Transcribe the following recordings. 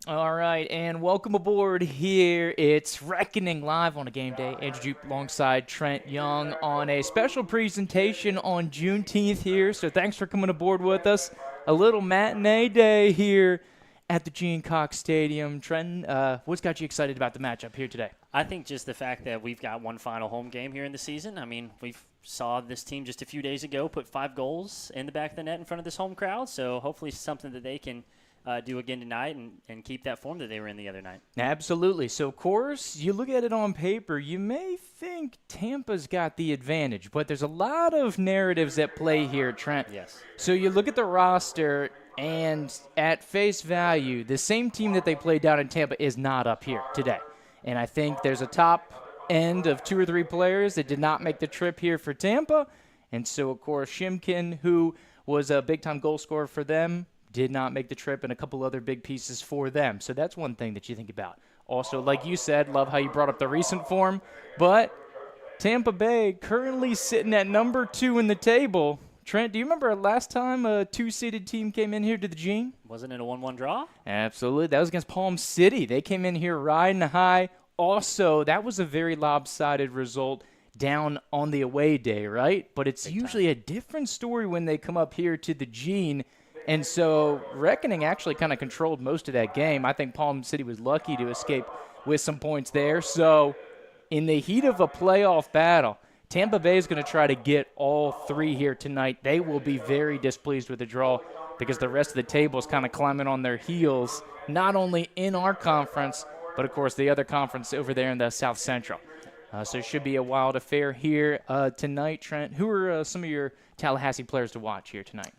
All right, and welcome aboard here. It's Reckoning live on a game day. Andrew Jupe alongside Trent Young on a special presentation on Juneteenth here. So thanks for coming aboard with us. A little matinee day here at the Gene Cox Stadium. Trent, what's got you excited about the matchup here today? I think just the fact that we've got one final home game here in the season. I mean, we saw this team just a few days ago put 5 goals in the back of the net in front of this home crowd. So hopefully something that they can do again tonight and keep that form that they were in the other night. Absolutely. So, of course, you look at it on paper, you may think Tampa's got the advantage, but there's a lot of narratives at play here, Trent. Yes. So you look at the roster, and at face value, the same team that they played down in Tampa is not up here today. And I think there's a top end of 2 or 3 players that did not make the trip here for Tampa. And so, of course, Shimkin, who was a big-time goal scorer for them, did not make the trip, and a couple other big pieces for them. So that's one thing that you think about. Also, like you said, love how you brought up the recent form, but Tampa Bay currently sitting at number 2 in the table. Trent, do you remember last time a 2-seeded team came in here to the Gene? Wasn't it a 1-1 draw? Absolutely. That was against Palm City. They came in here riding high. Also, that was a very lopsided result down on the away day, right? But it's usually a different story when they come up here to the Gene. And so Reckoning actually kind of controlled most of that game. I think Palm City was lucky to escape with some points there. So in the heat of a playoff battle, Tampa Bay is going to try to get all 3 here tonight. They will be very displeased with the draw because the rest of the table is kind of climbing on their heels, not only in our conference, but, of course, the other conference over there in the South Central. So it should be a wild affair here tonight. Trent, who are some of your Tallahassee players to watch here tonight?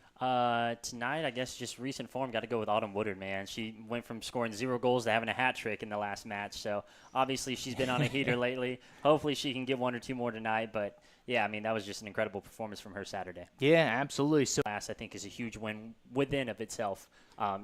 Tonight, I guess just recent form, got to go with Autumn Woodard, man. She went from scoring 0 goals to having a hat trick in the last match. So, obviously, she's been on a heater lately. Hopefully, she can get 1 or 2 more tonight. But, yeah, I mean, that was just an incredible performance from her Saturday. Yeah, absolutely. So, I think is a huge win within of itself,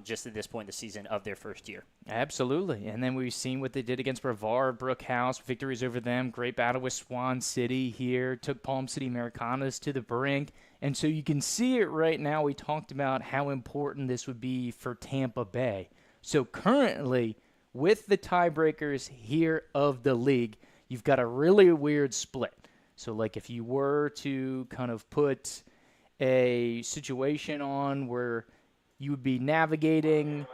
just at this point in the season of their first year. Absolutely. And then we've seen what they did against Brevard, Brookhouse, victories over them, great battle with Swan City here, took Palm City Americanas to the brink. And so you can see it right now. We talked about how important this would be for Tampa Bay. So currently, with the tiebreakers here of the league, you've got a really weird split. So like if you were to kind of put a situation on where you would be navigating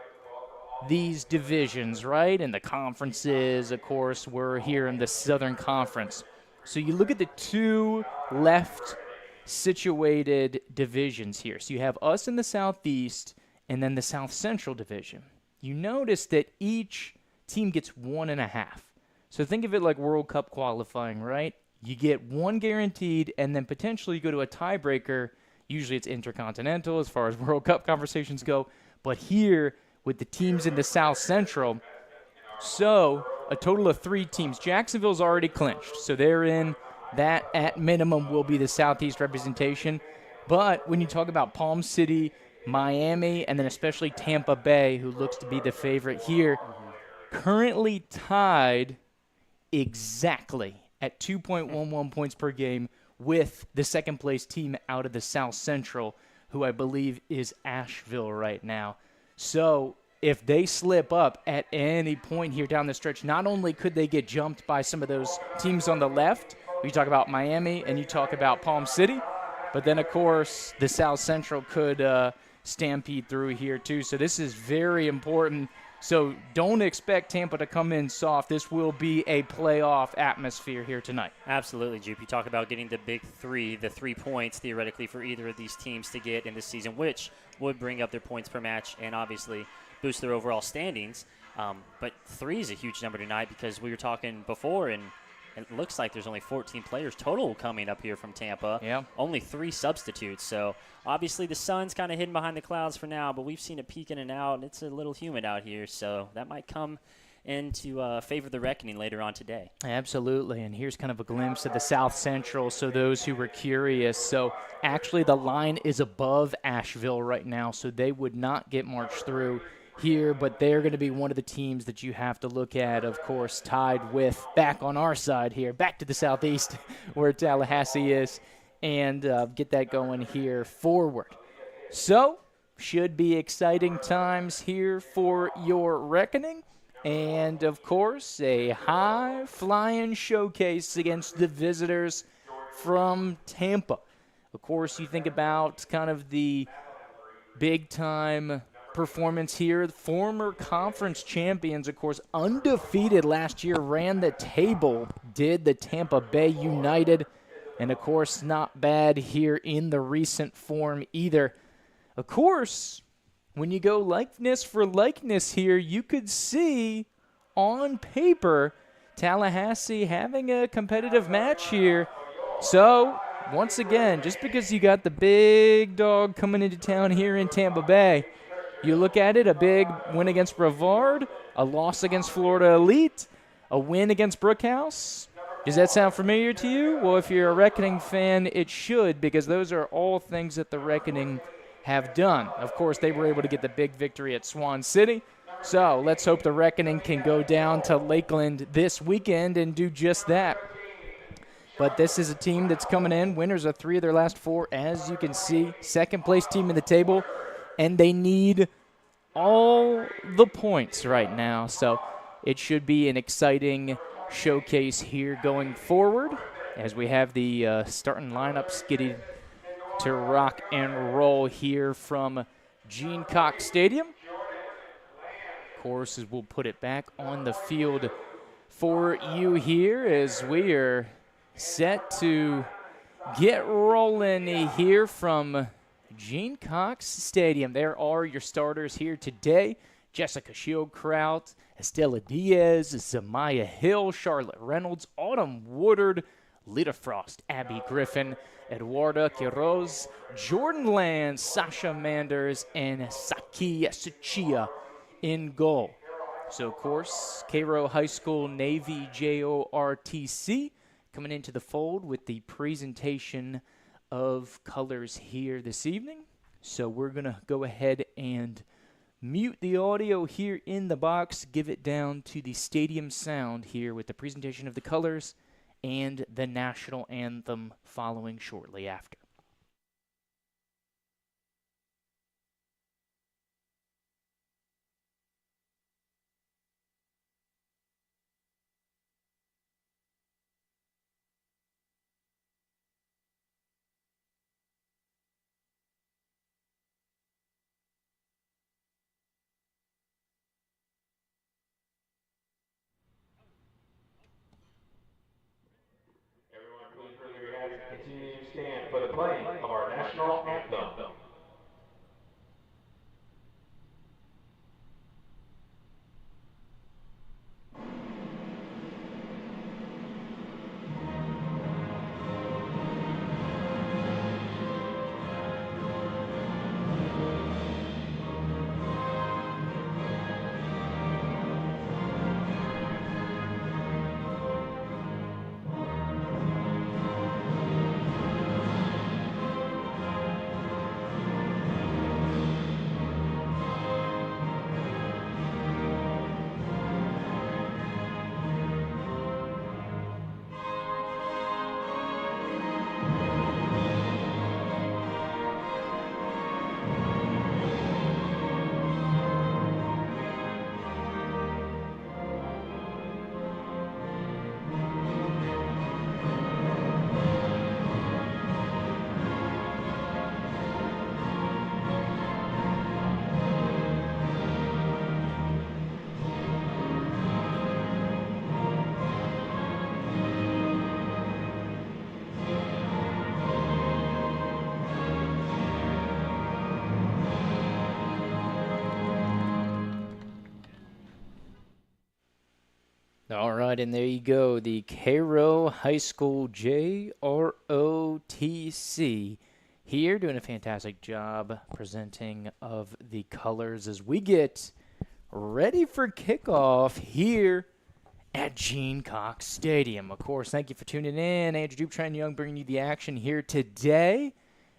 these divisions, right? And the conferences, of course, we're here in the Southern Conference. So you look at the 2 left situated divisions here. So you have us in the Southeast and then the South Central Division. You notice that each team gets 1.5. So think of it like World Cup qualifying, right? You get 1 guaranteed, and then potentially you go to a tiebreaker. Usually it's intercontinental as far as World Cup conversations go. But here, with the teams in the South Central, so a total of 3 teams. Jacksonville's already clinched, so they're in. That, at minimum, will be the Southeast representation. But when you talk about Palm City, Miami, and then especially Tampa Bay, who looks to be the favorite here, currently tied exactly at 2.11 points per game with the second-place team out of the South Central, who I believe is Asheville right now. So if they slip up at any point here down the stretch, not only could they get jumped by some of those teams on the left, you talk about Miami and you talk about Palm City, but then, of course, the South Central could stampede through here too. So this is very important. So don't expect Tampa to come in soft. This will be a playoff atmosphere here tonight. Absolutely, Jupe. You talk about getting the big 3, the 3 points theoretically for either of these teams to get in this season, which would bring up their points per match and obviously boost their overall standings. But 3 is a huge number tonight because we were talking before, and it looks like there's only 14 players total coming up here from Tampa. Yeah. Only 3 substitutes. So, obviously, the sun's kind of hidden behind the clouds for now, but we've seen it peek in and out, and it's a little humid out here. So, that might come into favor of the reckoning later on today. Absolutely. And here's kind of a glimpse of the South Central, so those who were curious. So, actually, the line is above Asheville right now, so they would not get marched through here, but they're going to be one of the teams that you have to look at, of course, tied with back on our side here, back to the Southeast where Tallahassee is, and get that going here forward. So should be exciting times here for your reckoning. And, of course, a high-flying showcase against the visitors from Tampa. Of course, you think about kind of the big-time performance here. Former conference champions, of course, undefeated last year, ran the table, did the Tampa Bay United. And, of course, not bad here in the recent form either. Of course, when you go likeness for likeness here, you could see on paper Tallahassee having a competitive match here. So, once again, just because you got the big dog coming into town here in Tampa Bay, you look at it, a big win against Brevard, a loss against Florida Elite, a win against Brookhouse. Does that sound familiar to you? Well, if you're a Reckoning fan, it should, because those are all things that the Reckoning have done. Of course, they were able to get the big victory at Swan City. So let's hope the Reckoning can go down to Lakeland this weekend and do just that. But this is a team that's coming in, winners of 3 of their last 4, as you can see. Second-place team in the table, and they need all the points right now. So it should be an exciting showcase here going forward as we have the starting lineups getting to rock and roll here from Gene Cox Stadium. Of course, as we'll put it back on the field for you here as we are set to get rolling here from Gene Cox Stadium. There are your starters here today. Jessica Shieldkraut, Estella Diaz, Zamaya Hill, Charlotte Reynolds, Autumn Woodard, Lita Frost, Abby Griffin, Eduarda Quiroz, Jordan Land, Sasha Manders, and Saki Suchia in goal. So, of course, Cairo High School Navy JORTC coming into the fold with the presentation of colors here this evening. So we're going to go ahead and mute the audio here in the box, give it down to the stadium sound here with the presentation of the colors and the national anthem following shortly after. Continue to stand for the playing of our national anthem. All right, and there you go, the Cairo High School JROTC here doing a fantastic job presenting of the colors as we get ready for kickoff here at Gene Cox Stadium. Of course, thank you for tuning in. Andrew Duptran Young bringing you the action here today.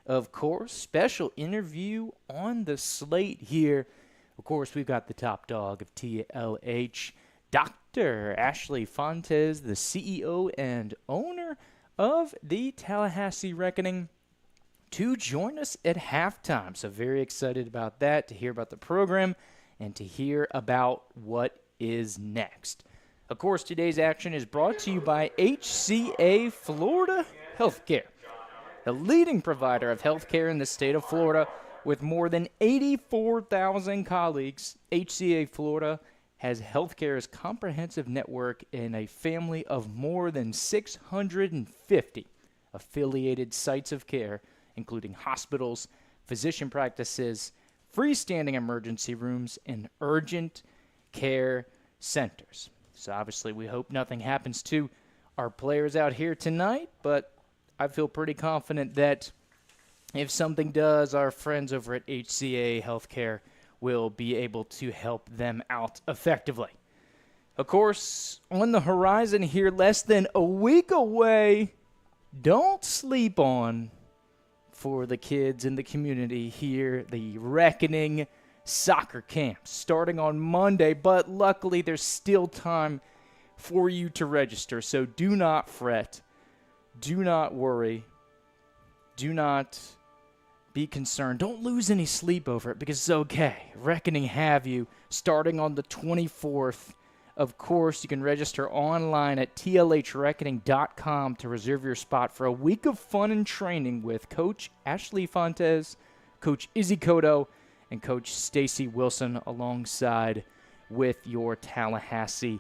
Of course, special interview on the slate here. Of course, we've got the top dog of TLH, Dr. Ashley Fontes, the CEO and owner of the Tallahassee Reckoning, to join us at halftime. So very excited about that, to hear about the program and to hear about what is next. Of course, today's action is brought to you by HCA Florida Healthcare, the leading provider of healthcare in the state of Florida. With more than 84,000 colleagues, HCA Florida has healthcare's comprehensive network in a family of more than 650 affiliated sites of care, including hospitals, physician practices, freestanding emergency rooms, and urgent care centers. So obviously we hope nothing happens to our players out here tonight, but I feel pretty confident that if something does, our friends over at HCA Healthcare will be able to help them out effectively. Of course, on the horizon here, less than a week away, don't sleep on for the kids in the community here, the Reckoning Soccer Camp, starting on Monday, but luckily there's still time for you to register, so do not fret, do not worry, do not be concerned. Don't lose any sleep over it because it's okay. Reckoning have you starting on the 24th. Of course, you can register online at tlhreckoning.com to reserve your spot for a week of fun and training with Coach Ashley Fontes, Coach Izzy Cotto, and Coach Stacy Wilson alongside with your Tallahassee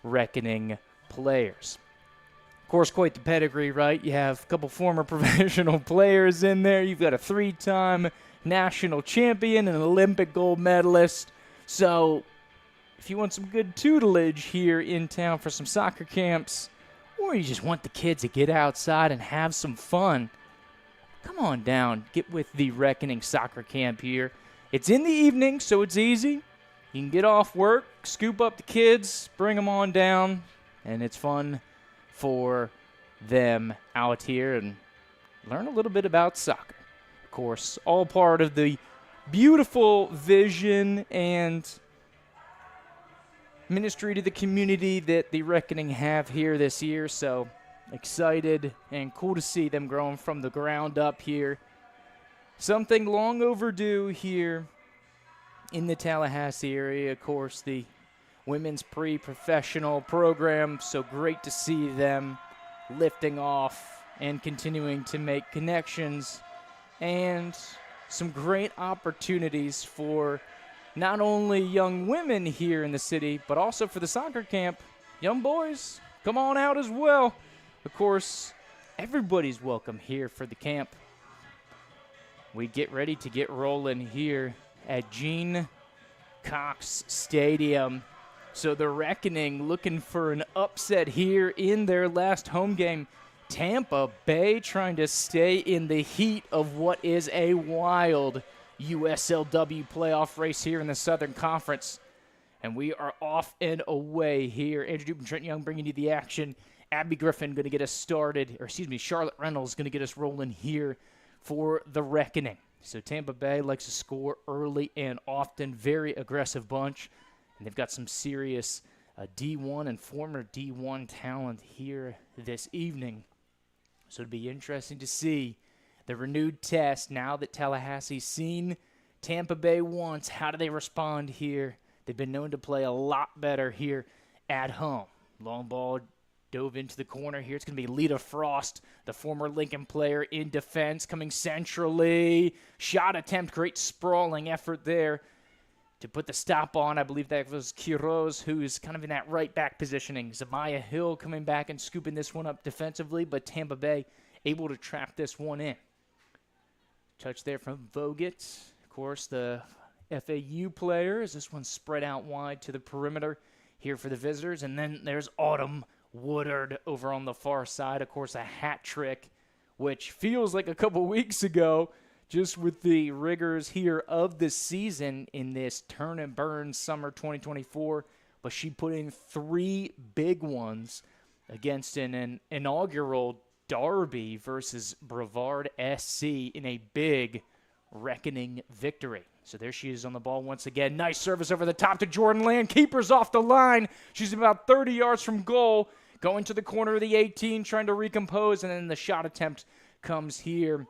Reckoning players. Of course, quite the pedigree, right? You have a couple former professional players in there. You've got a 3-time national champion and an Olympic gold medalist. So if you want some good tutelage here in town for some soccer camps, or you just want the kids to get outside and have some fun, come on down. Get with the Reckoning Soccer Camp here. It's in the evening, so it's easy. You can get off work, scoop up the kids, bring them on down, and it's fun for them out here and learn a little bit about soccer. Of course, all part of the beautiful vision and ministry to the community that the Reckoning have here this year. So excited and cool to see them growing from the ground up here. Something long overdue here in the Tallahassee area. Of course, the women's pre-professional program, so great to see them lifting off and continuing to make connections and some great opportunities for not only young women here in the city, but also for the soccer camp. Young boys, come on out as well. Of course, everybody's welcome here for the camp. We get ready to get rolling here at Gene Cox Stadium. So the Reckoning looking for an upset here in their last home game. Tampa Bay trying to stay in the heat of what is a wild USLW playoff race here in the Southern Conference. And we are off and away here. Andrew Dupe and Trent Young bringing you the action. Abby Griffin going to get us started, Charlotte Reynolds going to get us rolling here for the Reckoning. So Tampa Bay likes to score early and often. Very aggressive bunch. And they've got some serious D1 and former D1 talent here this evening. So it'll be interesting to see the renewed test now that Tallahassee's seen Tampa Bay once. How do they respond here? They've been known to play a lot better here at home. Long ball dove into the corner here. It's going to be Lita Frost, the former Lincoln player, in defense, coming centrally. Shot attempt, great sprawling effort there to put the stop on. I believe that was Quiroz, who's kind of in that right back positioning. Zamaya Hill coming back and scooping this one up defensively, but Tampa Bay able to trap this one in. Touch there from Vogt. Of course, the FAU player as this one spread out wide to the perimeter here for the visitors. And then there's Autumn Woodard over on the far side. Of course, a hat trick, which feels like a couple weeks ago, just with the rigors here of the season in this turn and burn summer 2024. But she put in 3 big ones against an inaugural derby versus Brevard SC in a big Reckoning victory. So there she is on the ball once again. Nice service over the top to Jordan Land. Keeper's off the line. She's about 30 yards from goal. Going to the corner of the 18, trying to recompose, and then the shot attempt comes here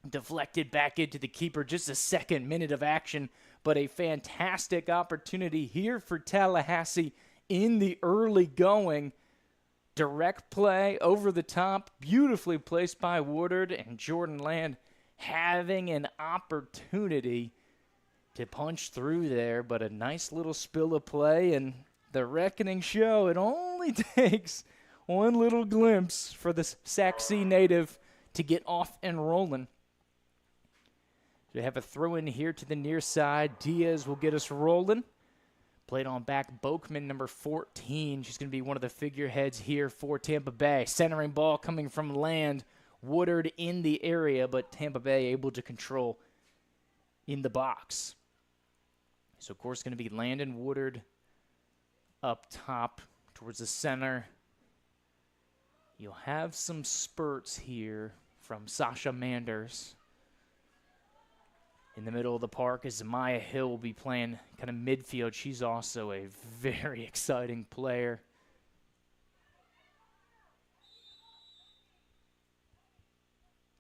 deflected back into the keeper. Just a second minute of action, but a fantastic opportunity here for Tallahassee in the early going. Direct play over the top, beautifully placed by Woodard, and Jordan Land having an opportunity to punch through there, but a nice little spill of play, and the reckoning show. It only takes one little glimpse for the Sac C native to get off and rolling. So we have a throw in here to the near side. Diaz will get us rolling. Played on back, Boakman, number 14. She's going to be one of the figureheads here for Tampa Bay. Centering ball coming from Land. Woodard in the area, but Tampa Bay able to control in the box. So, of course, going to be Landon Woodard up top towards the center. You'll have some spurts here from Sasha Manders. In the middle of the park, as Maya Hill will be playing kind of midfield. She's also a very exciting player.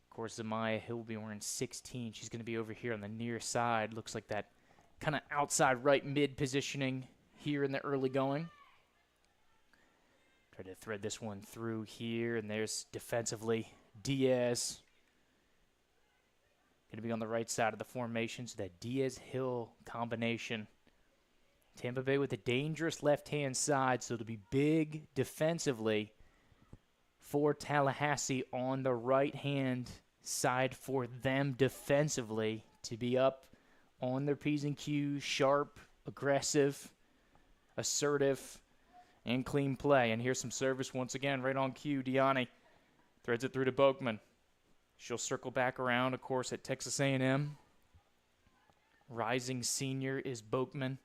Of course, Maya Hill will be wearing 16. She's going to be over here on the near side. Looks like that kind of outside right mid positioning here in the early going. Try to thread this one through here, and there's defensively Diaz. Going to be on the right side of the formation, so that Diaz-Hill combination. Tampa Bay with a dangerous left-hand side, so it'll be big defensively for Tallahassee on the right-hand side for them defensively to be up on their P's and Q's, sharp, aggressive, assertive, and clean play. And here's some service once again, right on cue. Diani threads it through to Boakman. She'll circle back around, of course, at Texas A&M. Rising senior is Boakman.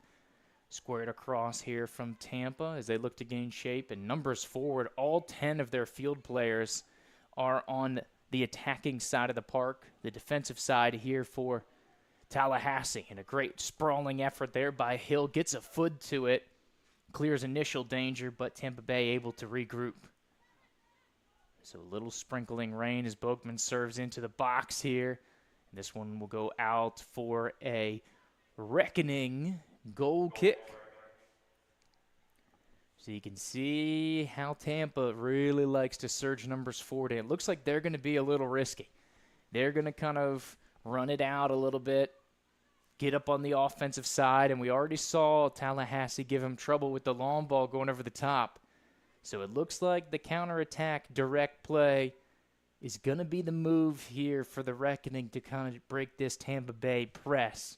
Squared across here from Tampa as they look to gain shape. And numbers forward, all 10 of their field players are on the attacking side of the park. The defensive side here for Tallahassee. And a great sprawling effort there by Hill. Gets a foot to it. Clears initial danger, but Tampa Bay able to regroup. So a little sprinkling rain as Boakman serves into the box here. This one will go out for a reckoning goal kick. So you can see how Tampa really likes to surge numbers forward. And it looks like they're going to be a little risky. They're going to kind of run it out a little bit, get up on the offensive side. And we already saw Tallahassee give them trouble with the long ball going over the top. So it looks like the counterattack direct play is going to be the move here for the Reckoning to kind of break this Tampa Bay press.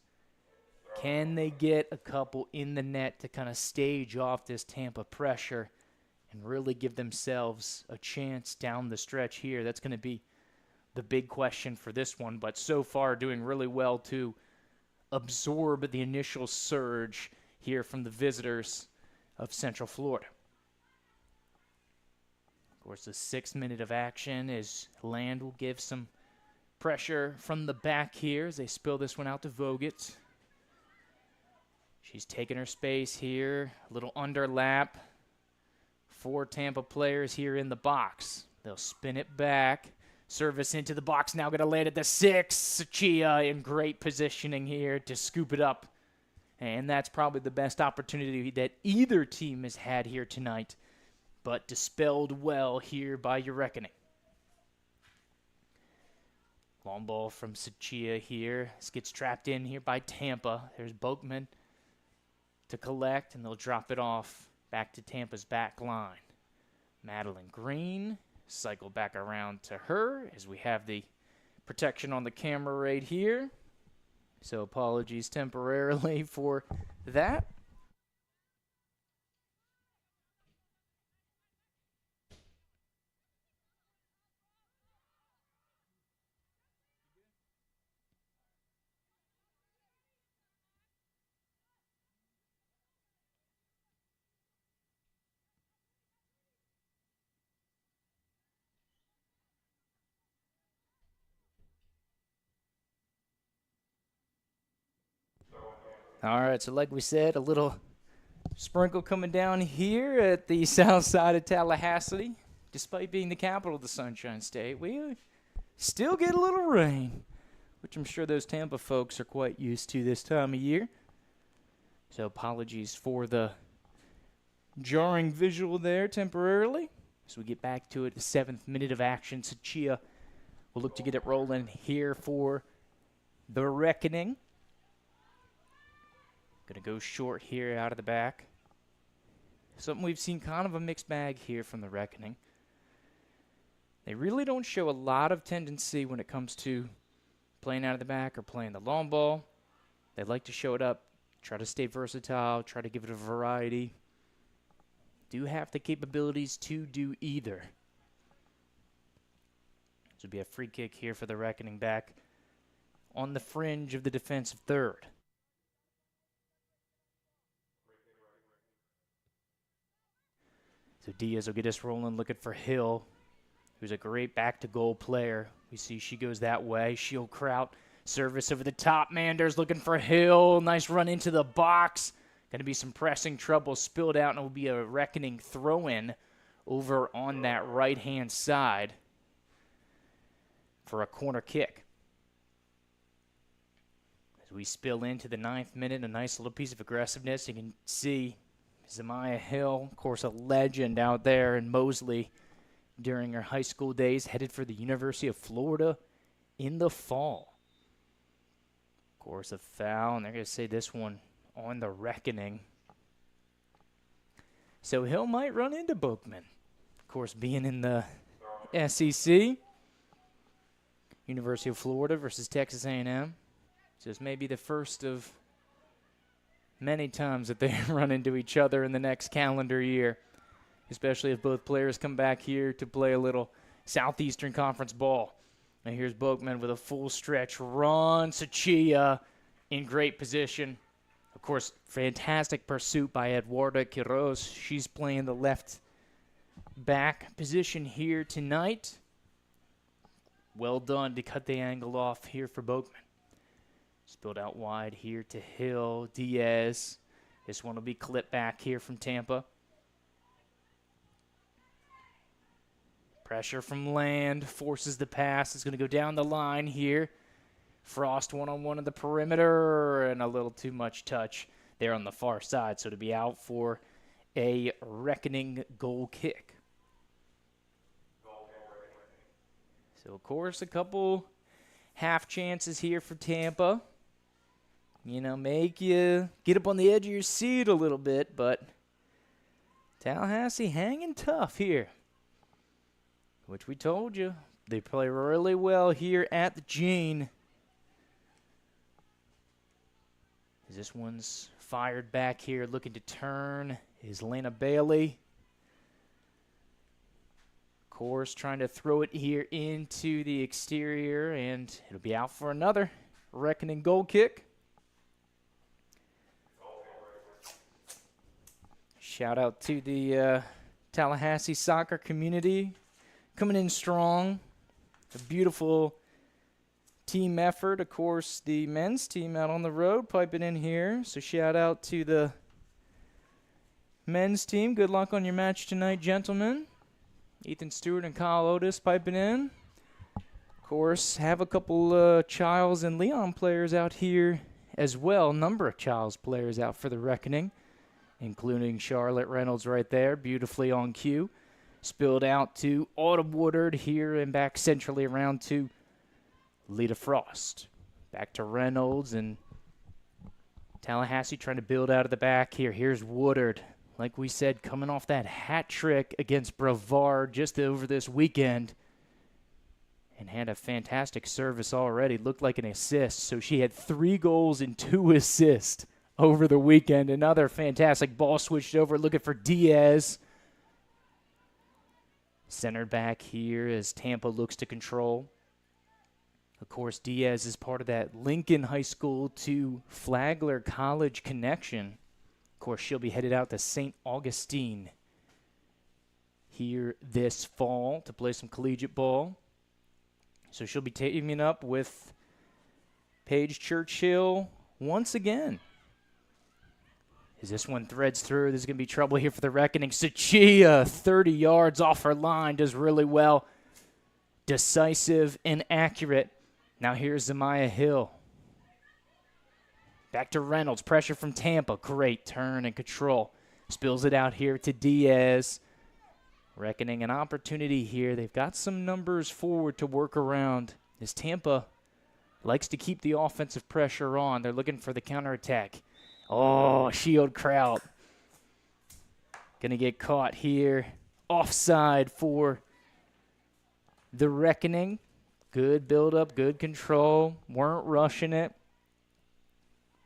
Can they get a couple in the net to kind of stage off this Tampa pressure and really give themselves a chance down the stretch here? That's going to be the big question for this one, but so far doing really well to absorb the initial surge here from the visitors of Central Florida. Of course, the 6th minute of action as Land will give some pressure from the back here as they spill this one out to Vogt. She's taking her space here. A little underlap. 4 Tampa players here in the box. They'll spin it back. Service into the box. Now going to land at the 6. Chia in great positioning here to scoop it up. And that's probably the best opportunity that either team has had here tonight, but dispelled well here by your Reckoning. Long ball from Sachia here. This gets trapped in here by Tampa. There's Boakman to collect, and they'll drop it off back to Tampa's back line. Madeline Green cycle back around to her as we have the protection on the camera right here. So apologies temporarily for that. All right, so like we said, a little sprinkle coming down here at the south side of Tallahassee. Despite being the capital of the Sunshine State, we still get a little rain. which I'm sure those Tampa folks are quite used to this time of year. So apologies for the jarring visual there temporarily. As we get back to it, the 7th minute of action, Sachia will look to get it rolling here for the Reckoning. Going to go short here out of the back. Something we've seen kind of a mixed bag here from the Reckoning. They really don't show a lot of tendency when it comes to playing out of the back or playing the long ball. They like to show it up, try to stay versatile, try to give it a variety. Do have the capabilities to do either. This would be a free kick here for the Reckoning back on the fringe of the defensive third. So Diaz will get us rolling, looking for Hill, who's a great back-to-goal player. We see she goes that way. Shield Kraut, service over the top. Manders looking for Hill. Nice run into the box. Going to be some pressing trouble spilled out, and it will be a Reckoning throw-in over on that right-hand side for a corner kick. As we spill into the 9th minute, a nice little piece of aggressiveness. You can see Zamaya Hill, of course, a legend out there in Mosley during her high school days, headed for the University of Florida in the fall. Of course, a foul, and they're going to say this one on the Reckoning. So Hill might run into Bookman. Of course, being in the SEC, University of Florida versus Texas A&M. So this may be the first of many times that they run into each other in the next calendar year, especially if both players come back here to play a little Southeastern Conference ball. And here's Bookman with a full stretch run. Sachia in great position. Of course, fantastic pursuit by Eduarda Quiroz. She's playing the left back position here tonight. Well done to cut the angle off here for Bookman. Spilled out wide here to Hill. Diaz. This one will be clipped back here from Tampa. Pressure from Land. Forces the pass. It's going to go down the line here. Frost one-on-one on the perimeter. And a little too much touch there on the far side. So to be out for a Reckoning goal kick. So, of course, a couple half chances here for Tampa. You know, make you get up on the edge of your seat a little bit, but Tallahassee hanging tough here, which we told you. They play really well here at the Gene. This one's fired back here, looking to turn, is Lena Bailey. Of course, trying to throw it here into the exterior, and it'll be out for another Reckoning goal kick. Shout out to the Tallahassee soccer community coming in strong. A beautiful team effort. Of course, the men's team out on the road piping in here. So shout out to the men's team. Good luck on your match tonight, gentlemen. Ethan Stewart and Kyle Otis piping in. Of course, have a couple Childs and Leon players out here as well. Number of Childs players out for the Reckoning, including Charlotte Reynolds right there, beautifully on cue. Spilled out to Autumn Woodard here and back centrally around to Lita Frost. Back to Reynolds and Tallahassee trying to build out of the back here. Here's Woodard. Like we said, coming off that hat trick against Brevard just over this weekend and had a fantastic service already. Looked like an assist. So she had 3 goals and 2 assists over the weekend. Another fantastic ball switched over, looking for Diaz. Centered back here as Tampa looks to control. Of course, Diaz is part of that Lincoln High School to Flagler College connection. Of course, she'll be headed out to St. Augustine here this fall to play some collegiate ball. So she'll be teaming up with Paige Churchill once again. As this one threads through, there's going to be trouble here for the Reckoning. Sachia, 30 yards off her line, does really well. Decisive and accurate Now here's Zamiah Hill. Back to Reynolds. Pressure from Tampa. Great turn and control. Spills it out here to Diaz. Reckoning an opportunity here. They've got some numbers forward to work around as Tampa likes to keep the offensive pressure on. They're looking for the counterattack. Oh, shield Kraut. Going to get caught here. Offside for the Reckoning. Good build-up, good control. Weren't rushing it.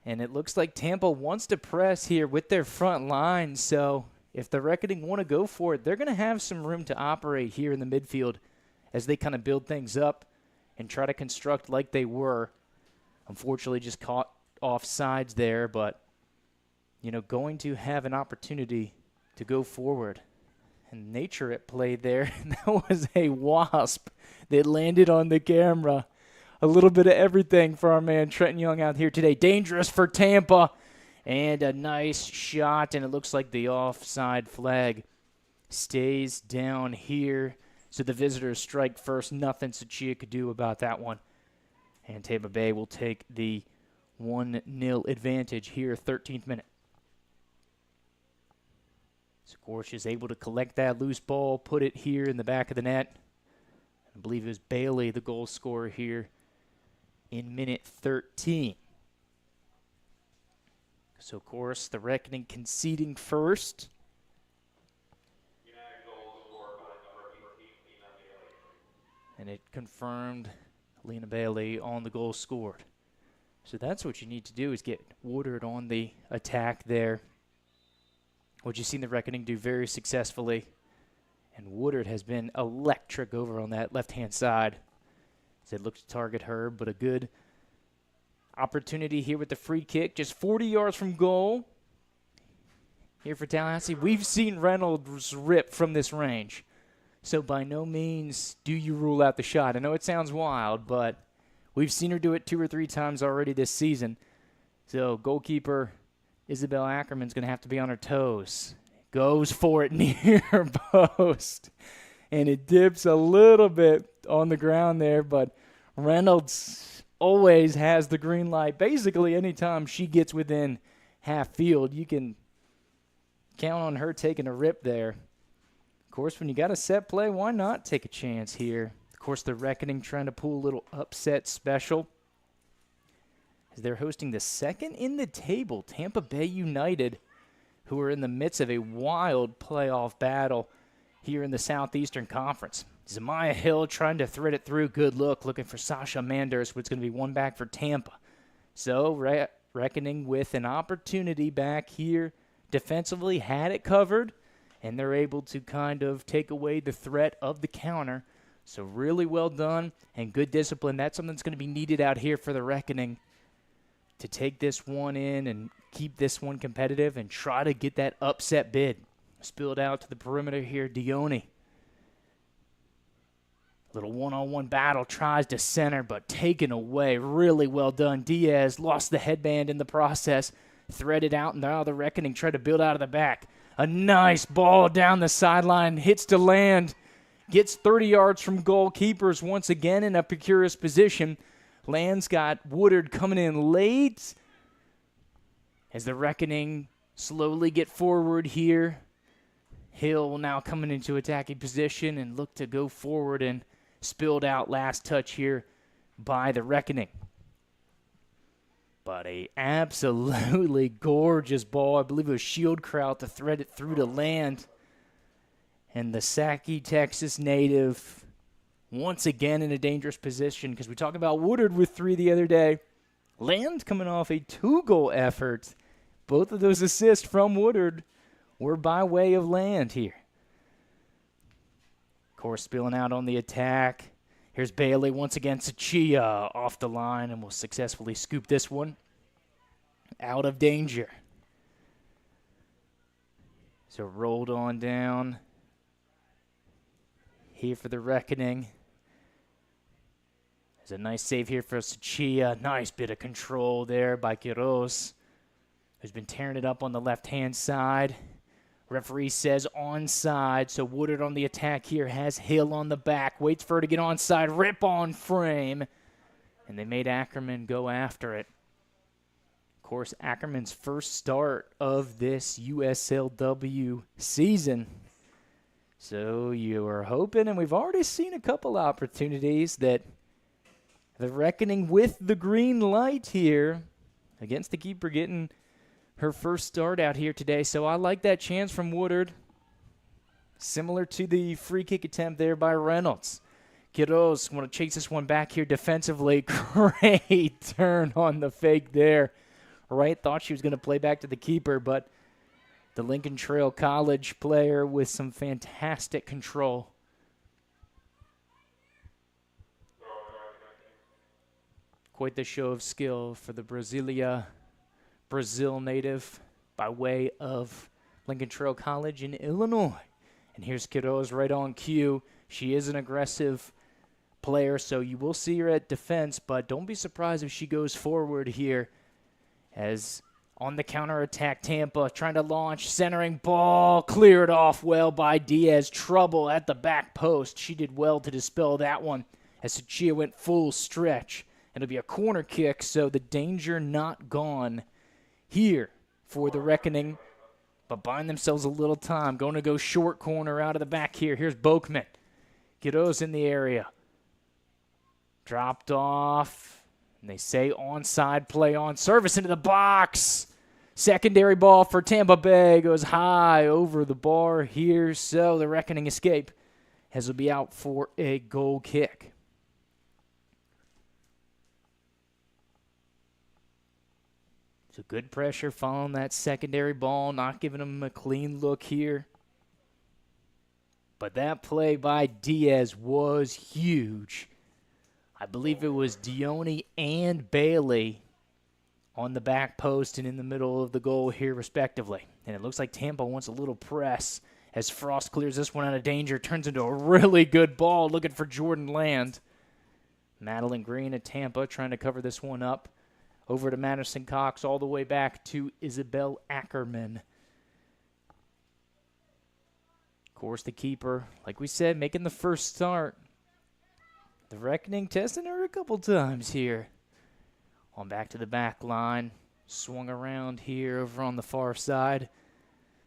And it looks like Tampa wants to press here with their front line. So if the Reckoning want to go for it, they're going to have some room to operate here in the midfield as they kind of build things up and try to construct like they were. Unfortunately, just caught off sides there, but, going to have an opportunity to go forward. And nature at play there. That was a wasp that landed on the camera. A little bit of everything for our man Trenton Young out here today. Dangerous for Tampa. And a nice shot, and it looks like the offside flag stays down here. So the visitors strike first. Nothing Sachia could do about that one. And Tampa Bay will take the 1-0 advantage here, 13th minute. Scorch is able to collect that loose ball, put it here in the back of the net. I believe it was Bailey, the goal scorer here in minute 13. So, of course, the Reckoning conceding first. And it confirmed Lena Bailey on the goal scored. So that's what you need to do is get Woodard on the attack there. What you've seen the Reckoning do very successfully. And Woodard has been electric over on that left-hand side. As they look to target her, but a good opportunity here with the free kick. Just 40 yards from goal here for Tallahassee. We've seen Reynolds rip from this range. So by no means do you rule out the shot. I know it sounds wild, but we've seen her do it 2 or 3 times already this season. So goalkeeper Isabel Ackerman's going to have to be on her toes. Goes for it near post. And it dips a little bit on the ground there, but Reynolds always has the green light. Basically, anytime she gets within half field, you can count on her taking a rip there. Of course, when you got a set play, why not take a chance here? Of course, the Reckoning trying to pull a little upset special as they're hosting the second in the table, Tampa Bay United, who are in the midst of a wild playoff battle here in the Southeastern Conference. Zamiah Hill trying to thread it through. Good look, looking for Sasha Manders, but it's going to be one back for Tampa. So, Reckoning with an opportunity back here defensively, had it covered, and they're able to kind of take away the threat of the counter. So really well done and good discipline. That's something that's going to be needed out here for the Reckoning to take this one in and keep this one competitive and try to get that upset bid. Spilled out to the perimeter here, Dione. Little one-on-one battle, tries to center, but taken away. Really well done. Diaz lost the headband in the process, threaded out, and now the Reckoning tried to build out of the back. A nice ball down the sideline, hits to land, gets 30 yards from goalkeepers once again in a precarious position. Land's got Woodard coming in late as the Reckoning slowly get forward here. Hill now coming into attacking position and look to go forward, and spilled out last touch here by the Reckoning. But a absolutely gorgeous ball. I believe it was Shieldkraut to thread it through to land. And the Sackey, Texas native once again in a dangerous position, because we talked about Woodard with 3 the other day. Land coming off a 2-goal effort. Both of those assists from Woodard were by way of Land here. Of course, spilling out on the attack. Here's Bailey once again. Sachia off the line and will successfully scoop this one out of danger. So rolled on down here for the Reckoning. There's a nice save here for Sachia. Nice bit of control there by Quiroz, who's been tearing it up on the left-hand side. Referee says onside, so Woodard on the attack here has Hill on the back. Waits for her to get onside. Rip on frame. and they made Ackerman go after it. Of course, Ackerman's first start of this USLW season. So you are hoping, and we've already seen a couple opportunities, that the reckoning with the green light here against the keeper getting her first start out here today. So I like that chance from Woodard. Similar to the free kick attempt there by Reynolds. Quiroz want to chase this one back here defensively. Great turn on the fake there. Right, thought she was going to play back to the keeper, but the Lincoln Trail College player with some fantastic control. Quite the show of skill for the Brazil native by way of Lincoln Trail College in Illinois. And here's Quiroz right on cue. She is an aggressive player, so you will see her at defense, but don't be surprised if she goes forward here. As on the counterattack, Tampa trying to launch, centering ball, cleared off well by Diaz. Trouble at the back post. She did well to dispel that one as Suchia went full stretch. It'll be a corner kick, so the danger not gone here for the reckoning, but buying themselves a little time. Going to go short corner out of the back here. Here's Boakman. Quiroz in the area. Dropped off. And they say onside play on service into the box. Secondary ball for Tampa Bay goes high over the bar here. So the reckoning escape as will be out for a goal kick. So good pressure following that secondary ball, not giving them a clean look here. But that play by Diaz was huge. I believe it was Dione and Bailey on the back post and in the middle of the goal here, respectively. And it looks like Tampa wants a little press as Frost clears this one out of danger. Turns into a really good ball, looking for Jordan Land. Madeline Green at Tampa trying to cover this one up. Over to Madison Cox, all the way back to Isabel Ackerman. Of course, the keeper, like we said, making the first start. The reckoning testing her a couple times here. On back to the back line. Swung around here over on the far side.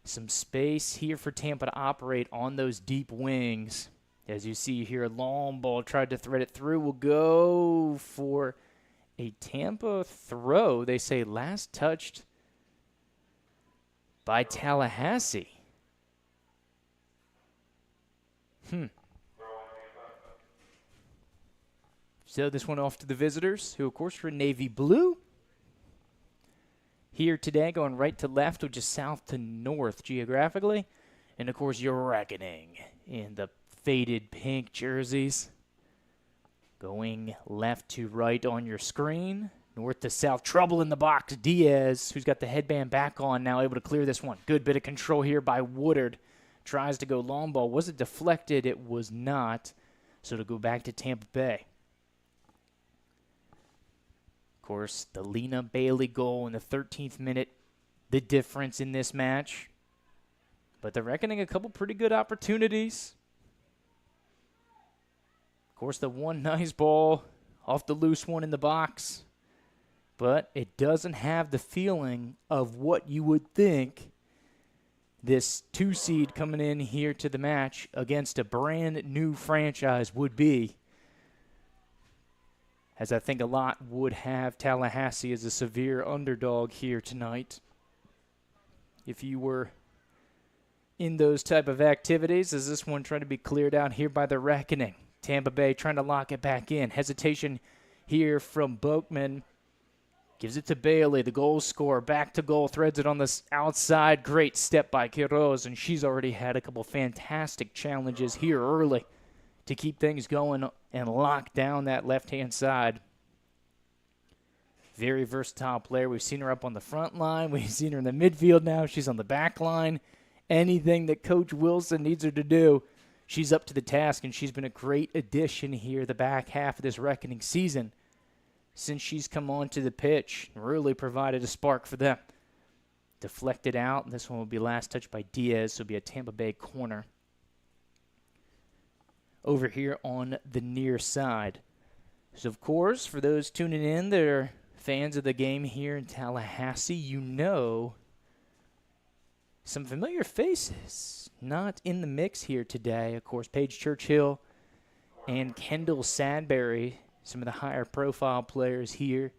Some space here for Tampa to operate on those deep wings. As you see here, a long ball tried to thread it through. Will go for a Tampa throw. They say last touched by Tallahassee. So this one off to the visitors, who of course were navy blue. Here today, going right to left, which is south to north geographically. And of course, your reckoning in the faded pink jerseys. Going left to right on your screen. North to south, trouble in the box. Diaz, who's got the headband back on, now able to clear this one. Good bit of control here by Woodard. Tries to go long ball. Was it deflected? It was not. So to go back to Tampa Bay. Of course, the Lena Bailey goal in the 13th minute, the difference in this match. But the reckoning, a couple pretty good opportunities. Of course, the one nice ball off the loose one in the box. But it doesn't have the feeling of what you would think this 2 seed coming in here to the match against a brand new franchise would be. As I think a lot would have Tallahassee as a severe underdog here tonight. If you were in those type of activities, as this one trying to be cleared out here by the reckoning. Tampa Bay trying to lock it back in. Hesitation here from Boakman. Gives it to Bailey, the goal scorer. Back to goal, threads it on the outside. Great step by Quiroz, and she's already had a couple fantastic challenges here early to keep things going and lock down that left-hand side. Very versatile player. We've seen her up on the front line. We've seen her in the midfield now. She's on the back line. Anything that Coach Wilson needs her to do, she's up to the task, and she's been a great addition here the back half of this reckoning season since she's come onto the pitch and really provided a spark for them. Deflected out, and this one will be last touched by Diaz, so it'll be a Tampa Bay corner. Over here on the near side. So, of course, for those tuning in that are fans of the game here in Tallahassee, you know some familiar faces not in the mix here today. Of course, Paige Churchill and Kendall Sadberry, some of the higher profile players here,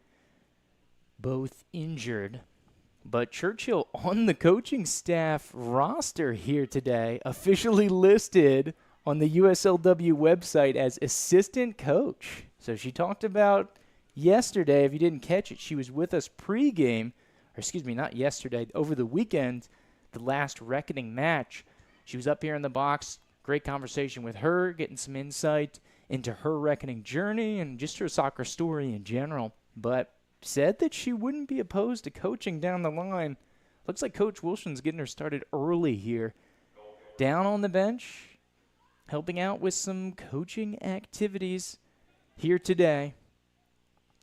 both injured. But Churchill on the coaching staff roster here today, officially listed on the USLW website as assistant coach. So she talked about yesterday, if you didn't catch it, she was with us pregame, or excuse me, not yesterday, over the weekend, the last Reckoning match. She was up here in the box, great conversation with her, getting some insight into her Reckoning journey and just her soccer story in general. But said that she wouldn't be opposed to coaching down the line. Looks like Coach Wilson's getting her started early here. Down on the bench, helping out with some coaching activities here today.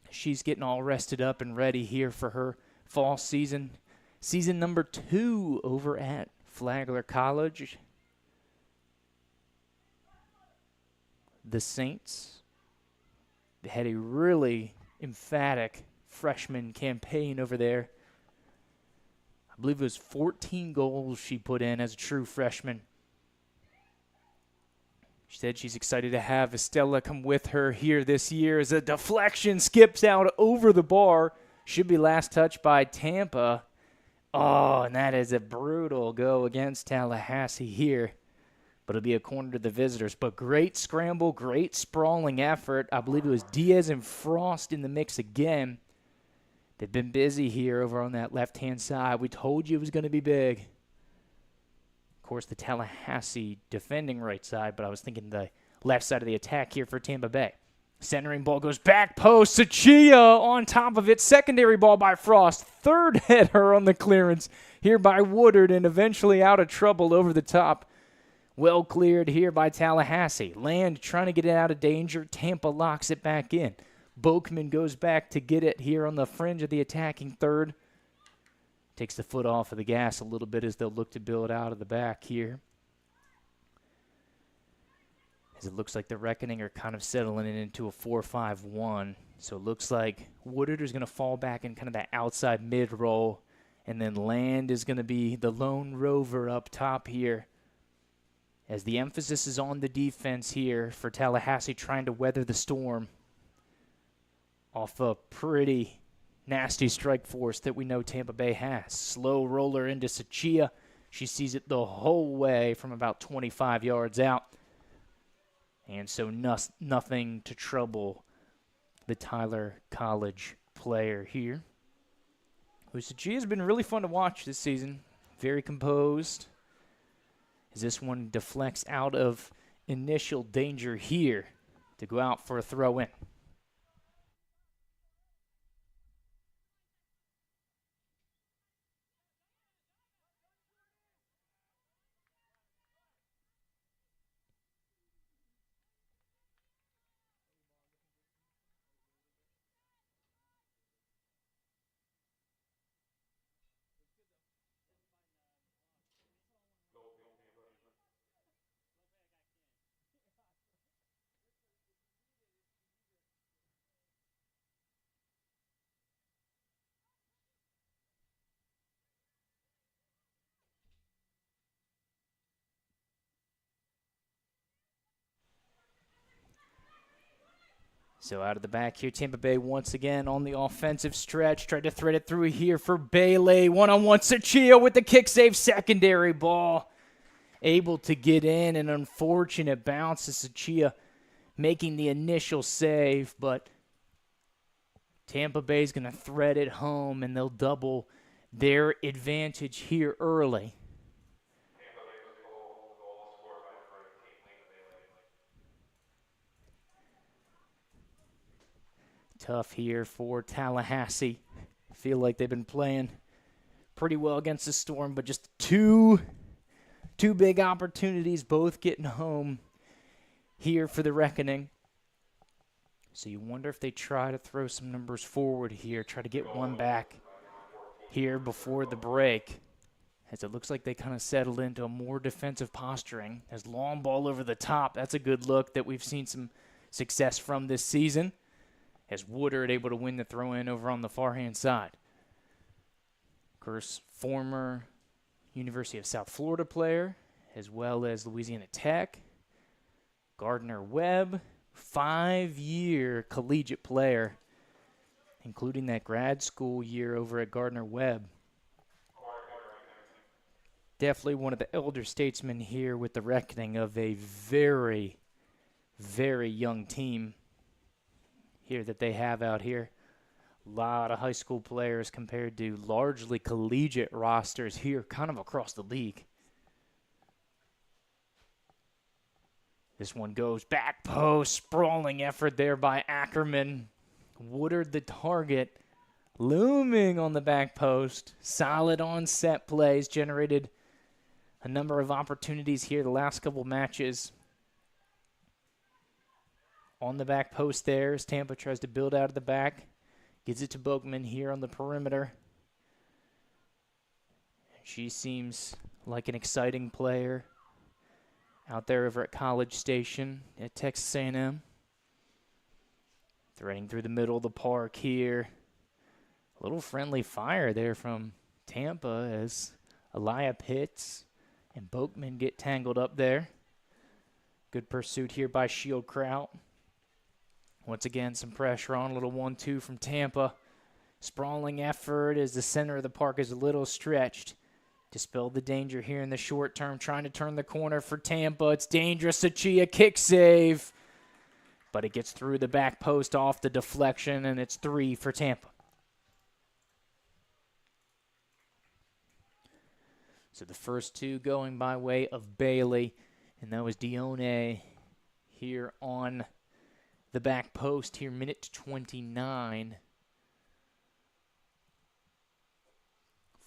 She's getting all rested up and ready here for her fall season. Season number 2 over at Flagler College. The Saints had a really emphatic freshman campaign over there. I believe it was 14 goals she put in as a true freshman. She said she's excited to have Estella come with her here this year as a deflection skips out over the bar. Should be last touched by Tampa. Oh, and that is a brutal go against Tallahassee here. But it'll be a corner to the visitors. But great scramble, great sprawling effort. I believe it was Diaz and Frost in the mix again. They've been busy here over on that left-hand side. We told you it was going to be big. Of course, the Tallahassee defending right side, but I was thinking the left side of the attack here for Tampa Bay. Centering ball goes back post. Sachia on top of it. Secondary ball by Frost. Third header on the clearance here by Woodard, and eventually out of trouble over the top. Well cleared here by Tallahassee. Land trying to get it out of danger. Tampa locks it back in. Boakman goes back to get it here on the fringe of the attacking third. Takes the foot off of the gas a little bit as they'll look to build out of the back here. As it looks like the Reckoning are kind of settling it into a 4-5-1. So it looks like Woodard is going to fall back in kind of that outside mid-roll. And then Land is going to be the lone rover up top here. As the emphasis is on the defense here for Tallahassee trying to weather the storm off a pretty nasty strike force that we know Tampa Bay has. Slow roller into Sachia. She sees it the whole way from about 25 yards out. And so nothing to trouble the Tyler College player here. Sachia has been really fun to watch this season. Very composed. As this one deflects out of initial danger here to go out for a throw-in. So out of the back here, Tampa Bay once again on the offensive stretch. Tried to thread it through here for Bailey. One-on-one, Sachia with the kick save, secondary ball. Able to get in, an unfortunate bounce to Sachia making the initial save, but Tampa Bay's going to thread it home, and they'll double their advantage here early. Tough here for Tallahassee. Feel like they've been playing pretty well against the Storm, but just two big opportunities, both getting home here for the Reckoning. So you wonder if they try to throw some numbers forward here, try to get one back here before the break, as it looks like they kind of settled into a more defensive posturing. As long ball over the top, that's a good look that we've seen some success from this season. as Woodard able to win the throw-in over on the far-hand side. Of course, former University of South Florida player, as well as Louisiana Tech. Gardner Webb, 5-year collegiate player, including that grad school year over at Gardner Webb. Definitely one of the elder statesmen here with the reckoning of a very, very young team here that they have out here. A lot of high school players compared to largely collegiate rosters here kind of across the league. This one goes back post, sprawling effort there by Ackerman. Woodard the target, looming on the back post. Solid on set plays, generated a number of opportunities here the last couple matches. On the back post there as Tampa tries to build out of the back. Gives it to Bookman here on the perimeter. She seems like an exciting player out there over at College Station at Texas A&M. Threading through the middle of the park here. A little friendly fire there from Tampa as Elia Pitts and Bookman get tangled up there. Good pursuit here by Shieldkraut. Once again, some pressure on. A little 1-2 from Tampa. Sprawling effort as the center of the park is a little stretched. Dispel the danger here in the short term. Trying to turn the corner for Tampa. It's dangerous. Achia kick save. But it gets through the back post off the deflection, and it's 3 for Tampa. So the first two going by way of Bailey, and that was Dione here on the back post here, minute 29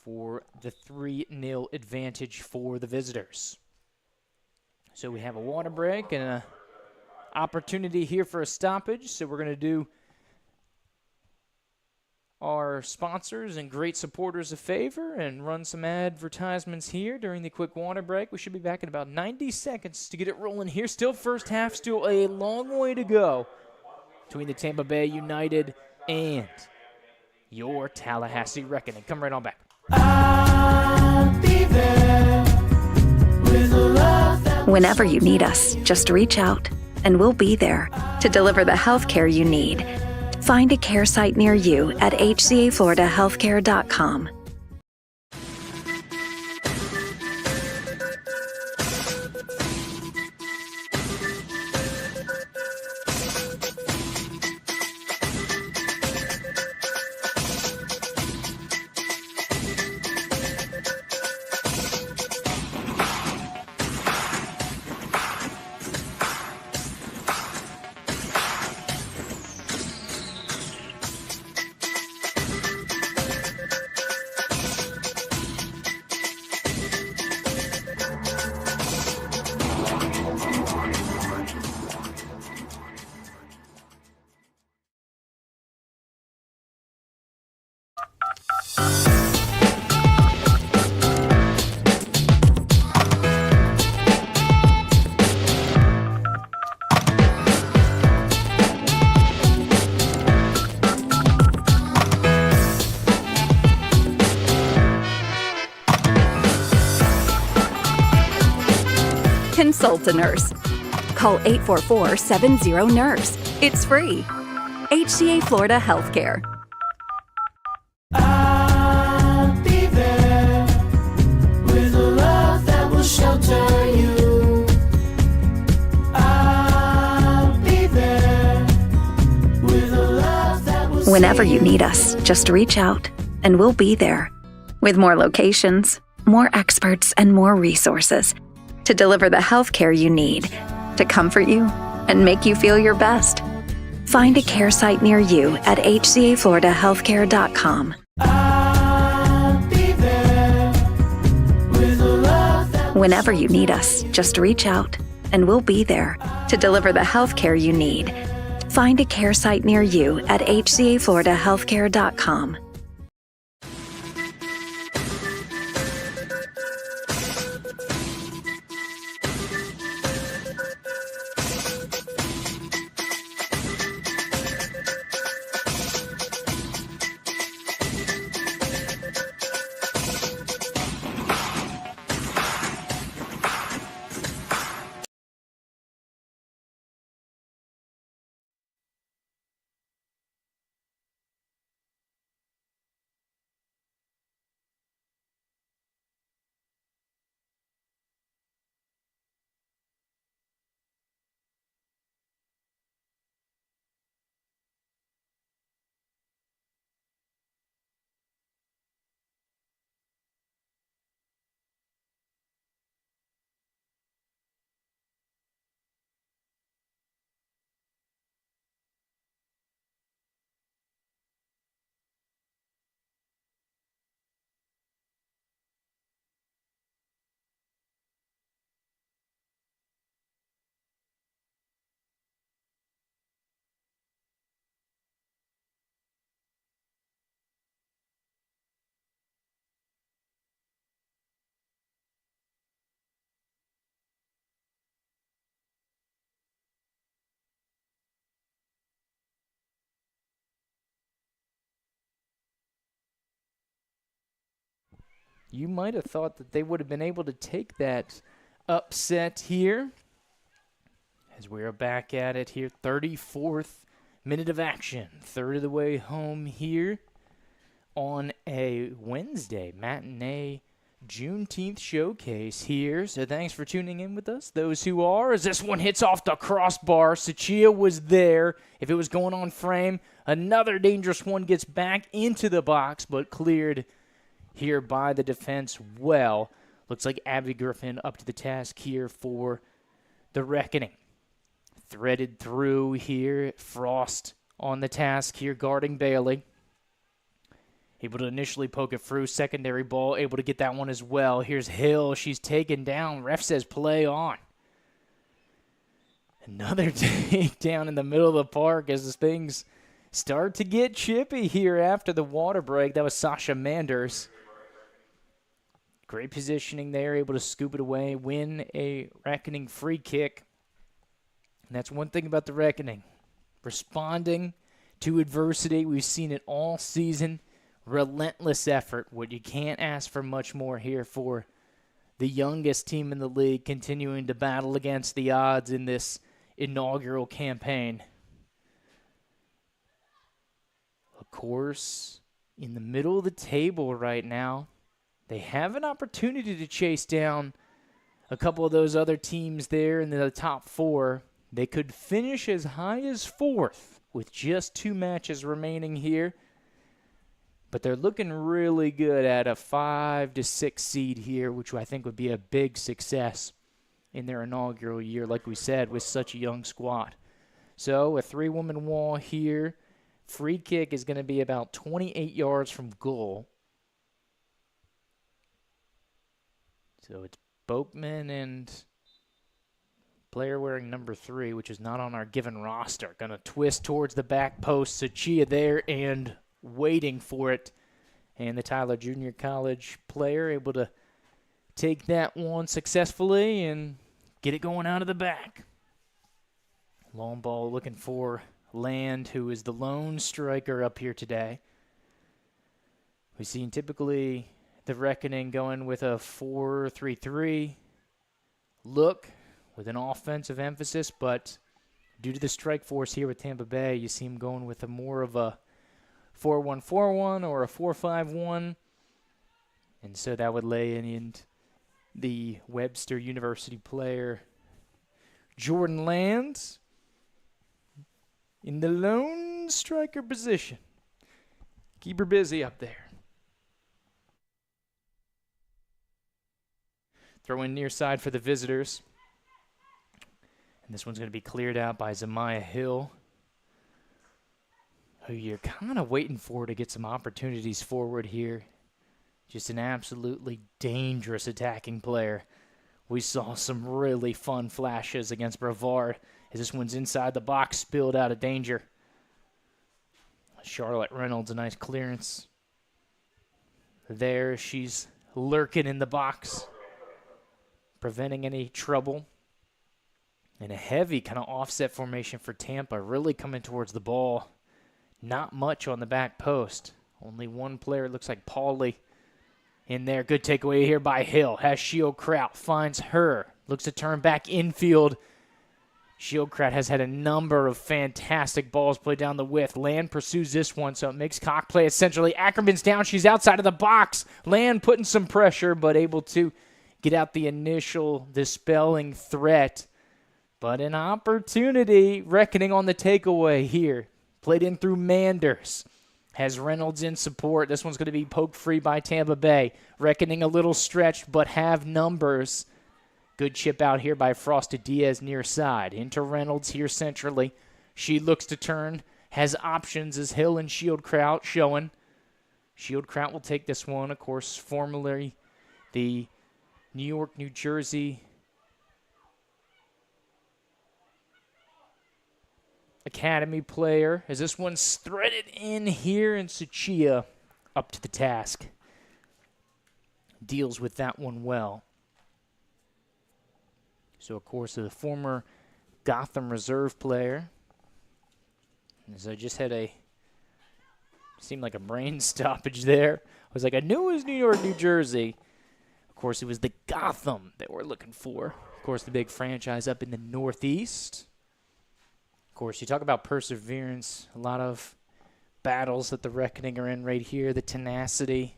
for the 3-0 advantage for the visitors. So we have a water break and an opportunity here for a stoppage. So we're going to do our sponsors and great supporters a favor and run some advertisements here during the quick water break. We should be back in about 90 seconds to get it rolling here. Still first half, still a long way to go between the Tampa Bay United and your Tallahassee Reckoning. Come right on back. I'll be there with a love that Whenever you need us, just reach out, and we'll be there to deliver the health care you need. Find a care site near you at hcafloridahealthcare.com. Consult a nurse. Call 844-70-NURSE. It's free. HCA Florida Healthcare. I'll be there with a love that will shelter you. I'll be there with a love that will Whenever save you need us, just reach out, and we'll be there. With more locations, more experts, and more resources to deliver the health care you need to comfort you and make you feel your best. Find a care site near you at hcafloridahealthcare.com. I'll be there with a love that Whenever you need us, just reach out, and we'll be there to deliver the health care you need. Find a care site near you at hcafloridahealthcare.com. You might have thought that they would have been able to take that upset here. As we're back at it here, 34th minute of action, third of the way home here on a Wednesday matinee Juneteenth showcase here. So thanks for tuning in with us, those who are, as this one hits off the crossbar. Sachia was there. If it was going on frame, another dangerous one gets back into the box, but cleared here by the defense well. Looks like Abby Griffin up to the task here for the reckoning. Threaded through here. Frost on the task here, guarding Bailey. Able to initially poke it through. Secondary ball, able to get that one as well. Here's Hill. She's taken down. Ref says play on. Another takedown in the middle of the park as things start to get chippy here after the water break. That was Sasha Manders. Great positioning there. Able to scoop it away. Win a reckoning free kick. And that's one thing about the reckoning. Responding to adversity. We've seen it all season. Relentless effort. What you can't ask for much more here for the youngest team in the league, continuing to battle against the odds in this inaugural campaign. Of course, in the middle of the table right now, they have an opportunity to chase down a couple of those other teams there in the top four. They could finish as high as fourth with just 2 matches remaining here. But they're looking really good at a 5 to 6 seed here, which I think would be a big success in their inaugural year, like we said, with such a young squad. So a 3-woman wall here. Free kick is going to be about 28 yards from goal. So it's Boakman and player wearing number 3, which is not on our given roster. Going to twist towards the back post. Sachia there and waiting for it. And the Tyler Junior College player able to take that one successfully and get it going out of the back. Long ball looking for Land, who is the lone striker up here today. We've seen typically the reckoning going with a 4-3-3 look with an offensive emphasis, but due to the strike force here with Tampa Bay, you see him going with a more of a 4-1-4-1 or a 4-5-1. And so that would lay in the Webster University player Jordan Lands in the lone striker position. Keep her busy up there. Throw in near side for the visitors. And this one's going to be cleared out by Zamiah Hill, who you're kind of waiting for to get some opportunities forward here. Just an absolutely dangerous attacking player. We saw some really fun flashes against Brevard as this one's inside the box, spilled out of danger. Charlotte Reynolds, a nice clearance. There, she's lurking in the box, preventing any trouble. And a heavy kind of offset formation for Tampa, really coming towards the ball. Not much on the back post. Only one player, it looks like Pauly, in there. Good takeaway here by Hill. Has Shieldkraut, finds her. Looks to turn back infield. Shieldkraut has had a number of fantastic balls played down the width. Land pursues this one, so it makes Cock play essentially. Ackerman's down. She's outside of the box. Land putting some pressure, but able to get out the initial dispelling threat. But an opportunity, reckoning on the takeaway here. Played in through Manders. Has Reynolds in support. This one's going to be poked free by Tampa Bay. Reckoning a little stretched, but have numbers. Good chip out here by Frosted Diaz near side. Into Reynolds here centrally. She looks to turn. Has options as Hill and Shieldkraut showing. Shieldkraut will take this one. Of course, formerly the New York, New Jersey Academy player, as this one's threaded in here, and Sachia up to the task. Deals with that one well. So, of course, the former Gotham Reserve player. As I just had a Seemed like a brain stoppage there. I was like, I knew it was New York, New Jersey. Of course, it was the Gotham that we're looking for. Of course, the big franchise up in the Northeast. Of course, you talk about perseverance. A lot of battles that the Reckoning are in right here. The tenacity,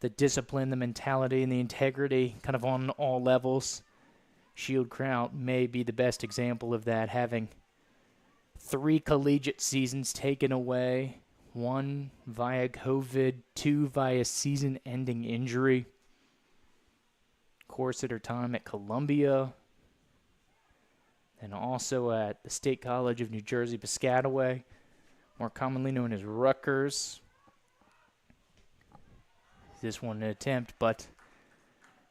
the discipline, the mentality, and the integrity kind of on all levels. Shield Kraut may be the best example of that, having 3 collegiate seasons taken away, 1 via COVID, 2 via season-ending injury. Of course, at her time at Columbia, and also at the State College of New Jersey, Piscataway, more commonly known as Rutgers. This one an attempt, but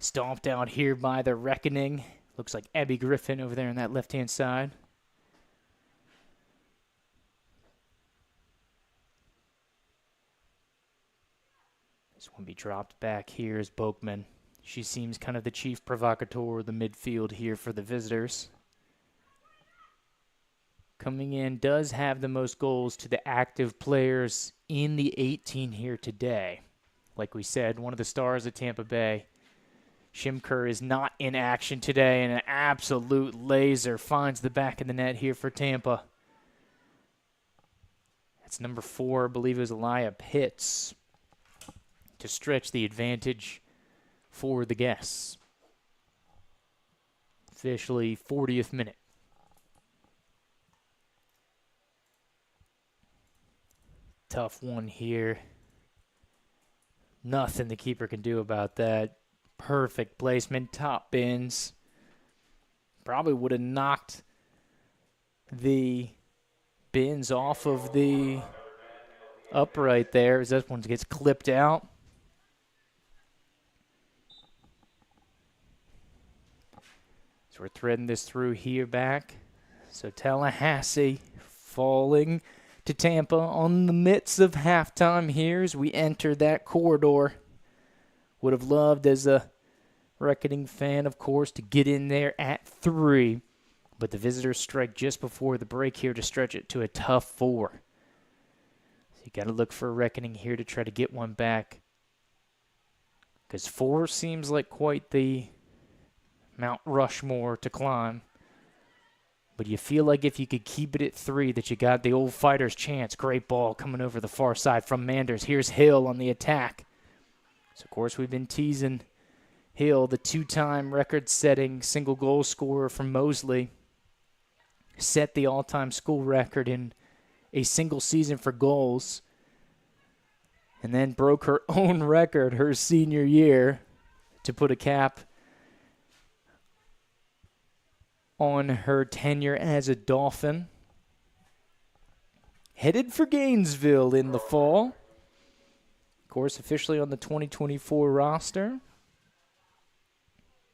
stomped out here by the Reckoning. Looks like Abby Griffin over there on that left-hand side. This one be dropped back here as Boakman. She seems kind of the chief provocateur of the midfield here for the visitors. Coming in, does have the most goals to the active players in the 18 here today. Like we said, one of the stars of Tampa Bay. Shimker is not in action today, and an absolute laser finds the back of the net here for Tampa. That's number 4, I believe it was Elia Pitts, to stretch the advantage for the guests. Officially 40th minute. Tough one here. Nothing the keeper can do about that. Perfect placement, top bins. Probably would have knocked the bins off of the upright there as this one gets clipped out. So we're threading this through here back. So Tallahassee falling to Tampa on the midst of halftime here as we enter that corridor. Would have loved, as a Reckoning fan, of course, to get in there at 3. But the visitors strike just before the break here to stretch it to a tough 4. So you got to look for a Reckoning here to try to get one back. Because 4 seems like quite the Mount Rushmore to climb. But you feel like if you could keep it at 3, that you got the old fighter's chance. Great ball coming over the far side from Manders. Here's Hill on the attack. So, of course, we've been teasing Hill, the 2-time record-setting single goal scorer from Mosley. Set the all-time school record in a single season for goals. And then broke her own record her senior year to put a cap on her tenure as a Dolphin. Headed for Gainesville in the fall. Of course, officially on the 2024 roster.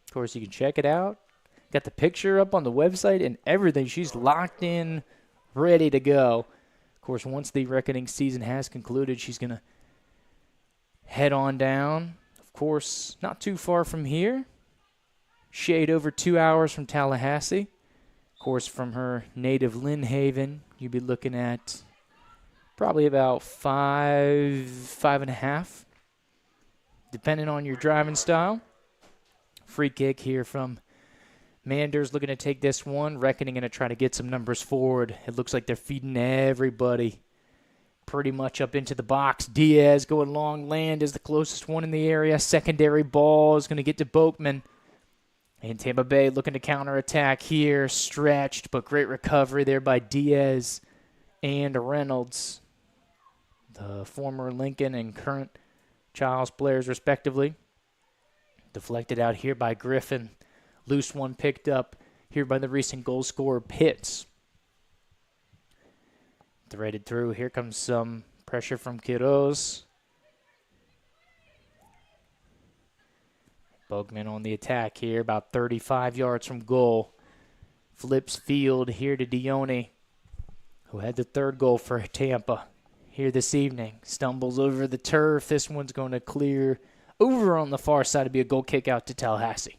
Of course, you can check it out. Got the picture up on the website and everything. She's locked in, ready to go. Of course, once the Reckoning season has concluded, she's going to head on down. Of course, not too far from here. Shade over 2 hours from Tallahassee. Of course, from her native Lynn Haven, you'd be looking at probably about 5.5, depending on your driving style. Free kick here from Manders, looking to take this one. Reckoning going to try to get some numbers forward. It looks like they're feeding everybody pretty much up into the box. Diaz going long. Land is the closest one in the area. Secondary ball is going to get to Boakman. And Tampa Bay looking to counterattack here. Stretched, but great recovery there by Diaz and Reynolds, the former Lincoln and current Charles players, respectively. Deflected out here by Griffin. Loose one picked up here by the recent goal scorer, Pitts. Threaded through. Here comes some pressure from Quiroz. Boakman on the attack here, about 35 yards from goal. Flips field here to Dione, who had the 3rd goal for Tampa here this evening. Stumbles over the turf. This one's going to clear over on the far side to be a goal kick out to Tallahassee.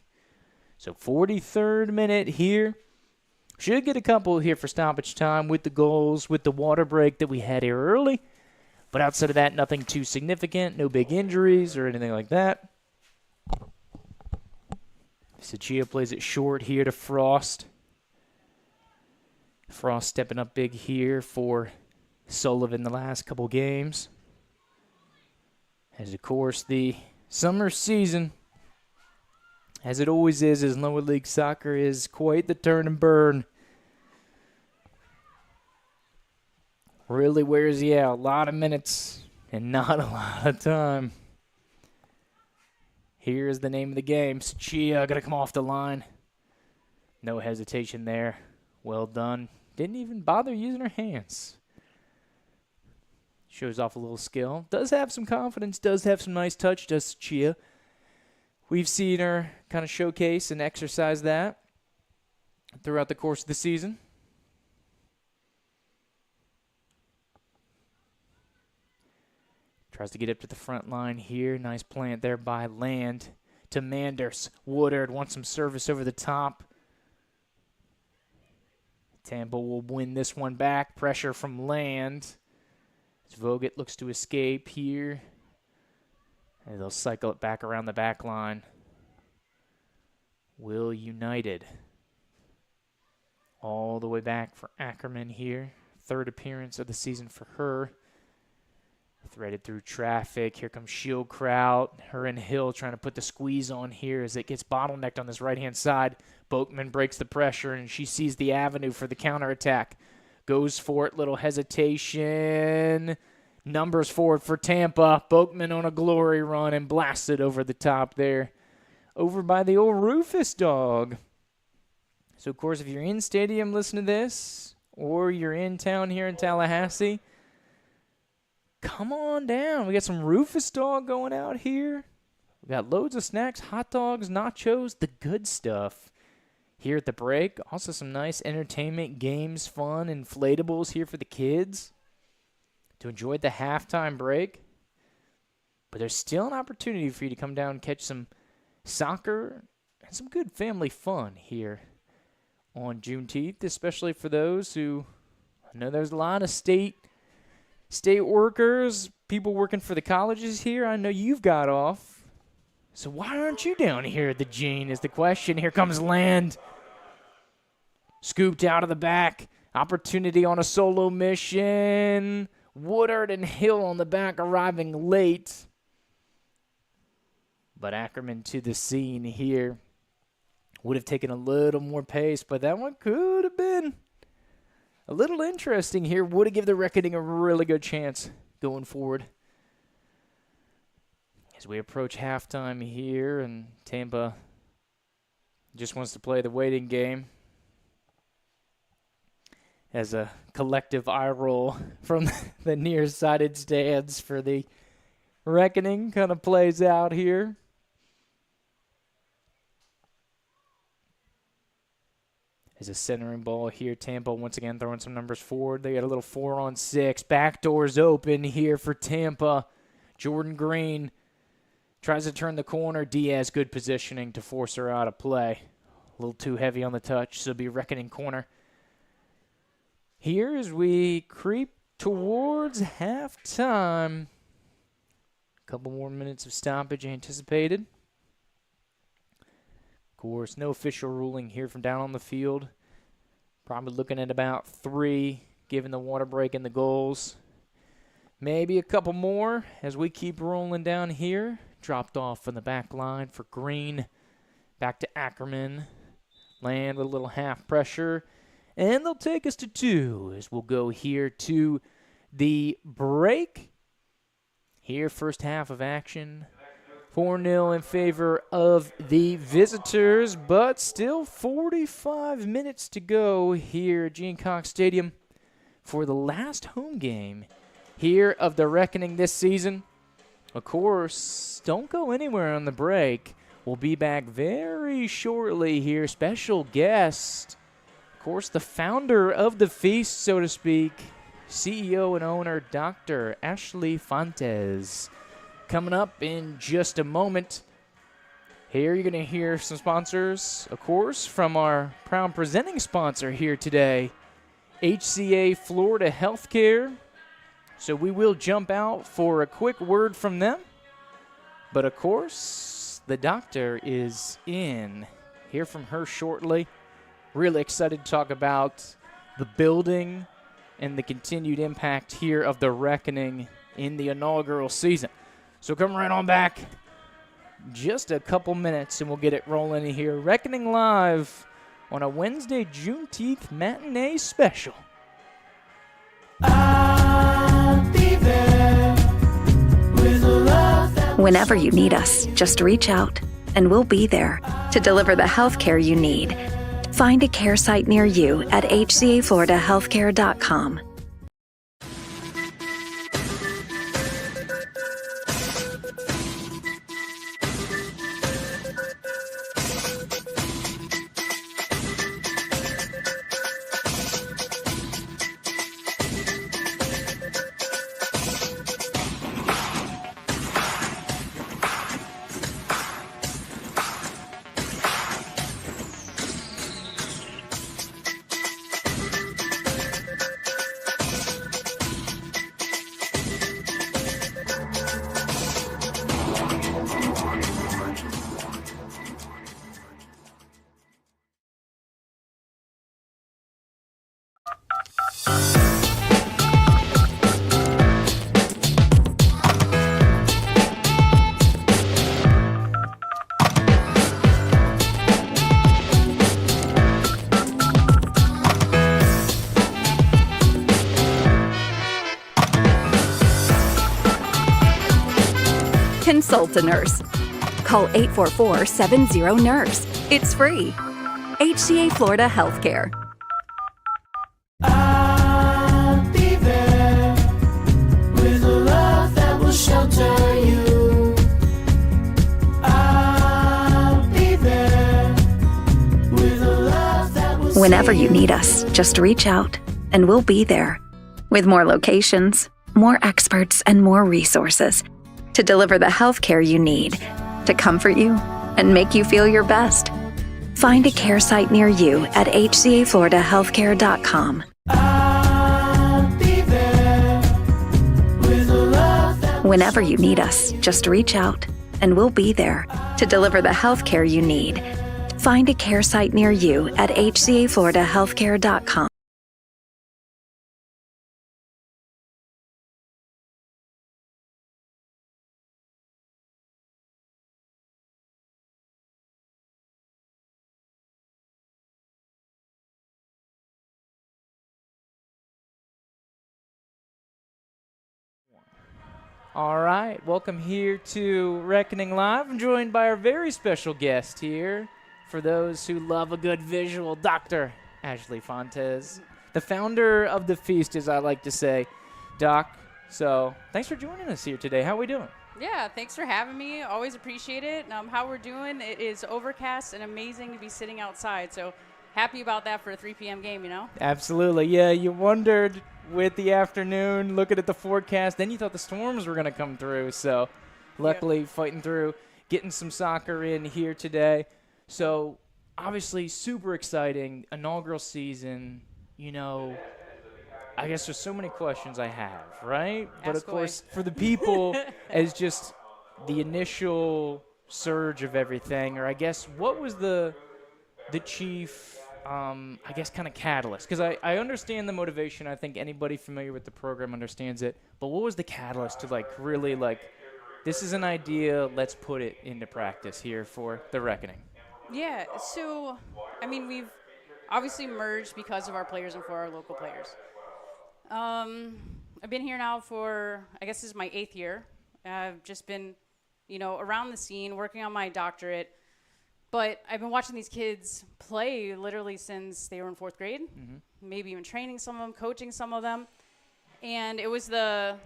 So 43rd minute here. Should get a couple here for stoppage time with the goals, with the water break that we had here early. But outside of that, nothing too significant, no big injuries or anything like that. Sachia plays it short here to Frost. Frost stepping up big here for Sullivan the last couple games. As, of course, the summer season, as it always is, as lower league soccer is quite the turn and burn. Really wears you out. A lot of minutes and not a lot of time. Here's the name of the game. Sachia going to come off the line. No hesitation there. Well done. Didn't even bother using her hands. Shows off a little skill. Does have some confidence. Does have some nice touch, does Sachia. We've seen her kind of showcase and exercise that throughout the course of the season. Tries to get up to the front line here. Nice plant there by Land to Manders. Woodard wants some service over the top. Tampa will win this one back. Pressure from Land. As Vogt looks to escape here. And they'll cycle it back around the back line. Will United. All the way back for Ackerman here. Third appearance of the season for her. Threaded through traffic. Here comes Shieldkraut. Her and Hill trying to put the squeeze on here as it gets bottlenecked on this right-hand side. Boatman breaks the pressure, and she sees the avenue for the counterattack. Goes for it. Little hesitation. Numbers forward for Tampa. Boatman on a glory run and blasted over the top there. Over by the old Rufus dog. So, of course, if you're in stadium listening to this, or you're in town here in Tallahassee, come on down. We got some Rufus dog going out here. We got loads of snacks, hot dogs, nachos, the good stuff here at the break. Also some nice entertainment, games, fun, inflatables here for the kids to enjoy the halftime break. But there's still an opportunity for you to come down and catch some soccer and some good family fun here on Juneteenth, especially for those who, I know there's a lot of state workers, people working for the colleges here. I know you've got off. So why aren't you down here at the Gene is the question. Here comes Land. Scooped out of the back. Opportunity on a solo mission. Woodard and Hill on the back arriving late. But Ackerman to the scene here. Would have taken a little more pace, but that one could have been a little interesting here. Would have given the Reckoning a really good chance going forward. As we approach halftime here, and Tampa just wants to play the waiting game. As a collective eye roll from the nearsighted stands for the Reckoning kind of plays out here. As a centering ball here, Tampa once again throwing some numbers forward. They got a little 4-on-6. Back doors open here for Tampa. Jordan Green tries to turn the corner. Diaz, good positioning to force her out of play. A little too heavy on the touch, so it'll be a Reckoning corner. Here as we creep towards halftime. A couple more minutes of stoppage anticipated. Of course, no official ruling here from down on the field. Probably looking at about 3, given the water break and the goals. Maybe a couple more as we keep rolling down here. Dropped off from the back line for Green. Back to Ackerman. Land with a little half pressure. And they'll take us to 2 as we'll go here to the break. Here, first half of action. 4-0 in favor of the visitors, but still 45 minutes to go here at Gene Cox Stadium for the last home game here of the Reckoning this season. Of course, don't go anywhere on the break. We'll be back very shortly here. Special guest, of course, the founder of the feast, so to speak, CEO and owner, Dr. Ashley Fontes. Coming up in just a moment. Here you're going to hear some sponsors, of course, from our proud presenting sponsor here today, HCA Florida Healthcare. So we will jump out for a quick word from them. But, of course, the doctor is in. Hear from her shortly. Really excited to talk about the building and the continued impact here of the Reckoning in the inaugural season. So come right on back. Just a couple minutes and we'll get it rolling here. Reckoning Live on a Wednesday Juneteenth matinee special. I'll be there with a love that Whenever you need us, just reach out, and we'll be there to deliver the health care you need. Find a care site near you at hcafloridahealthcare.com. Consult a nurse. Call 844-70-NURSE. It's free. HCA Florida Healthcare. I'll be there with a love that will shelter you. I'll be there with a love that will Whenever see you need us, just reach out, and we'll be there. With more locations, more experts, and more resources to deliver the health care you need to comfort you and make you feel your best. Find a care site near you at hcafloridahealthcare.com. I'll be there with a love that Whenever you need us, just reach out, and we'll be there to deliver the health care you need. Find a care site near you at hcafloridahealthcare.com. All right, welcome here to Reckoning Live. I'm joined by our very special guest here. For those who love a good visual, Dr. Ashley Fontes, the founder of the feast, as I like to say. Doc, so thanks for joining us here today. How are we doing? Yeah, thanks for having me. Always appreciate it. How we're doing, it is overcast and amazing to be sitting outside. So happy about that for a 3 p.m. game, you know? Absolutely. Yeah, you wondered with the afternoon, looking at the forecast, then you thought the storms were going to come through. So luckily fighting through, getting some soccer in here today. So obviously super exciting, inaugural season, you know. I guess there's so many questions I have, right? But of Ask away. course, for the people, as just the initial surge of everything, or I guess what was the chief, I guess, kind of catalyst? Because I understand the motivation. I think anybody familiar with the program understands it. But what was the catalyst to, like, really, like, this is an idea, let's put it into practice here for the Reckoning? Yeah, so, I mean, we've obviously merged because of our players and for our local players. I've been here now for, I guess this is my 8th year. I've just been, you know, around the scene, working on my doctorate. But I've been watching these kids play literally since they were in 4th grade, maybe even training some of them, coaching some of them. And it was the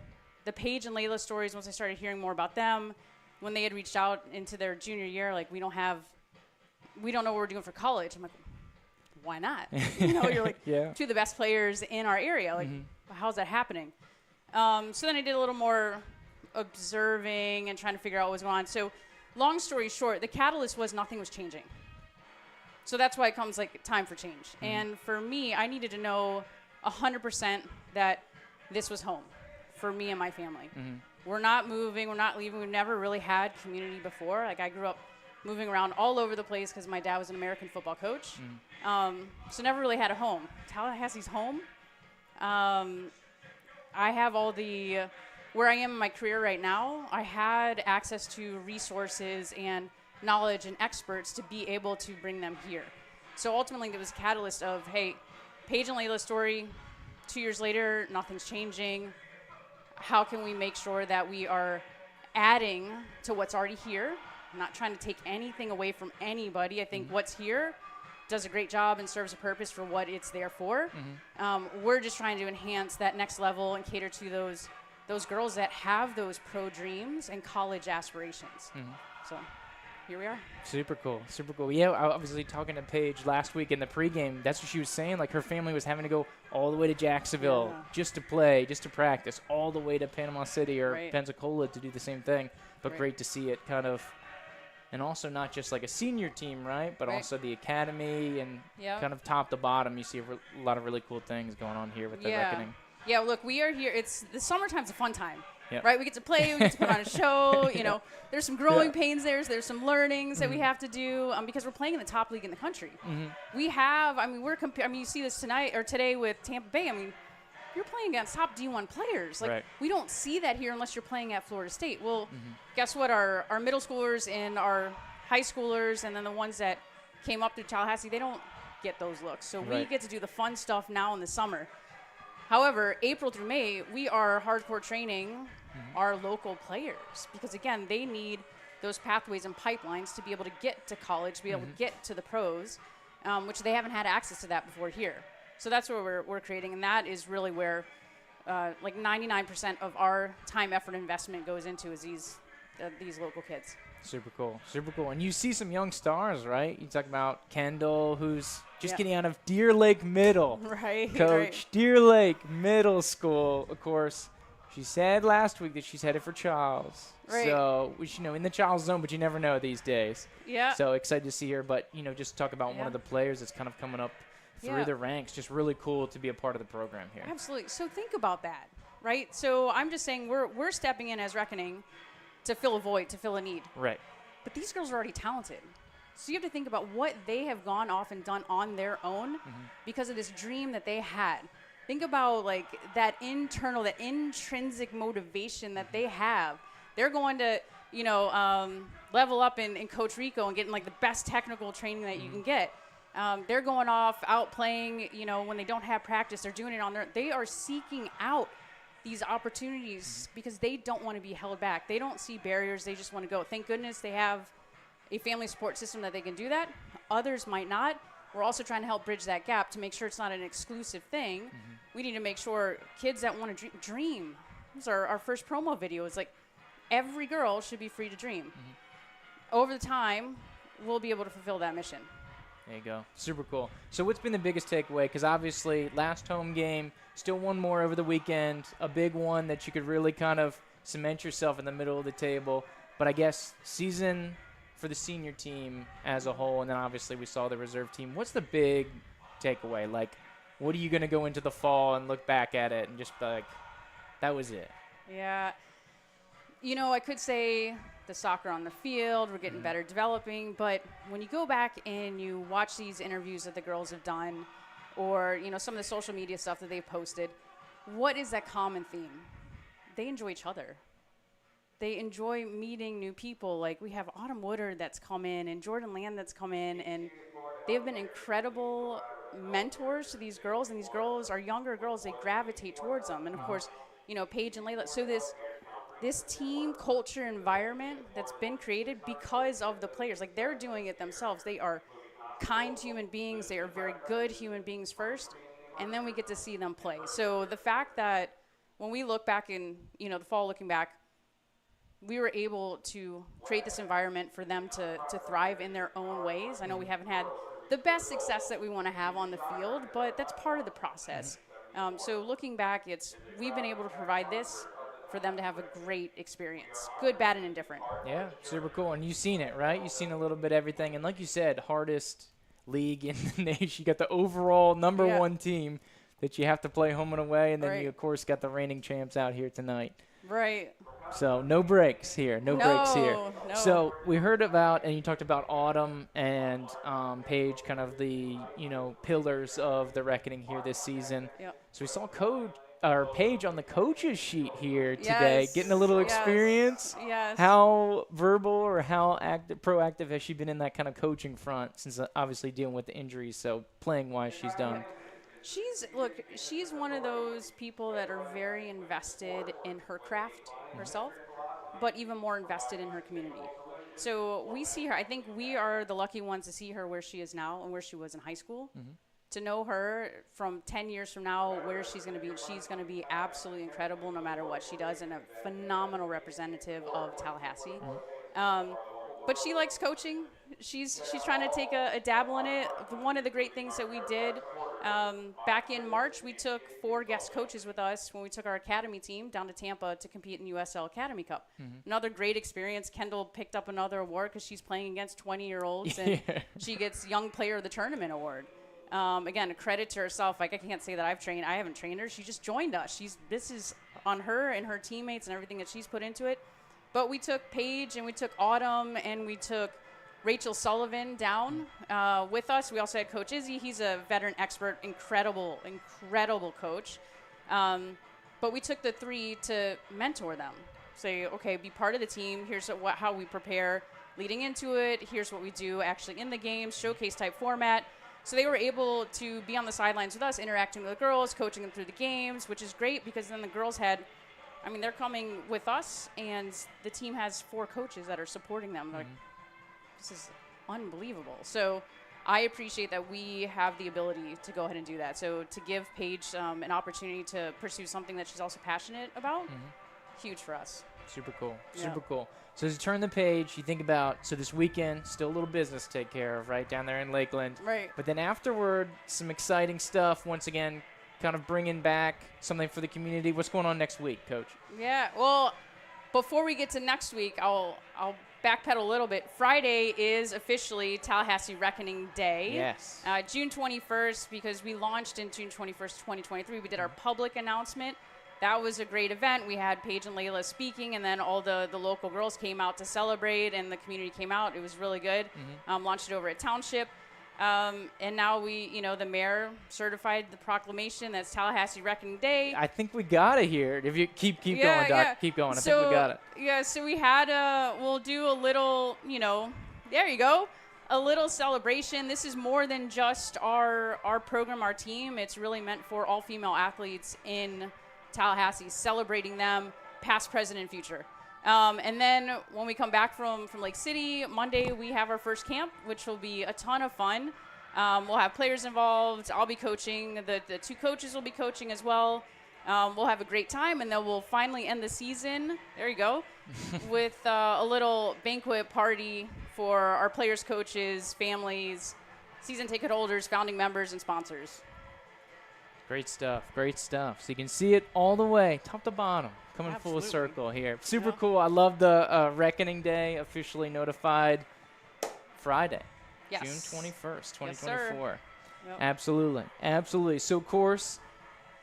Paige and Layla stories, once I started hearing more about them, when they had reached out into their junior year, like, we don't know what we're doing for college. I'm like, why not? You know, you're like Yeah. two of the best players in our area. Like, how's that happening? So then I did a little more observing and trying to figure out what was going on. So long story short, the catalyst was nothing was changing. So that's why it comes like time for change. And for me, I needed to know 100% that this was home for me and my family. We're not moving. We're not leaving. We've never really had community before. Like, I grew up moving around all over the place because my dad was an American football coach. So never really had a home. Tallahassee's home. I have all the, where I am in my career right now, I had access to resources and knowledge and experts to be able to bring them here. So ultimately, there was a catalyst of, hey, Paige and Layla's story, 2 years later, nothing's changing. How can we make sure that we are adding to what's already here? I'm not trying to take anything away from anybody. I think what's here does a great job and serves a purpose for what it's there for. We're just trying to enhance that next level and cater to those girls that have those pro dreams and college aspirations. So here we are. Super cool. Super cool. Yeah, I was talking to Paige last week in the pregame. That's what she was saying. Like, her family was having to go all the way to Jacksonville just to play, just to practice, all the way to Panama City or Pensacola to do the same thing. But great to see it kind of, and also not just like a senior team, right? But also the academy and kind of top to bottom. You see a lot of really cool things going on here with the reckoning. Yeah, look, we are here. The summertime's a fun time. Right, we get to play, we get to put on a show, you know. There's some growing pains there's some learnings that we have to do because we're playing in the top league in the country. We have, you see this tonight or today with Tampa Bay. I mean, you're playing against top D1 players. Like, we don't see that here unless you're playing at Florida State. Well, guess what? Our middle schoolers and our high schoolers and then the ones that came up through Tallahassee, they don't get those looks. So we get to do the fun stuff now in the summer. However, April through May, we are hardcore training our local players because, again, they need those pathways and pipelines to be able to get to college, to be able to get to the pros, which they haven't had access to that before here. So that's what we're creating, and that is really where like 99% of our time, effort, investment goes into is these local kids. Super cool. Super cool. And you see some young stars, right? You talk about Kendall, who's just getting out of Deer Lake Middle. Right. Coach, Deer Lake Middle School, of course. She said last week that she's headed for Charles. Right. So, which, you know, in the Charles zone, but you never know these days. Yeah. So excited to see her. But, you know, just talk about one of the players that's kind of coming up through the ranks. Just really cool to be a part of the program here. Absolutely. So think about that, right? So I'm just saying we're stepping in as Reckoning to fill a void, to fill a need. Right. But these girls are already talented. So you have to think about what they have gone off and done on their own because of this dream that they had. Think about, like, that internal, that intrinsic motivation that they have. They're going to, you know, level up in Coach Rico and getting, like, the best technical training that you can get. They're going off, out playing, you know, when they don't have practice. They're doing it on their – they are seeking out these opportunities because they don't want to be held back. They don't see barriers. They just want to go. Thank goodness they have a family support system that they can do that. Others might not. We're also trying to help bridge that gap to make sure it's not an exclusive thing. We need to make sure kids that want to dream. This is our first promo video. It's like every girl should be free to dream. Over the time, we'll be able to fulfill that mission. There you go. Super cool. So what's been the biggest takeaway? Because obviously last home game, still one more over the weekend, a big one that you could really kind of cement yourself in the middle of the table. But I guess season for the senior team as a whole, and then obviously we saw the reserve team. What's the big takeaway? Like, what are you going to go into the fall and look back at it and just be like, that was it? Yeah. You know, I could say the soccer on the field, we're getting better developing, but when you go back and you watch these interviews that the girls have done or, you know, some of the social media stuff that they've posted, what is that common theme? They enjoy each other. They enjoy meeting new people. Like, we have Autumn Woodard that's come in and Jordan Land that's come in, and they have been incredible mentors to these girls, and these girls are younger girls. They gravitate towards them. And, of course, you know, Paige and Layla. So this team culture environment that's been created because of the players. Like, they're doing it themselves. They are kind human beings. They are very good human beings first, and then we get to see them play. So the fact that when we look back in, you know, the fall looking back, we were able to create this environment for them to thrive in their own ways. I know we haven't had the best success that we want to have on the field, but that's part of the process. So looking back, we've been able to provide this for them to have a great experience, good, bad, and indifferent. Yeah, super cool. And you've seen it, right? You've seen a little bit of everything. And like you said, hardest league in the nation. You got the overall number one team that you have to play home and away, and then Right. you, of course, got the reigning champs out here tonight. Right. So no breaks here. No breaks here. No. So we heard about, and you talked about Autumn and Paige, kind of the pillars of the reckoning here this season. Yep. So we saw Paige on the coaches sheet here today, Yes, getting a little yes, experience. yes. How verbal or how proactive has she been in that kind of coaching front since obviously dealing with the injuries? So playing wise, she's done. She's one of those people that are very invested in her craft herself, but even more invested in her community. So we see her, I think we are the lucky ones to see her where she is now and where she was in high school. To know her from 10 years from now, where she's going to be absolutely incredible no matter what she does, and a phenomenal representative of Tallahassee. But she likes coaching. She's trying to take a dabble in it. One of the great things that we did back in March, we took 4 guest coaches with us when we took our academy team down to Tampa to compete in USL Academy Cup. Another great experience. Kendall picked up another award because she's playing against 20-year-olds, and she gets Young Player of the Tournament award. Again, a credit to herself. Like, I can't say that I haven't trained her. She just joined us. This is on her and her teammates and everything that she's put into it. But we took Paige and we took Autumn and we took Rachel Sullivan down with us. We also had Coach Izzy. He's a veteran expert, incredible coach. But we took the 3 to mentor them. Say, okay, be part of the team. Here's how we prepare leading into it. Here's what we do actually in the games, showcase type format. So they were able to be on the sidelines with us, interacting with the girls, coaching them through the games, which is great because then the girls they're coming with us, and the team has 4 coaches that are supporting them. Like, this is unbelievable. So I appreciate that we have the ability to go ahead and do that. So to give Paige an opportunity to pursue something that she's also passionate about, huge for us. Super cool. Yeah. Super cool. So as you turn the page, you think about, so this weekend, still a little business to take care of, right, down there in Lakeland. Right. But then afterward, some exciting stuff, once again, kind of bringing back something for the community. What's going on next week, Coach? Yeah, well, before we get to next week, I'll backpedal a little bit. Friday is officially Tallahassee Reckoning Day. Yes. June 21st, because we launched in June 21st, 2023. We did our public announcement. That was a great event. We had Paige and Layla speaking, and then all the local girls came out to celebrate, and the community came out. It was really good. Launched it over at Township. And now the mayor certified the proclamation that's Tallahassee Reckoning Day. I think we got it here. If you keep going, Doc, yeah. keep going. I think we got it. Yeah, so we had we'll do a little, there you go, a little celebration. This is more than just our program, our team. It's really meant for all female athletes in Tallahassee, celebrating them, past, present, and future. And then when we come back from Lake City, Monday we have our first camp, which will be a ton of fun. We'll have players involved. I'll be coaching. The 2 coaches will be coaching as well. We'll have a great time, and then we'll finally end the season, there you go, with a little banquet party for our players, coaches, families, season ticket holders, founding members, and sponsors. Great stuff. Great stuff. So you can see it all the way, top to bottom, coming full Absolutely. circle here. Super cool. I love the Reckoning Day, officially notified Friday, Yes. June 21st, 2024. Yes, sir. Yep. Absolutely. Absolutely. So, of course,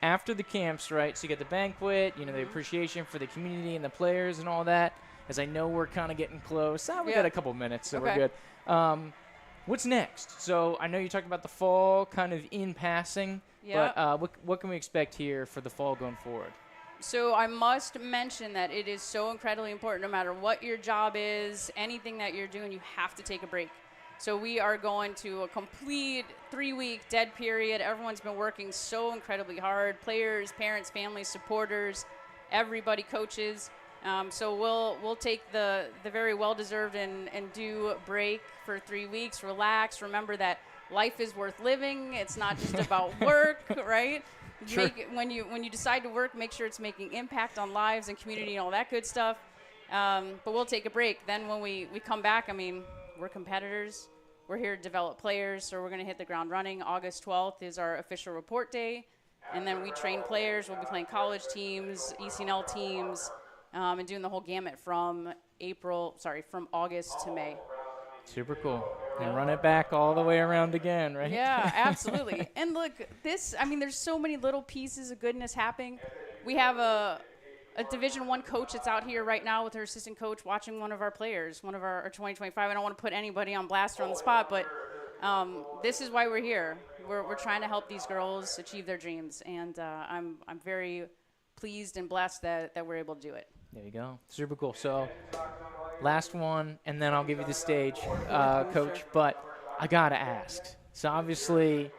after the camps, right, so you get the banquet, the appreciation for the community and the players and all that. As I know we're kind of getting close. We got a couple minutes, so we're good. What's next? So I know you talked about the fall kind of in passing, but what can we expect here for the fall going forward? So I must mention that it is so incredibly important, no matter what your job is, anything that you're doing, you have to take a break. So we are going to a complete 3-week dead period. Everyone's been working so incredibly hard. Players, parents, families, supporters, everybody, coaches. So we'll take the very well-deserved and due break for 3 weeks, relax, remember that life is worth living. It's not just about work, right? Sure. When you decide to work, make sure it's making impact on lives and community and all that good stuff. But we'll take a break. Then when we come back, we're competitors. We're here to develop players, so we're going to hit the ground running. August 12th is our official report day. And then we train players. We'll be playing college teams, ECNL teams, and doing the whole gamut from August to May. Super cool. And run it back all the way around again, right? Yeah, absolutely. And look, there's so many little pieces of goodness happening. We have a Division I coach that's out here right now with her assistant coach watching one of our players, one of our 2025. I don't want to put anybody on blast or on the spot, but this is why we're here. We're trying to help these girls achieve their dreams, and I'm very pleased and blessed that we're able to do it. There you go. Super cool. So, last one, and then I'll give you the stage, Coach. Sure. But I got to ask. So, obviously,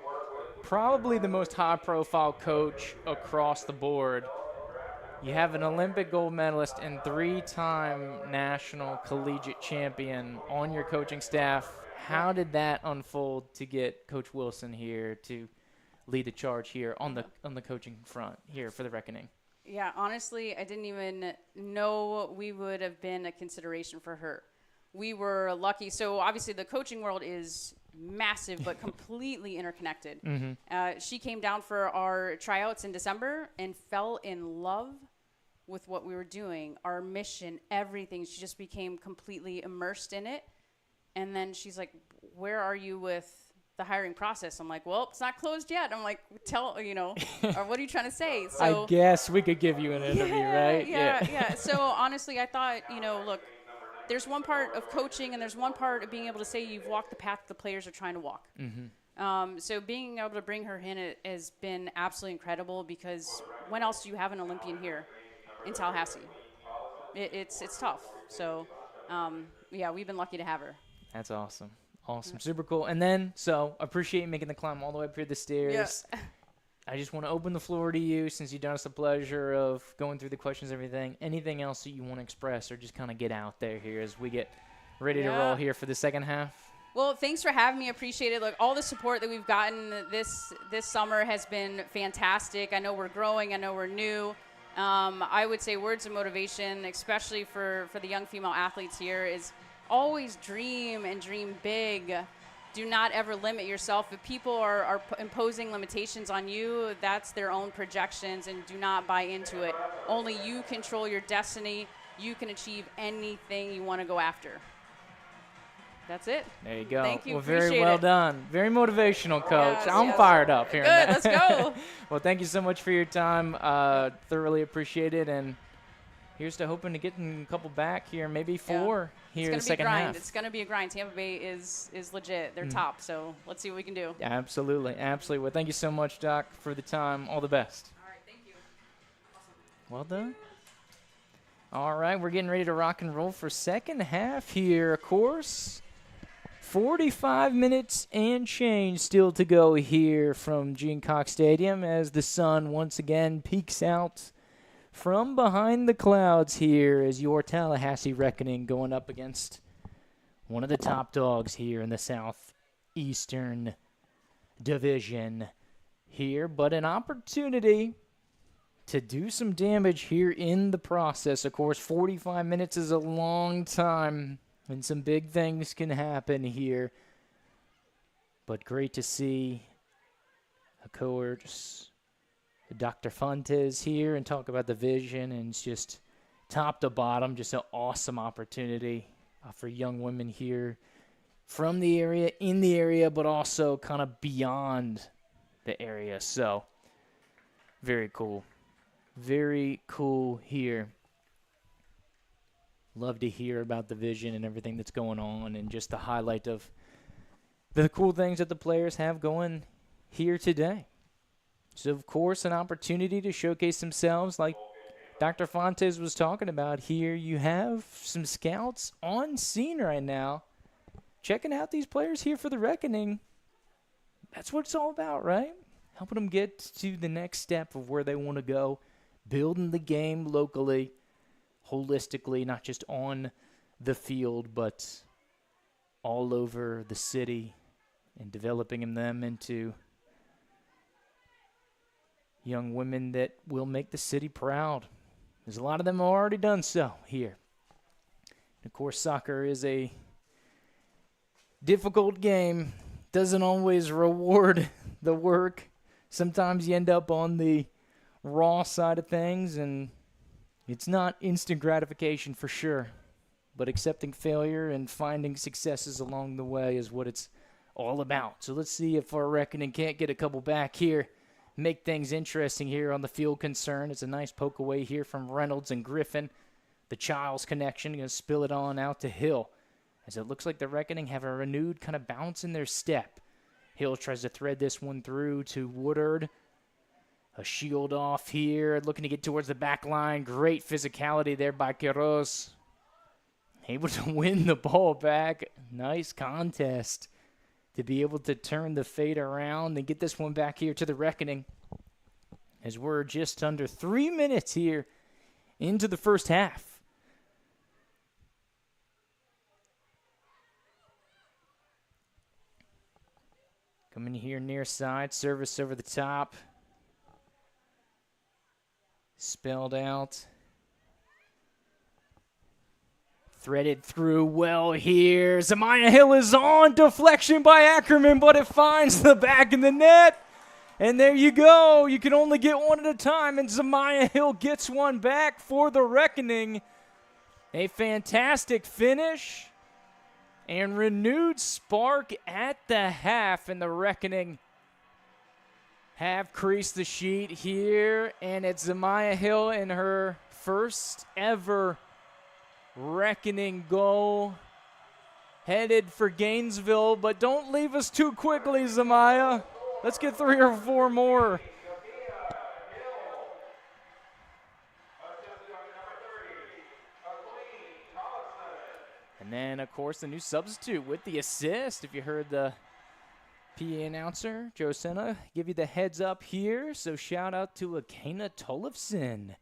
probably the most high-profile coach across the board. You have an Olympic gold medalist and 3-time national collegiate champion on your coaching staff. How did that unfold to get Coach Wilson here to lead the charge here on the coaching front here for the Reckoning? Yeah, honestly, I didn't even know we would have been a consideration for her. We were lucky. So obviously the coaching world is massive but completely interconnected. She came down for our tryouts in December and fell in love with what we were doing, our mission, everything. She just became completely immersed in it. And then she's like, where are you with the hiring process? I'm like, well, it's not closed yet. I'm like, or what are you trying to say? So I guess we could give you an interview, right? Yeah. So honestly, I thought, look, there's one part of coaching and there's one part of being able to say you've walked the path the players are trying to walk. So being able to bring her in has been absolutely incredible, because when else do you have an Olympian here in Tallahassee? It's tough. So, we've been lucky to have her. That's awesome. Awesome. Super cool. And then, so appreciate you making the climb all the way up here the stairs. Yeah. I just want to open the floor to you, since you've done us the pleasure of going through the questions and everything. Anything else that you want to express or just kind of get out there here as we get ready to roll here for the second half? Well, thanks for having me. I appreciate it. Look, all the support that we've gotten this summer has been fantastic. I know we're growing. I know we're new. I would say words of motivation, especially for the young female athletes here, is always dream and dream big. Do not ever limit yourself. If people are imposing limitations on you, that's their own projections, and do not buy into it. Only you control your destiny. You can achieve anything you want to go after. That's it. There you go. Thank you. Well, very Appreciate well it. done. Very motivational, Coach. Yes, I'm yes. fired up here. Good. Let's go. Well, thank you so much for your time. Thoroughly appreciate it. And here's to hoping to get a couple back here, maybe 4 here in the second half. It's going to be a grind. Tampa Bay is legit. They're top. So let's see what we can do. Absolutely. Absolutely. Well, thank you so much, Doc, for the time. All the best. All right. Thank you. Well done. All right, we're getting ready to rock and roll for second half here, of course. 45 minutes and change still to go here from Gene Cox Stadium as the sun once again peeks out from behind the clouds here as your Tallahassee Reckoning going up against one of the top dogs here in the Southeastern Division here, but an opportunity to do some damage here in the process. Of course, 45 minutes is a long time, and some big things can happen here. But great to see, of course, Dr. Fontes here and talk about the vision, and it's just top to bottom, just an awesome opportunity for young women here from the area, in the area, but also kind of beyond the area. So, very cool. Very cool here. Love to hear about the vision and everything that's going on, and just the highlight of the cool things that the players have going here today. So, of course, an opportunity to showcase themselves like Dr. Fontes was talking about here. You have some scouts on scene right now checking out these players here for the Reckoning. That's what it's all about, right? Helping them get to the next step of where they want to go, building the game locally, holistically, not just on the field, but all over the city, and developing them into young women that will make the city proud. There's a lot of them have already done so here. And of course, soccer is a difficult game. Doesn't always reward the work. Sometimes you end up on the raw side of things, and it's not instant gratification for sure. but accepting failure and finding successes along the way is what it's all about. So let's see if our reckoning can't get a couple back here, make things interesting here on the field concern. It's a nice poke away here from Reynolds and Griffin. The Childs connection, going to spill it on out to Hill, as it looks like the Reckoning have a renewed kind of bounce in their step. Hill tries to thread this one through to Woodard. A shield off here, looking to get towards the back line. Great physicality there by Quiroz. Able to win the ball back. Nice contest to be able to turn the fade around and get this one back here to the Reckoning, as we're just under 3 minutes here into the first half. Coming here near side, service over the top. Spelled out. Threaded through well here. Zamaya Hill is on. Deflection by Ackerman, but it finds the back of the net. And there you go. You can only get one at a time, and Zamaya Hill gets one back for the Reckoning. A fantastic finish and renewed spark at the half, and the Reckoning have creased the sheet here, and it's Zamaya Hill in her first ever Reckoning goal, headed for Gainesville, but don't leave us too quickly, Zamaya. Let's get 3 or 4 more. And then, of course, the new substitute with the assist. If you heard the PA announcer, Joe Senna, give you the heads up here. So shout out to Akana Tollefson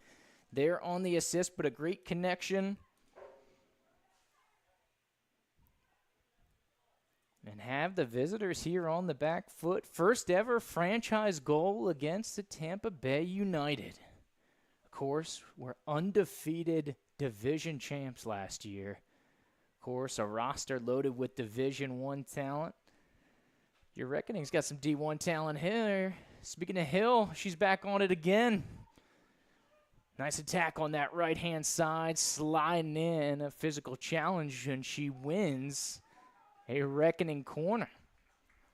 there on the assist, but a great connection. And have the visitors here on the back foot. First ever franchise goal against the Tampa Bay United. Of course, we're undefeated division champs last year. Of course, a roster loaded with Division I talent. Your Reckoning's got some D1 talent here. Speaking of Hill, she's back on it again. Nice attack on that right-hand side, sliding in a physical challenge, and she wins a Reckoning corner.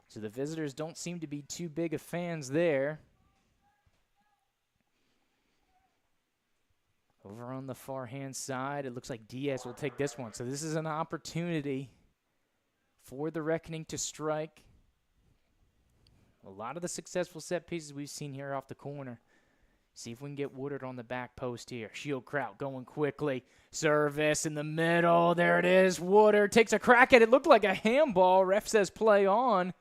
So the visitors don't seem to be too big of fans there. Over on the far-hand side, it looks like Diaz will take this one. So this is an opportunity for the Reckoning to strike. A lot of the successful set pieces we've seen here off the corner. See if we can get Woodard on the back post here. Shieldkraut going quickly. Service in the middle. There it is. Woodard takes a crack at it. Looked like a handball. Ref says play on.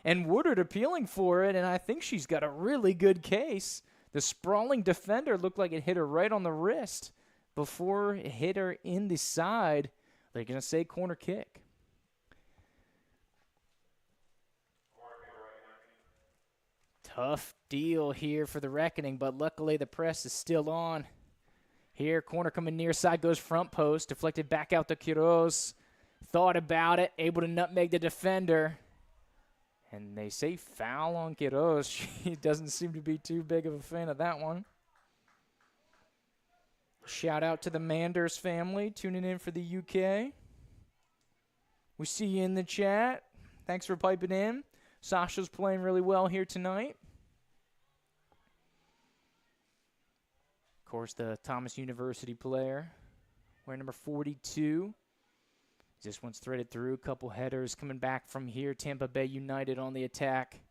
And Woodard appealing for it, and I think she's got a really good case. The sprawling defender looked like it hit her right on the wrist before it hit her in the side. They're going to say corner kick. Tough deal here for the Reckoning, but luckily the press is still on. Here, corner coming near side, goes front post, deflected back out to Quiroz. Thought about it, able to nutmeg the defender. And they say foul on Quiroz. She doesn't seem to be too big of a fan of that one. Shout out to the Manders family tuning in for the UK. We see you in the chat. Thanks for piping in. Sasha's playing really well here tonight. Of course, the Thomas University player, wearing number 42. This one's threaded through. A couple headers coming back from here. Tampa Bay United on the attack.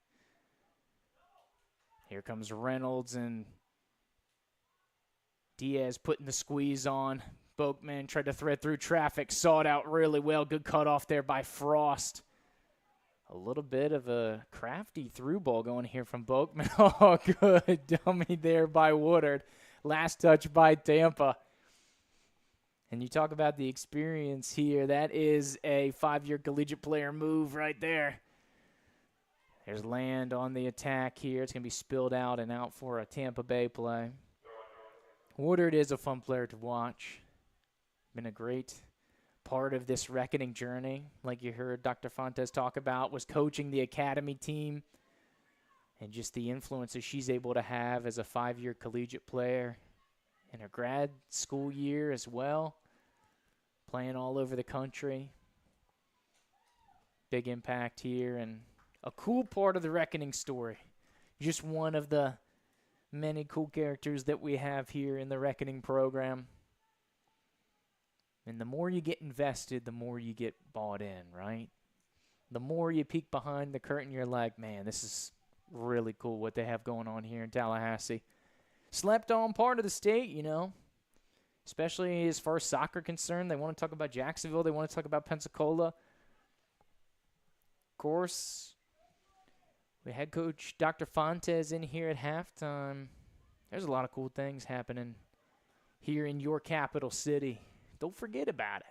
Here comes Reynolds and Diaz putting the squeeze on. Boakman tried to thread through traffic. Saw it out really well. Good cutoff there by Frost. A little bit of a crafty through ball going here from Boakman. Oh, good dummy there by Woodard. Last touch by Tampa. And you talk about the experience here. That is a 5-year collegiate player move right there. There's Land on the attack here. It's going to be spilled out and out for a Tampa Bay play. Woodard is a fun player to watch. Been a great part of this Reckoning journey. Like you heard Dr. Fontes talk about, was coaching the academy team. And just the influence that she's able to have as a 5-year collegiate player in her grad school year as well. playing all over the country. Big impact here, and a cool part of the Reckoning story. Just one of the many cool characters that we have here in the Reckoning program. And the more you get invested, the more you get bought in, right? The more you peek behind the curtain, you're like, man, this is really cool what they have going on here in Tallahassee. Slept on part of the state, you know, especially as far as soccer concerned. They want to talk about Jacksonville. They want to talk about Pensacola. Of course, we had Coach Dr. Fontes in here at halftime. There's a lot of cool things happening here in your capital city. Don't forget about it.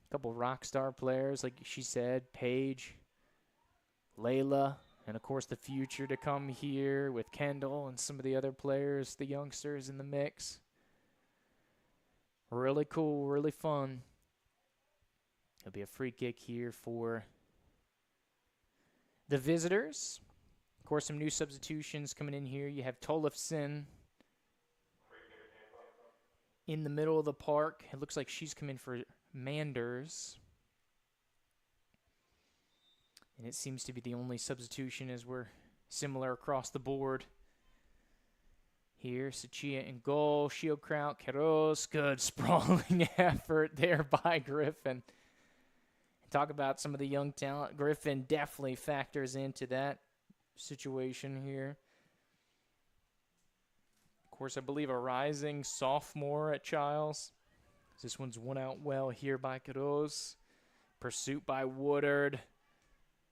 A couple rock star players, like she said, Paige, Layla, and of course the future to come here with Kendall and some of the other players, the youngsters in the mix. Really cool, really fun. It'll be a free kick here for the visitors. Of course, some new substitutions coming in here. You have Tollefson in the middle of the park. It looks like she's coming for Manders. And it seems to be the only substitution as we're similar across the board. Here, Sachia in goal. Shiokraut, Queiroz. Good sprawling effort there by Griffin. Talk about some of the young talent. Griffin definitely factors into that situation here. Of course, I believe a rising sophomore at Childs. This one's won out well here by Queiroz. Pursuit by Woodard.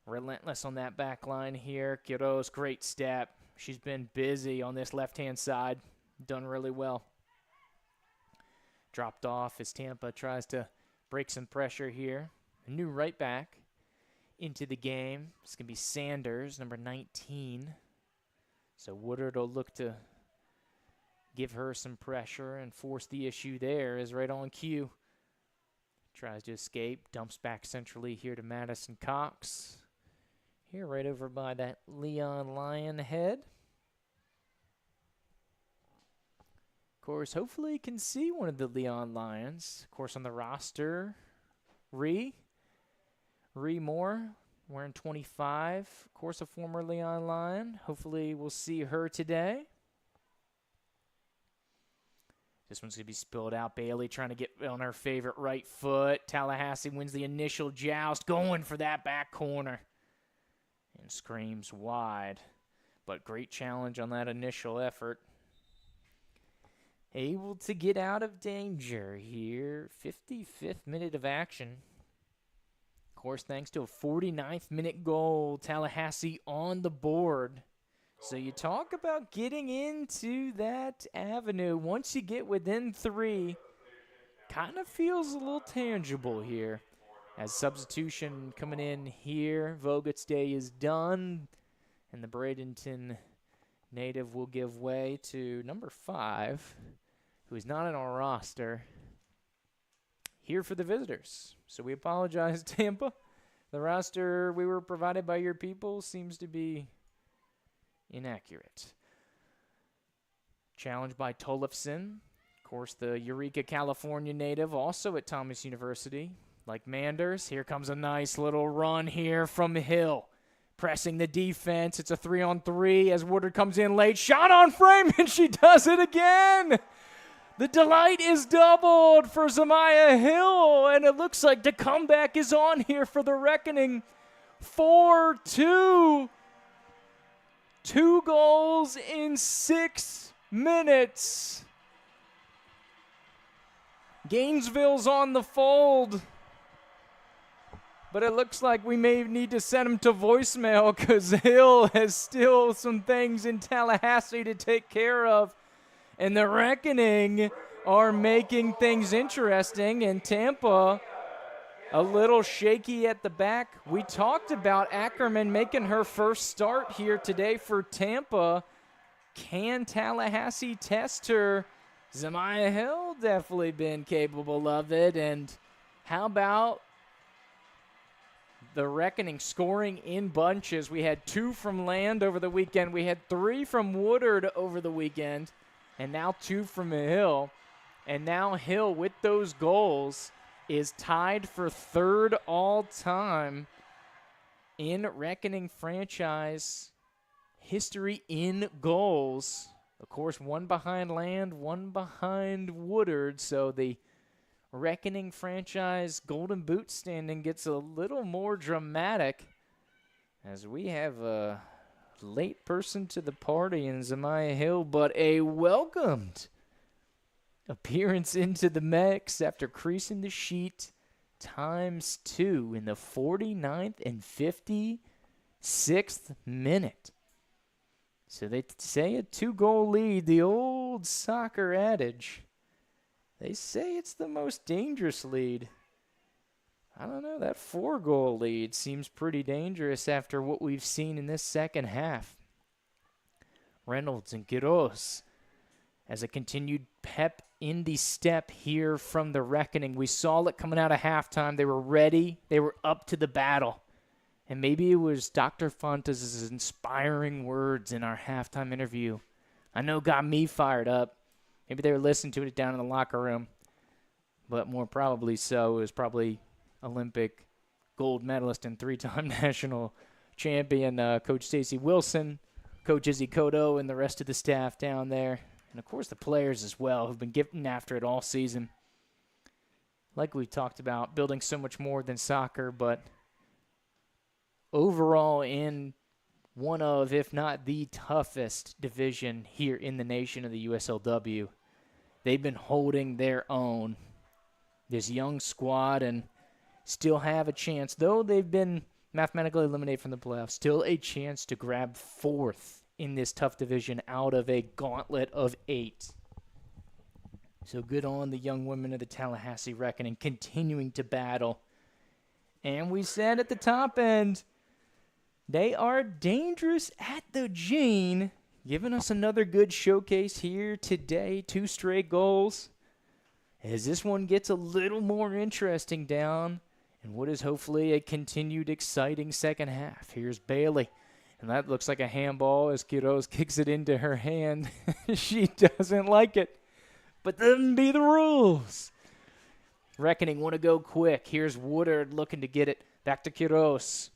Relentless on that back line here. Queiroz, great step. She's been busy on this left-hand side. Done really well. Dropped off as Tampa tries to break some pressure here. A new right back into the game. It's going to be Sanders, number 19. So Woodard will look to give her some pressure and force the issue there. Is right on cue. Tries to escape. Dumps back centrally here to Madison Cox. Here right over by that Leon Lyon head. Of course, hopefully you can see one of the Leon Lions. Of course, on the roster, Ree Moore, wearing 25. Of course, a former Leon Lion. Hopefully we'll see her today. This one's going to be spilled out. Bailey trying to get on her favorite right foot. Tallahassee wins the initial joust, going for that back corner. And screams wide. But great challenge on that initial effort. Able to get out of danger here. 55th minute of action. Of course, thanks to a 49th minute goal, Tallahassee on the board. So you talk about getting into that avenue. Once you get within 3, kind of feels a little tangible here. As substitution coming in here, Vogut's day is done. And the Bradenton native will give way to number 5, who is not on our roster, here for the visitors. So we apologize, Tampa. The roster we were provided by your people seems to be inaccurate. Challenged by Tollefson. Of course, the Eureka, California native, also at Thomas University. Like Manders, here comes a nice little run here from Hill. Pressing the defense. It's a 3-on-3 as Woodard comes in late. Shot on frame, and she does it again. The delight is doubled for Zamaya Hill, and it looks like the comeback is on here for the Reckoning. 4-2. 2 goals in 6 minutes. Gainesville's on the fold. But it looks like we may need to send him to voicemail because Hill has still some things in Tallahassee to take care of. And the Reckoning are making things interesting. And Tampa, a little shaky at the back. We talked about Ackerman making her first start here today for Tampa. Can Tallahassee test her? Zamaya Hill definitely been capable of it. And how about the Reckoning scoring in bunches? We had 2 from Land over the weekend. We had 3 from Woodard over the weekend. And now 2 from Hill. And now Hill, with those goals, is tied for third all-time in Reckoning franchise history in goals. Of course, one behind Land, one behind Woodard. So the Reckoning franchise Golden Boot standing gets a little more dramatic as we have a late person to the party in Zamiah Hill, but a welcomed appearance into the mix after creasing the sheet ×2 in the 49th and 56th minute. So they say a 2-goal lead, the old soccer adage. They say it's the most dangerous lead. I don't know, that 4-goal lead seems pretty dangerous after what we've seen in this second half. Reynolds and Quiroz as a continued pep in the step here from the Reckoning. We saw it coming out of halftime. They were ready. They were up to the battle. And maybe it was Dr. Fontes' inspiring words in our halftime interview. I know got me fired up. Maybe they were listening to it down in the locker room. But more probably so, it was probably Olympic gold medalist and 3-time national champion Coach Stacey Wilson, Coach Izzy Cotto, and the rest of the staff down there. And, of course, the players as well who've been getting after it all season. Like we talked about, building so much more than soccer, but overall in one of, if not the toughest division here in the nation of the USLW, they've been holding their own. This young squad and still have a chance, though they've been mathematically eliminated from the playoffs, still a chance to grab fourth in this tough division out of a gauntlet of 8. So good on the young women of the Tallahassee Reckoning continuing to battle. And we said at the top end, they are dangerous at the gene, giving us another good showcase here today. 2 straight goals. As this one gets a little more interesting down in what is hopefully a continued exciting second half. Here's Bailey. And that looks like a handball as Quiroz kicks it into her hand. She doesn't like it. But them be the rules. Reckoning want to go quick. Here's Woodard looking to get it back to Quiroz.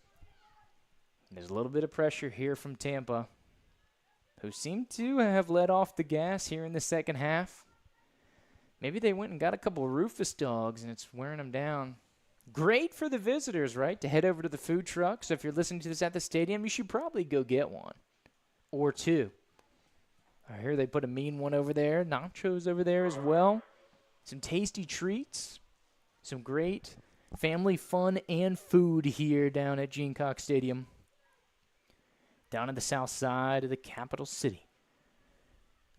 There's a little bit of pressure here from Tampa, who seem to have let off the gas here in the second half. Maybe they went and got a couple of Rufus dogs, and it's wearing them down. Great for the visitors, right, to head over to the food truck. So if you're listening to this at the stadium, you should probably go get one or 2. I hear they put a mean one over there. Nachos over there as well. Some tasty treats. Some great family fun and food here down at Gene Cox Stadium. Down on the south side of the capital city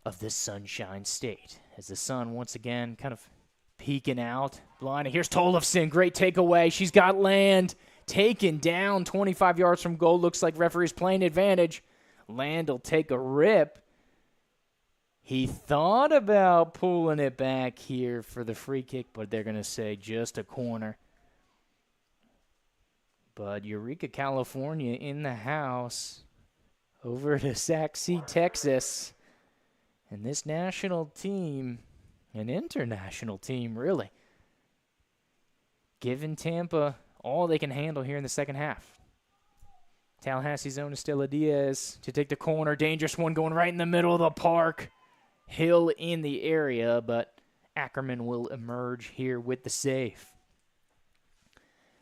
of the Sunshine State. As the sun once again kind of peeking out. Blind. Here's Tollefson. Great takeaway. She's got Land. Taken down 25 yards from goal. Looks like referee's playing advantage. Land will take a rip. He thought about pulling it back here for the free kick, but they're going to say just a corner. But Eureka, California in the house over to Sac City, Texas. And this national team, an international team really, giving Tampa all they can handle here in the second half. Tallahassee's own Estela Diaz to take the corner. Dangerous one going right in the middle of the park. Hill in the area, but Ackerman will emerge here with the save.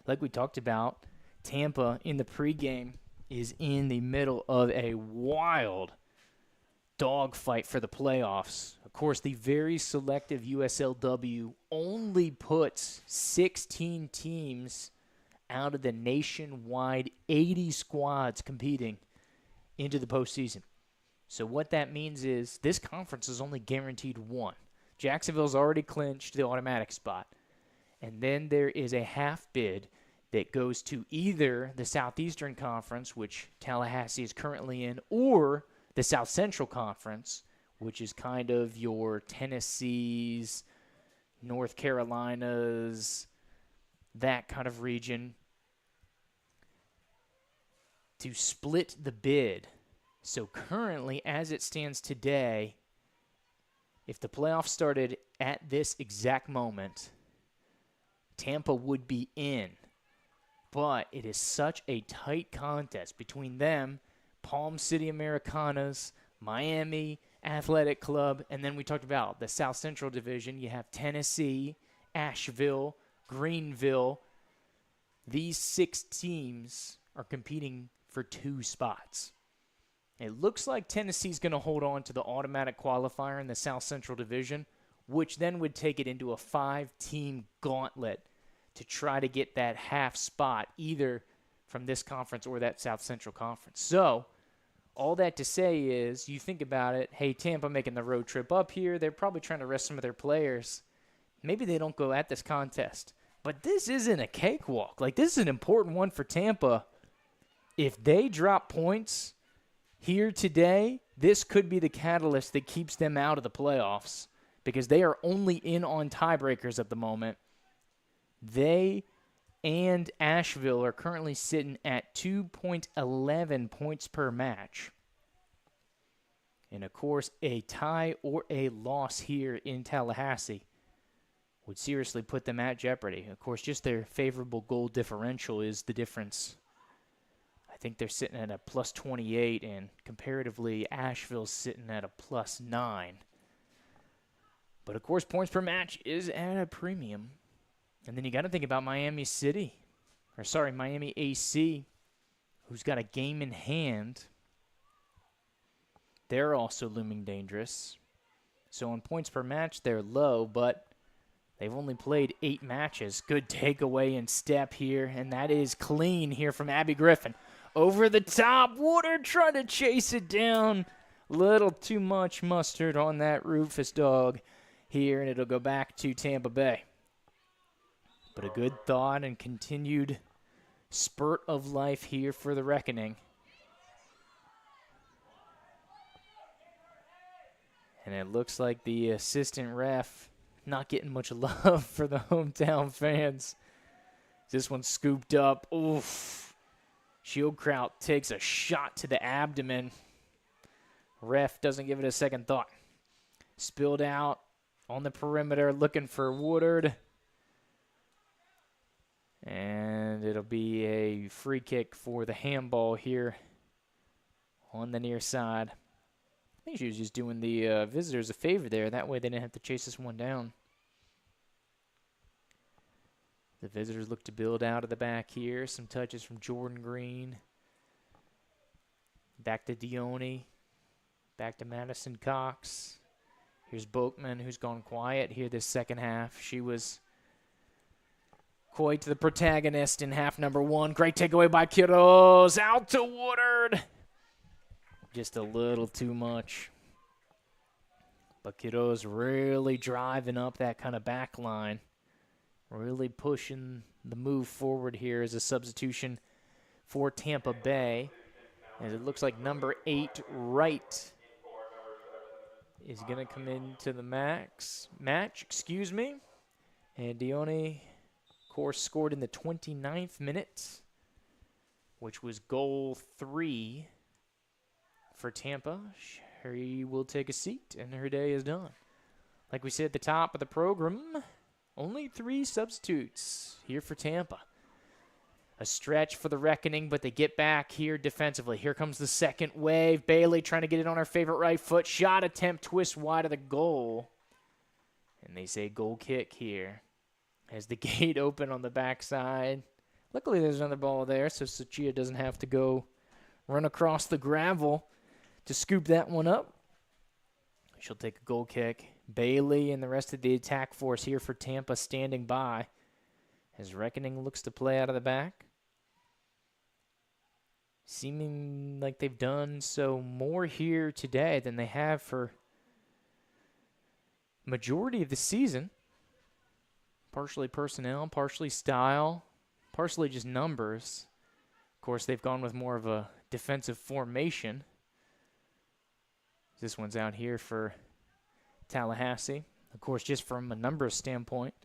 Like we talked about, Tampa in the pregame is in the middle of a wild dogfight for the playoffs. Of course, the very selective USLW only puts 16 teams out of the nationwide 80 squads competing into the postseason. So what that means is this conference is only guaranteed 1. Jacksonville's already clinched the automatic spot. And then there is a half bid that goes to either the Southeastern Conference, which Tallahassee is currently in, or the South Central Conference, which is kind of your Tennessees, North Carolinas, that kind of region, to split the bid. So currently, as it stands today, if the playoffs started at this exact moment, Tampa would be in. But it is such a tight contest between them, Palm City Americanas, Miami Athletic Club, and then we talked about the South Central Division. You have Tennessee, Asheville, Greenville. These 6 teams are competing for 2 spots. It looks like Tennessee's going to hold on to the automatic qualifier in the South Central Division, which then would take it into a 5-team gauntlet to try to get that half spot either from this conference or that South Central Conference. So, all that to say is, you think about it, hey, Tampa making the road trip up here, they're probably trying to rest some of their players. Maybe they don't go at this contest. But this isn't a cakewalk. Like, this is an important one for Tampa. If they drop points here today, this could be the catalyst that keeps them out of the playoffs because they are only in on tiebreakers at the moment. They and Asheville are currently sitting at 2.11 points per match. And, of course, a tie or a loss here in Tallahassee would seriously put them at jeopardy. Of course, just their favorable goal differential is the difference. I think they're sitting at a plus 28, and comparatively, Asheville's sitting at a plus 9. But, of course, points per match is at a premium. And then you got to think about Miami AC, who's got a game in hand. They're also looming dangerous. So on points per match, they're low, but they've only played 8 matches. Good takeaway and step here, and that is clean here from Abby Griffin. Over the top, Woodard trying to chase it down. Little too much mustard on that Rufus dog here, and it'll go back to Tampa Bay. But a good thought and continued spurt of life here for the Reckoning. And it looks like the assistant ref not getting much love for the hometown fans. This one's scooped up. Oof. Shieldkraut takes a shot to the abdomen. Ref doesn't give it a second thought. Spilled out on the perimeter looking for Woodard. And it'll be a free kick for the handball here on the near side. I think she was just doing the visitors a favor there. That way they didn't have to chase this one down. The visitors look to build out of the back here. Some touches from Jordan Green. Back to Dione. Back to Madison Cox. Here's Boatman, who's gone quiet here this second half. She was quite the protagonist in half number 1. Great takeaway by Quiroz. Out to Woodard. Just a little too much. But Quiroz really driving up that kind of back line. Really pushing the move forward here as a substitution for Tampa Bay. As it looks like number 8, Wright, is going to come into the match. And Dione, of course, scored in the 29th minute, which was goal 3 for Tampa. She will take a seat, and her day is done. Like we said at the top of the program, only 3 substitutes here for Tampa. A stretch for the Reckoning, but they get back here defensively. Here comes the second wave. Bailey trying to get it on her favorite right foot. Shot attempt, twist wide of the goal. And they say goal kick here as the gate open on the backside. Luckily, there's another ball there, so Suchia doesn't have to go run across the gravel to scoop that one up. She'll take a goal kick. Bailey and the rest of the attack force here for Tampa standing by as Reckoning looks to play out of the back. Seeming like they've done so more here today than they have for majority of the season. Partially personnel, partially style, partially just numbers. Of course, they've gone with more of a defensive formation. This one's out here for Tallahassee. Of course, just from a numbers standpoint,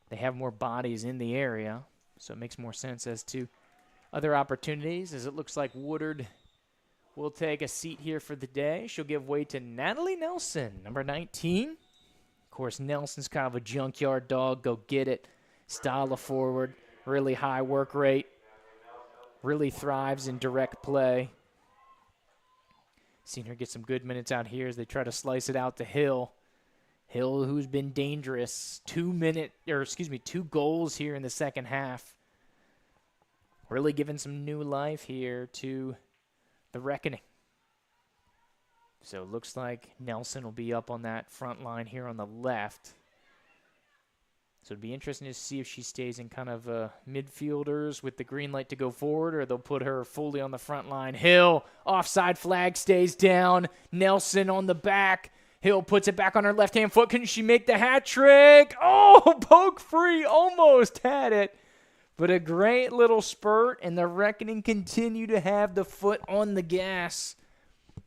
they have more bodies in the area, so it makes more sense as to other opportunities, as it looks like Woodard will take a seat here for the day. She'll give way to Natalie Nelson, number 19, course, Nelson's kind of a junkyard dog. Go get it. Style of forward. Really high work rate. Really thrives in direct play. Seen her get some good minutes out here as they try to slice it out to Hill. Hill, who's been dangerous. 2 goals here in the second half. Really giving some new life here to the Reckoning. So it looks like Nelson will be up on that front line here on the left. So it'd be interesting to see if she stays in kind of midfielders with the green light to go forward, or they'll put her fully on the front line. Hill, offside flag, stays down. Nelson on the back. Hill puts it back on her left-hand foot. Can she make the hat trick? Oh, poke free. Almost had it. But a great little spurt, and the Reckoning continue to have the foot on the gas.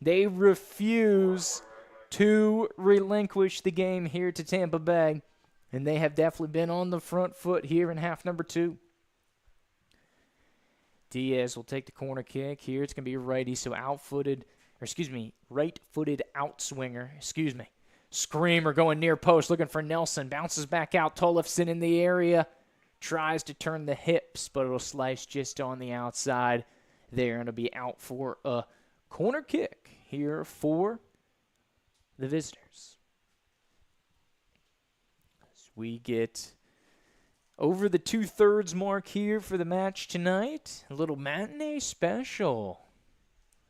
They refuse to relinquish the game here to Tampa Bay. And they have definitely been on the front foot here in half number 2. Diaz will take the corner kick here. It's going to be righty, so right-footed outswinger. Screamer going near post, looking for Nelson. Bounces back out. Tollefson in the area. Tries to turn the hips, but it'll slice just on the outside there. And it'll be out for a corner kick here for the visitors. We get over the 2/3 mark here for the match tonight. A little matinee special.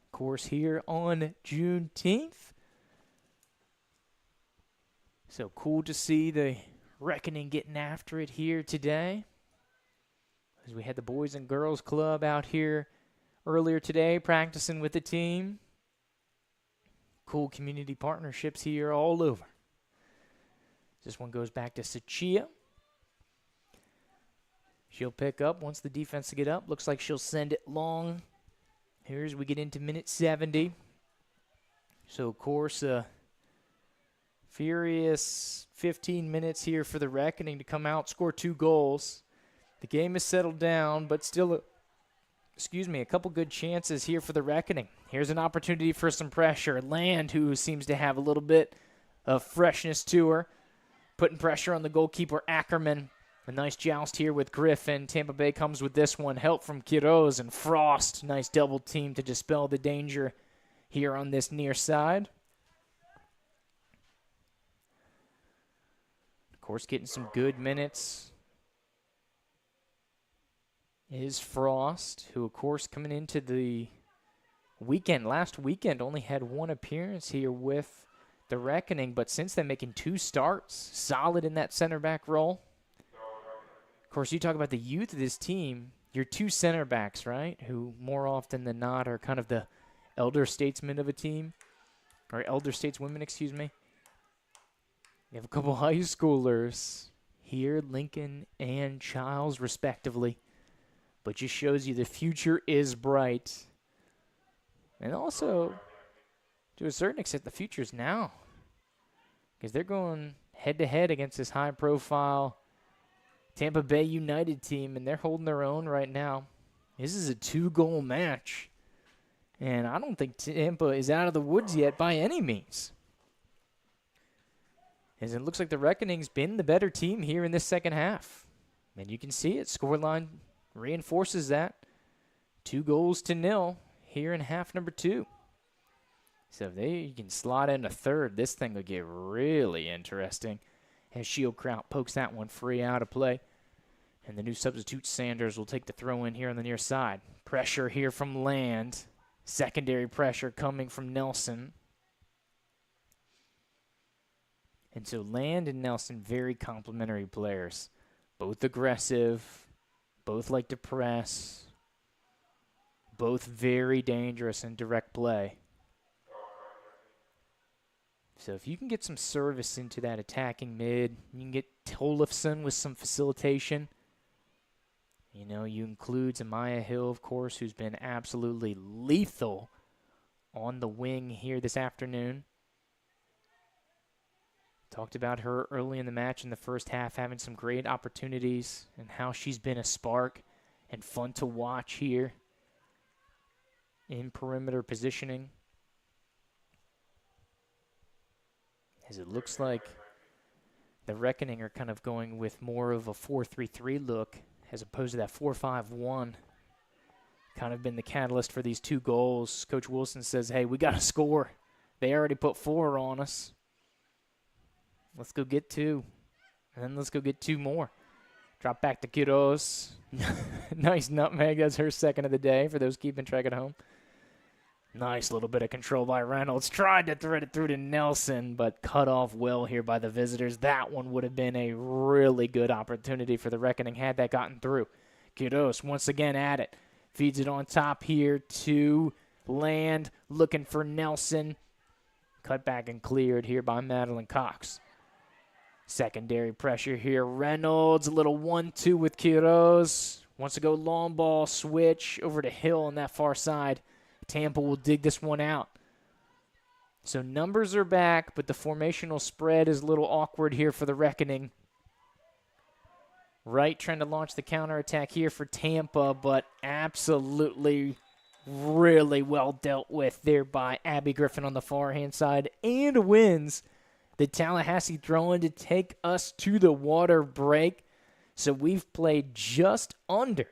Of course, here on Juneteenth. So cool to see the Reckoning getting after it here today. As we had the Boys and Girls Club out here earlier today practicing with the team. Cool community partnerships here all over. This one goes back to Sachia. She'll pick up once the defense get up. Looks like she'll send it long. Here as we get into minute 70. So, of course, furious 15 minutes here for the Reckoning to come out, score 2 goals. The game is settled down, but still, a couple good chances here for the Reckoning. Here's an opportunity for some pressure. Land, who seems to have a little bit of freshness to her. Putting pressure on the goalkeeper, Ackerman. A nice joust here with Griffin. Tampa Bay comes with this one. Help from Quiroz and Frost. Nice double team to dispel the danger here on this near side. Of course, getting some good minutes is Frost, who, of course, coming into the last weekend, only had 1 appearance here with the Reckoning, but since then making 2 starts, solid in that center back role. Of course, you talk about the youth of this team, your 2 center backs, right, who more often than not are kind of the elder statesmen of a team, or elder stateswomen, excuse me. You have a couple high schoolers here, Lincoln and Childs, respectively, but just shows you the future is bright. And also, to a certain extent, the future's now, because they're going head-to-head against this high-profile Tampa Bay United team, and they're holding their own right now. This is a 2-goal match, and I don't think Tampa is out of the woods yet by any means. As it looks like the Reckoning's been the better team here in this second half, and you can see it. Scoreline reinforces that. 2-0 here in half number 2. So if you can slot in a third, this thing will get really interesting. As Shieldkraut pokes that one free out of play. And the new substitute Sanders will take the throw in here on the near side. Pressure here from Land. Secondary pressure coming from Nelson. And so Land and Nelson, very complementary players. Both aggressive. Both like to press. Both very dangerous in direct play. So if you can get some service into that attacking mid, you can get Tollefson with some facilitation. You know, you include Amaya Hill, of course, who's been absolutely lethal on the wing here this afternoon. Talked about her early in the match in the first half, having some great opportunities and how she's been a spark and fun to watch here in perimeter positioning. As it looks like The Reckoning are kind of going with more of a 4-3-3 look as opposed to that 4-5-1. Kind of been the catalyst for these 2 goals. Coach Wilson says, hey, we got to score. They already put 4 on us. Let's go get 2. And then let's go get 2 more. Drop back to Quiroz. Nice nutmeg. That's her second of the day for those keeping track at home. Nice little bit of control by Reynolds. Tried to thread it through to Nelson, but cut off well here by the visitors. That one would have been a really good opportunity for the Reckoning had that gotten through. Quiroz once again at it. Feeds it on top here to Land. Looking for Nelson. Cut back and cleared here by Madeline Cox. Secondary pressure here. Reynolds, a little 1-2 with Quiroz. Wants to go long ball, switch over to Hill on that far side. Tampa will dig this one out. So numbers are back, but the formational spread is a little awkward here for the Reckoning. Wright trying to launch the counterattack here for Tampa, but absolutely really well dealt with there by Abby Griffin on the far-hand side, and wins the Tallahassee throw-in to take us to the water break. So we've played just under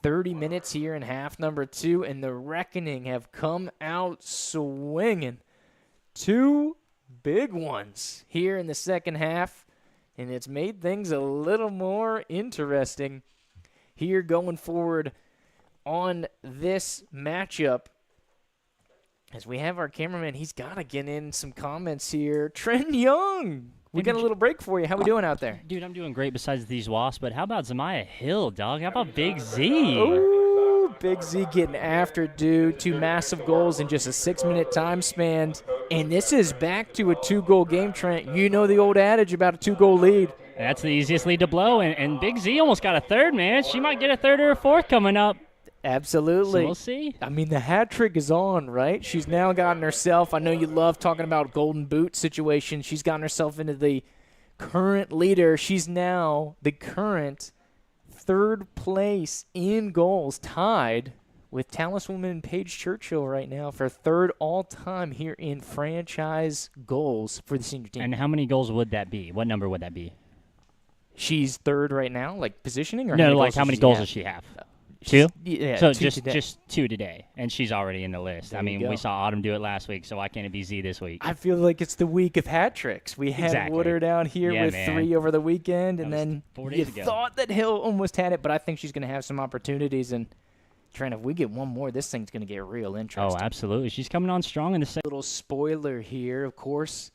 30 minutes here in half number 2, and the Reckoning have come out swinging. 2 big ones here in the second half, and it's made things a little more interesting here going forward on this matchup. As we have our cameraman, he's got to get in some comments here. Trent Young, we got a little break for you. How we doing out there? Dude, I'm doing great besides these wasps, but how about Zamaya Hill, dog? How about Big Z? Ooh, Big Z getting after, dude. 2 massive goals in just a 6-minute time span. And this is back to a 2-goal game, Trent. You know the old adage about a 2-goal lead. That's the easiest lead to blow, and Big Z almost got a 3rd, man. She might get a 3rd or a 4th coming up. Absolutely. So we'll see. I mean, the hat trick is on, right? She's now gotten herself, I know you love talking about golden boot situation. She's gotten herself into the current leader. She's now the current 3rd place in goals, tied with Taliswoman Paige Churchill right now for 3rd all-time here in franchise goals for the senior team. And how many goals would that be? What number would that be? She's 3rd right now, like positioning? Or No, like how many goals have? does she have? She's- 2? Yeah, So 2 today. just 2 today, and she's already in the list. There I you mean, go. we saw Autumn do it last week, so why can't it be Z this week? I feel like it's the week of hat tricks. We had Exactly. Wooder down here Yeah, with man. 3 over the weekend, and That was then 4 you days ago. thought that Hill almost had it, but I think she's going to have some opportunities. And Trent, if we get one more, this thing's going to get real Oh, interesting. absolutely. She's coming on strong in the second. Little spoiler here, of course.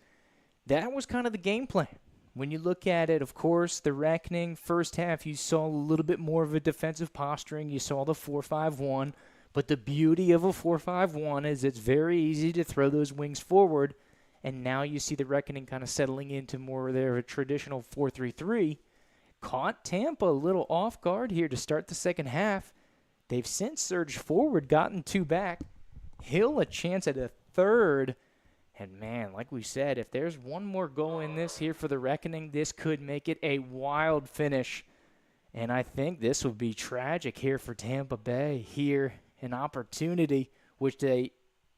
That was kind of the game plan. When you look at it, of course, the Reckoning first half, you saw a little bit more of a defensive posturing. You saw the 4-5-1. But the beauty of a 4-5-1 is it's very easy to throw those wings forward. And now you see the Reckoning kind of settling into more of their traditional 4-3-3. Caught Tampa a little off guard here to start the second half. They've since surged forward, gotten 2 back. Hill a chance at a 3rd. And, man, like we said, if there's one more goal in this here for the Reckoning, this could make it a wild finish. And I think this would be tragic here for Tampa Bay. Here, an opportunity which they,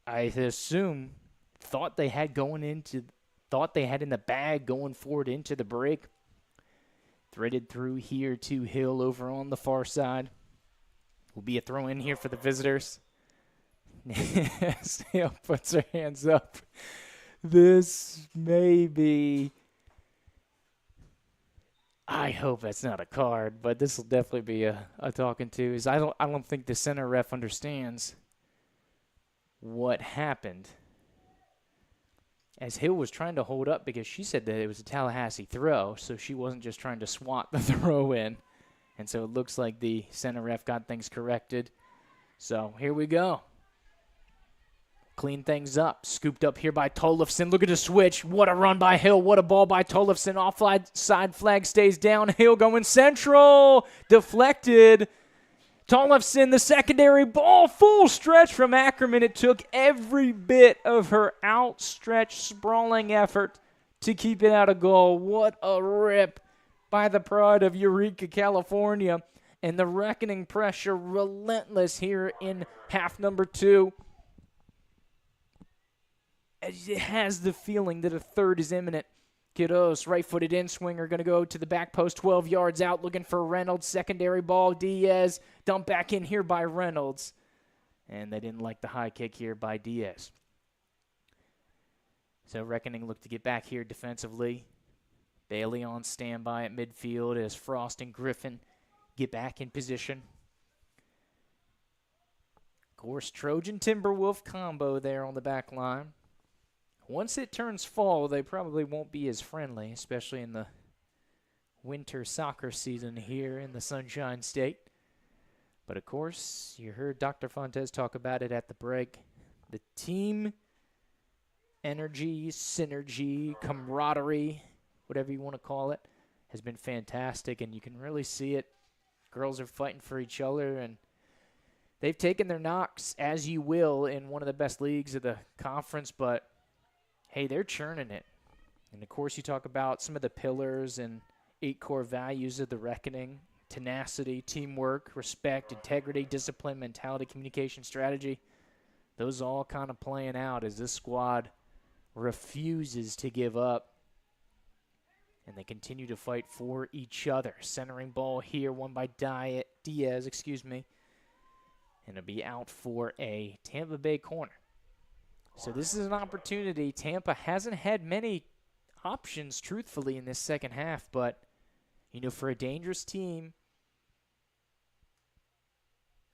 I assume, thought they had in the bag going forward into the break. Threaded through here to Hill over on the far side. Will be a throw in here for the visitors. Hill puts her hands up. This may be, I hope that's not a card, but this will definitely be a talking to. Is I don't think the center ref understands what happened. As Hill was trying to hold up because she said that it was a Tallahassee throw, so she wasn't just trying to swat the throw in. And so it looks like the center ref got things corrected. So here we go. Clean things up. Scooped up here by Tollefson. Look at the switch. What a run by Hill. What a ball by Tollefson. Offside flag stays down. Hill going central. Deflected. Tollefson, the secondary ball. Full stretch from Ackerman. It took every bit of her outstretched, sprawling effort to keep it out of goal. What a rip by the pride of Eureka, California. And the Reckoning pressure relentless here in half number 2. It has the feeling that a 3rd is imminent. Kiddos, right-footed in-swinger, going to go to the back post, 12 yards out, looking for Reynolds. Secondary ball, Diaz. Dumped back in here by Reynolds. And they didn't like the high kick here by Diaz. So Reckoning looked to get back here defensively. Bailey on standby at midfield as Frost and Griffin get back in position. Of course, Trojan Timberwolf combo there on the back line. Once it turns fall, they probably won't be as friendly, especially in the winter soccer season here in the Sunshine State. But of course, you heard Dr. Fontes talk about it at the break. The team energy, synergy, camaraderie, whatever you want to call it, has been fantastic, and you can really see it. Girls are fighting for each other, and they've taken their knocks, as you will, in one of the best leagues of the conference, but hey, they're churning it. And of course, you talk about some of the pillars and 8 core values of the Reckoning: tenacity, teamwork, respect, integrity, discipline, mentality, communication, strategy. Those all kind of playing out as this squad refuses to give up. And they continue to fight for each other. Centering ball here, won by Diaz, And it'll be out for a Tampa Bay corner. So this is an opportunity. Tampa hasn't had many options, truthfully, in this second half. But, you know, for a dangerous team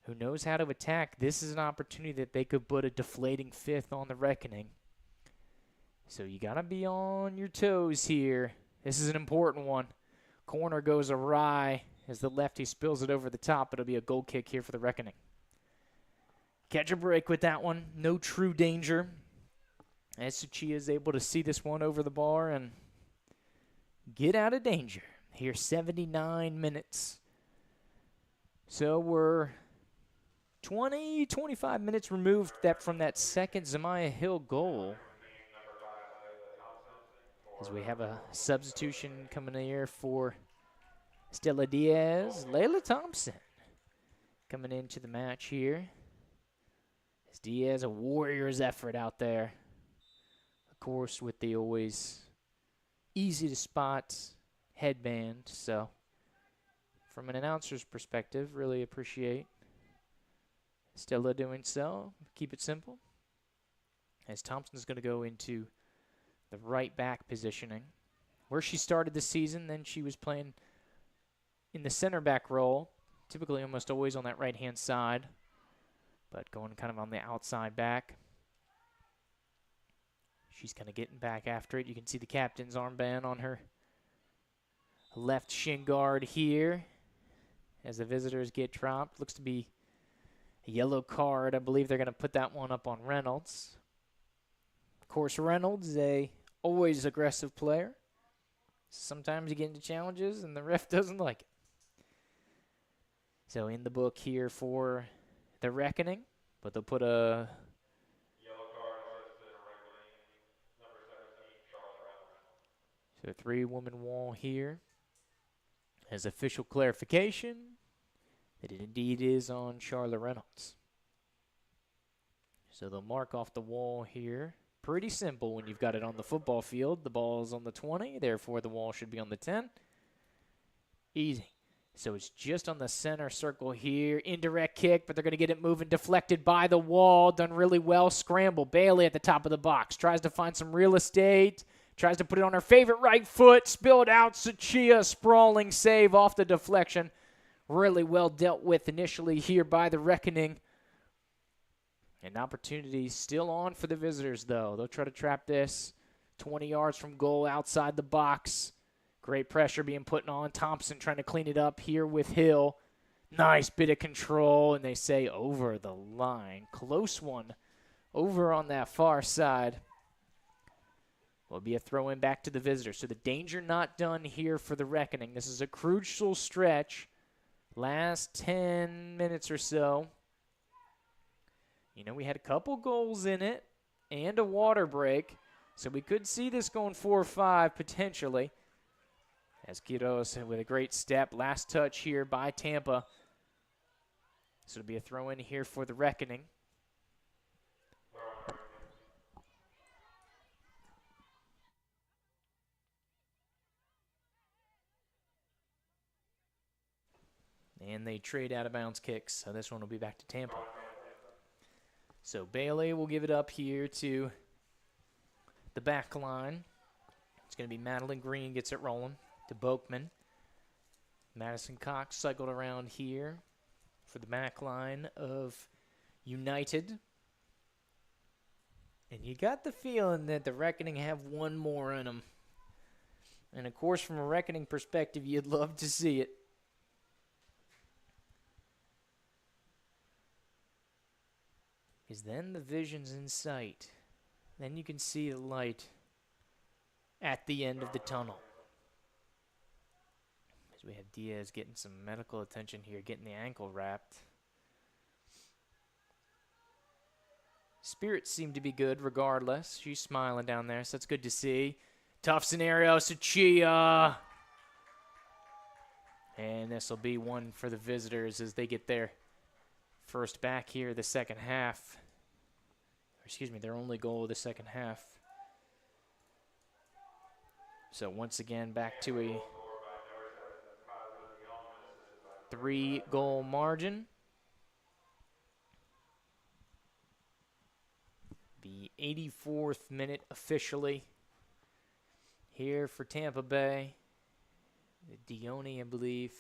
who knows how to attack, this is an opportunity that they could put a deflating fifth on the Reckoning. So you got to be on your toes here. This is an important one. Corner goes awry as the lefty spills it over the top. It'll be a goal kick here for the Reckoning. Catch a break with that one. No true danger. As Suchia is able to see this one over the bar and get out of danger. Here, 79 minutes. So we're 25 minutes removed from that second Zemiah Hill goal. As we have a substitution coming in here for Stella Diaz. Layla Thompson coming into the match here. As Diaz, a Warriors effort out there. Of course, with the always easy to spot headband. So, from an announcer's perspective, really appreciate Stella doing so. Keep it simple. As Thompson's going to go into the right back positioning, where she started the season. Then she was playing in the center back role, typically almost always on that right-hand side, but going kind of on the outside back. She's kind of getting back after it. You can see the captain's armband on her left shin guard here as the visitors get dropped. Looks to be a yellow card. I believe they're going to put that one up on Reynolds. Of course, Reynolds, a always aggressive player. Sometimes you get into challenges and the ref doesn't like it. So in the book here for the Reckoning, but they'll put a Yellow card assisted Reckoning, number 17, Charlotte Reynolds. so a 3-woman wall here. As official clarification that it indeed is on Charlotte Reynolds. So they'll mark off the wall here. Pretty simple when you've got it on the football field. The ball is on the 20, therefore the wall should be on the 10. Easy. So it's just on the center circle here. Indirect kick, but they're going to get it moving. Deflected by the wall. Done really well. Scramble. Bailey at the top of the box. Tries to find some real estate. Tries to put it on her favorite right foot. Spilled out. Suchia, sprawling save off the deflection. Really well dealt with initially here by the Reckoning. An opportunity still on for the visitors, though. They'll try to trap this 20 yards from goal outside the box. Great pressure being put on. Thompson trying to clean it up here with Hill. Nice bit of control, and they say over the line. Close one over on that far side. Will be a throw-in back to the visitors. So the danger not done here for the Reckoning. This is a crucial stretch. Last 10 minutes or so. You know, we had a couple goals in it and a water break, so we could see this going 4-5 potentially. As Quiroz with a great step. Last touch here by Tampa. So it'll be a throw-in here for the Reckoning. And they trade out-of-bounds kicks, so this one will be back to Tampa. So Bailey will give it up here to the back line. It's going to be Madeline Green gets it rolling to Boakman. Madison Cox cycled around here for the back line of United. And you got the feeling that the Reckoning have one more in them. And, of course, from a Reckoning perspective, you'd love to see it. Because then the vision's in sight. Then you can see the light at the end of the tunnel. As we have Diaz getting some medical attention here, getting the ankle wrapped. Spirits seem to be good regardless. She's smiling down there, so that's good to see. Tough scenario, Sachia. And this will be one for the visitors as they get their first back here the second half. Excuse me, their only goal of the second half. So once again, back to a 3-goal margin. The 84th minute officially here for Tampa Bay. Dione, I believe.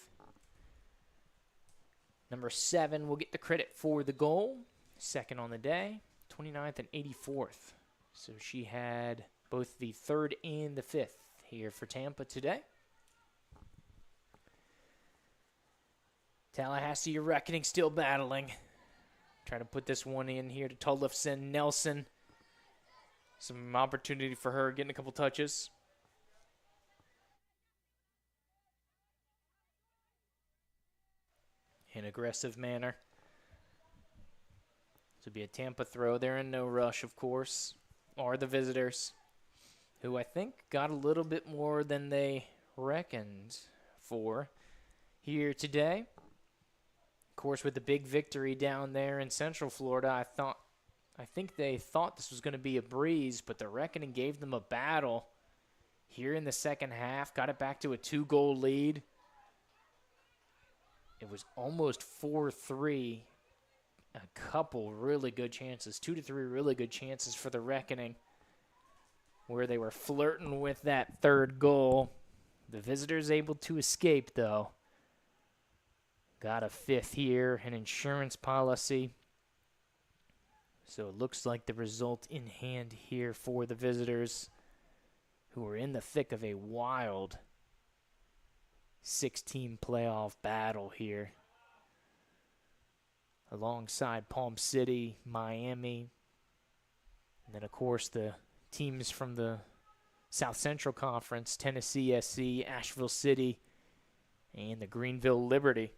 Number 7 will get the credit for the goal. Second on the day, 29th and 84th. So she had both the 3rd and the 5th here for Tampa today. Tallahassee Reckoning still battling. Trying to put this one in here to Tollefson Nelson. Some opportunity for her getting a couple touches. In aggressive manner. This will be a Tampa throw. They're in no rush, of course. Are the visitors, who I think got a little bit more than they reckoned for here today. Of course, with the big victory down there in Central Florida, I think they thought this was going to be a breeze, but the Reckoning gave them a battle here in the second half. Got it back to a 2-goal lead. It was almost 4-3. A couple really good chances, 2 to 3 really good chances for the Reckoning, where they were flirting with that 3rd goal. The visitors able to escape, though. Got a 5th here, an insurance policy. So it looks like the result in hand here for the visitors, who are in the thick of a wild 6-team playoff battle here. Alongside Palm City, Miami, and then, of course, the teams from the South Central Conference, Tennessee SC, Asheville City, and the Greenville Liberty.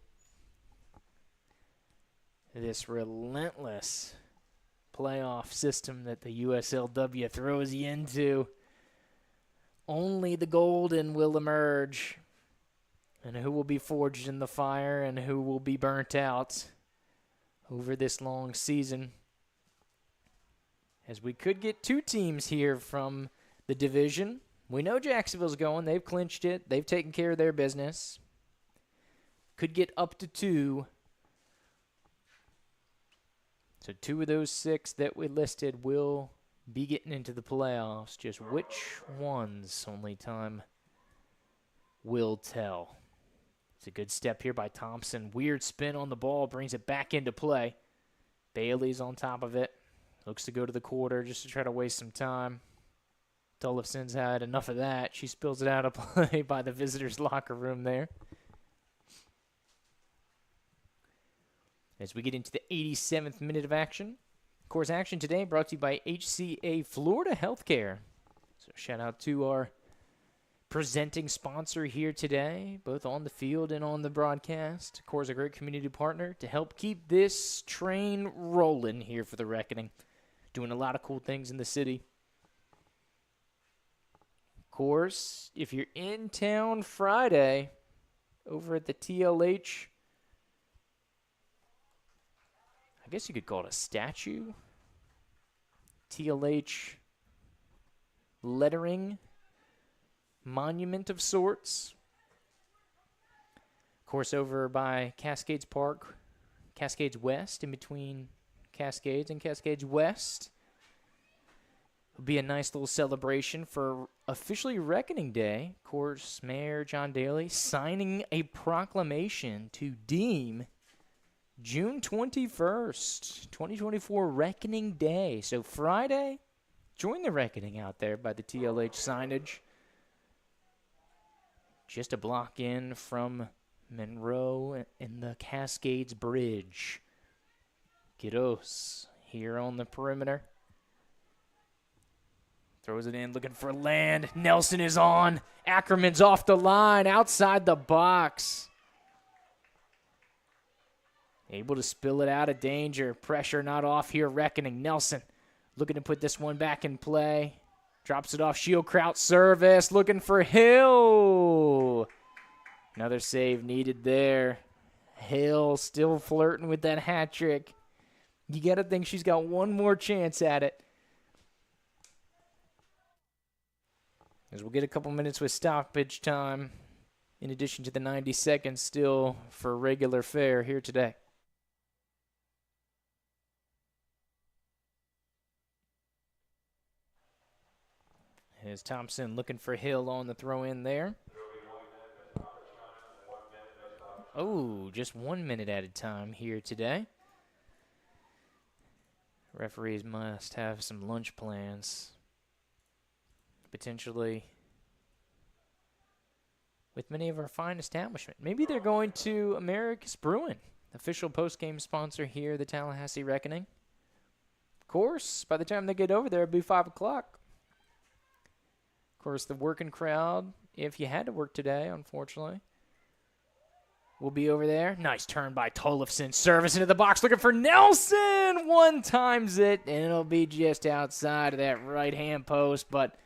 This relentless playoff system that the USLW throws you into. Only the golden will emerge, and who will be forged in the fire and who will be burnt out over this long season, as we could get 2 teams here from the division. We know Jacksonville's going. They've clinched it. They've taken care of their business. Could get up to 2. So 2 of those 6 that we listed will be getting into the playoffs. Just which ones, only time will tell. It's a good step here by Thompson. Weird spin on the ball, brings it back into play. Bailey's on top of it. Looks to go to the quarter just to try to waste some time. Tollefson's had enough of that. She spills it out of play by the visitors' locker room there. As we get into the 87th minute of action. Of course, action today brought to you by HCA Florida Healthcare. So shout out to our presenting sponsor here today, both on the field and on the broadcast. Of course, a great community partner to help keep this train rolling here for the Reckoning. Doing a lot of cool things in the city. Of course, if you're in town Friday over at the TLH, I guess you could call it a statue. TLH lettering monument of sorts. course, over by Cascades Park, Cascades West, in between Cascades and Cascades West. It'll be a nice little celebration for officially Reckoning Day. Of course, Mayor John Daly signing a proclamation to deem June 21st, 2024 Reckoning Day. So Friday, join the reckoning out there by the TLH signage. Just a block in from Monroe and the Cascades Bridge. Kiddos here on the perimeter. Throws it in, looking for land. Nelson is on. Ackerman's off the line, outside the box. Able to spill it out of danger. Pressure not off here, Reckoning. Nelson looking to put this one back in play. Drops it off. Shieldkraut service. Looking for Hill. Another save needed there. Hill still flirting with that hat trick. You got to think she's got one more chance at it. As we'll get a couple minutes with stoppage time, in addition to the 90 seconds still for regular fare here today. Here's Thompson looking for Hill on the throw in there. Oh, just 1 minute added time here today. Referees must have some lunch plans. Potentially with many of our fine establishments. Maybe they're going to America's Brewing, official post-game sponsor here, the Tallahassee Reckoning. Of course, by the time they get over there, it'll be 5 o'clock. Of course, the working crowd, if you had to work today, unfortunately, will be over there. Nice turn by Tollefson. Service into the box, looking for Nelson. One times it, and it'll be just outside of that right-hand post. But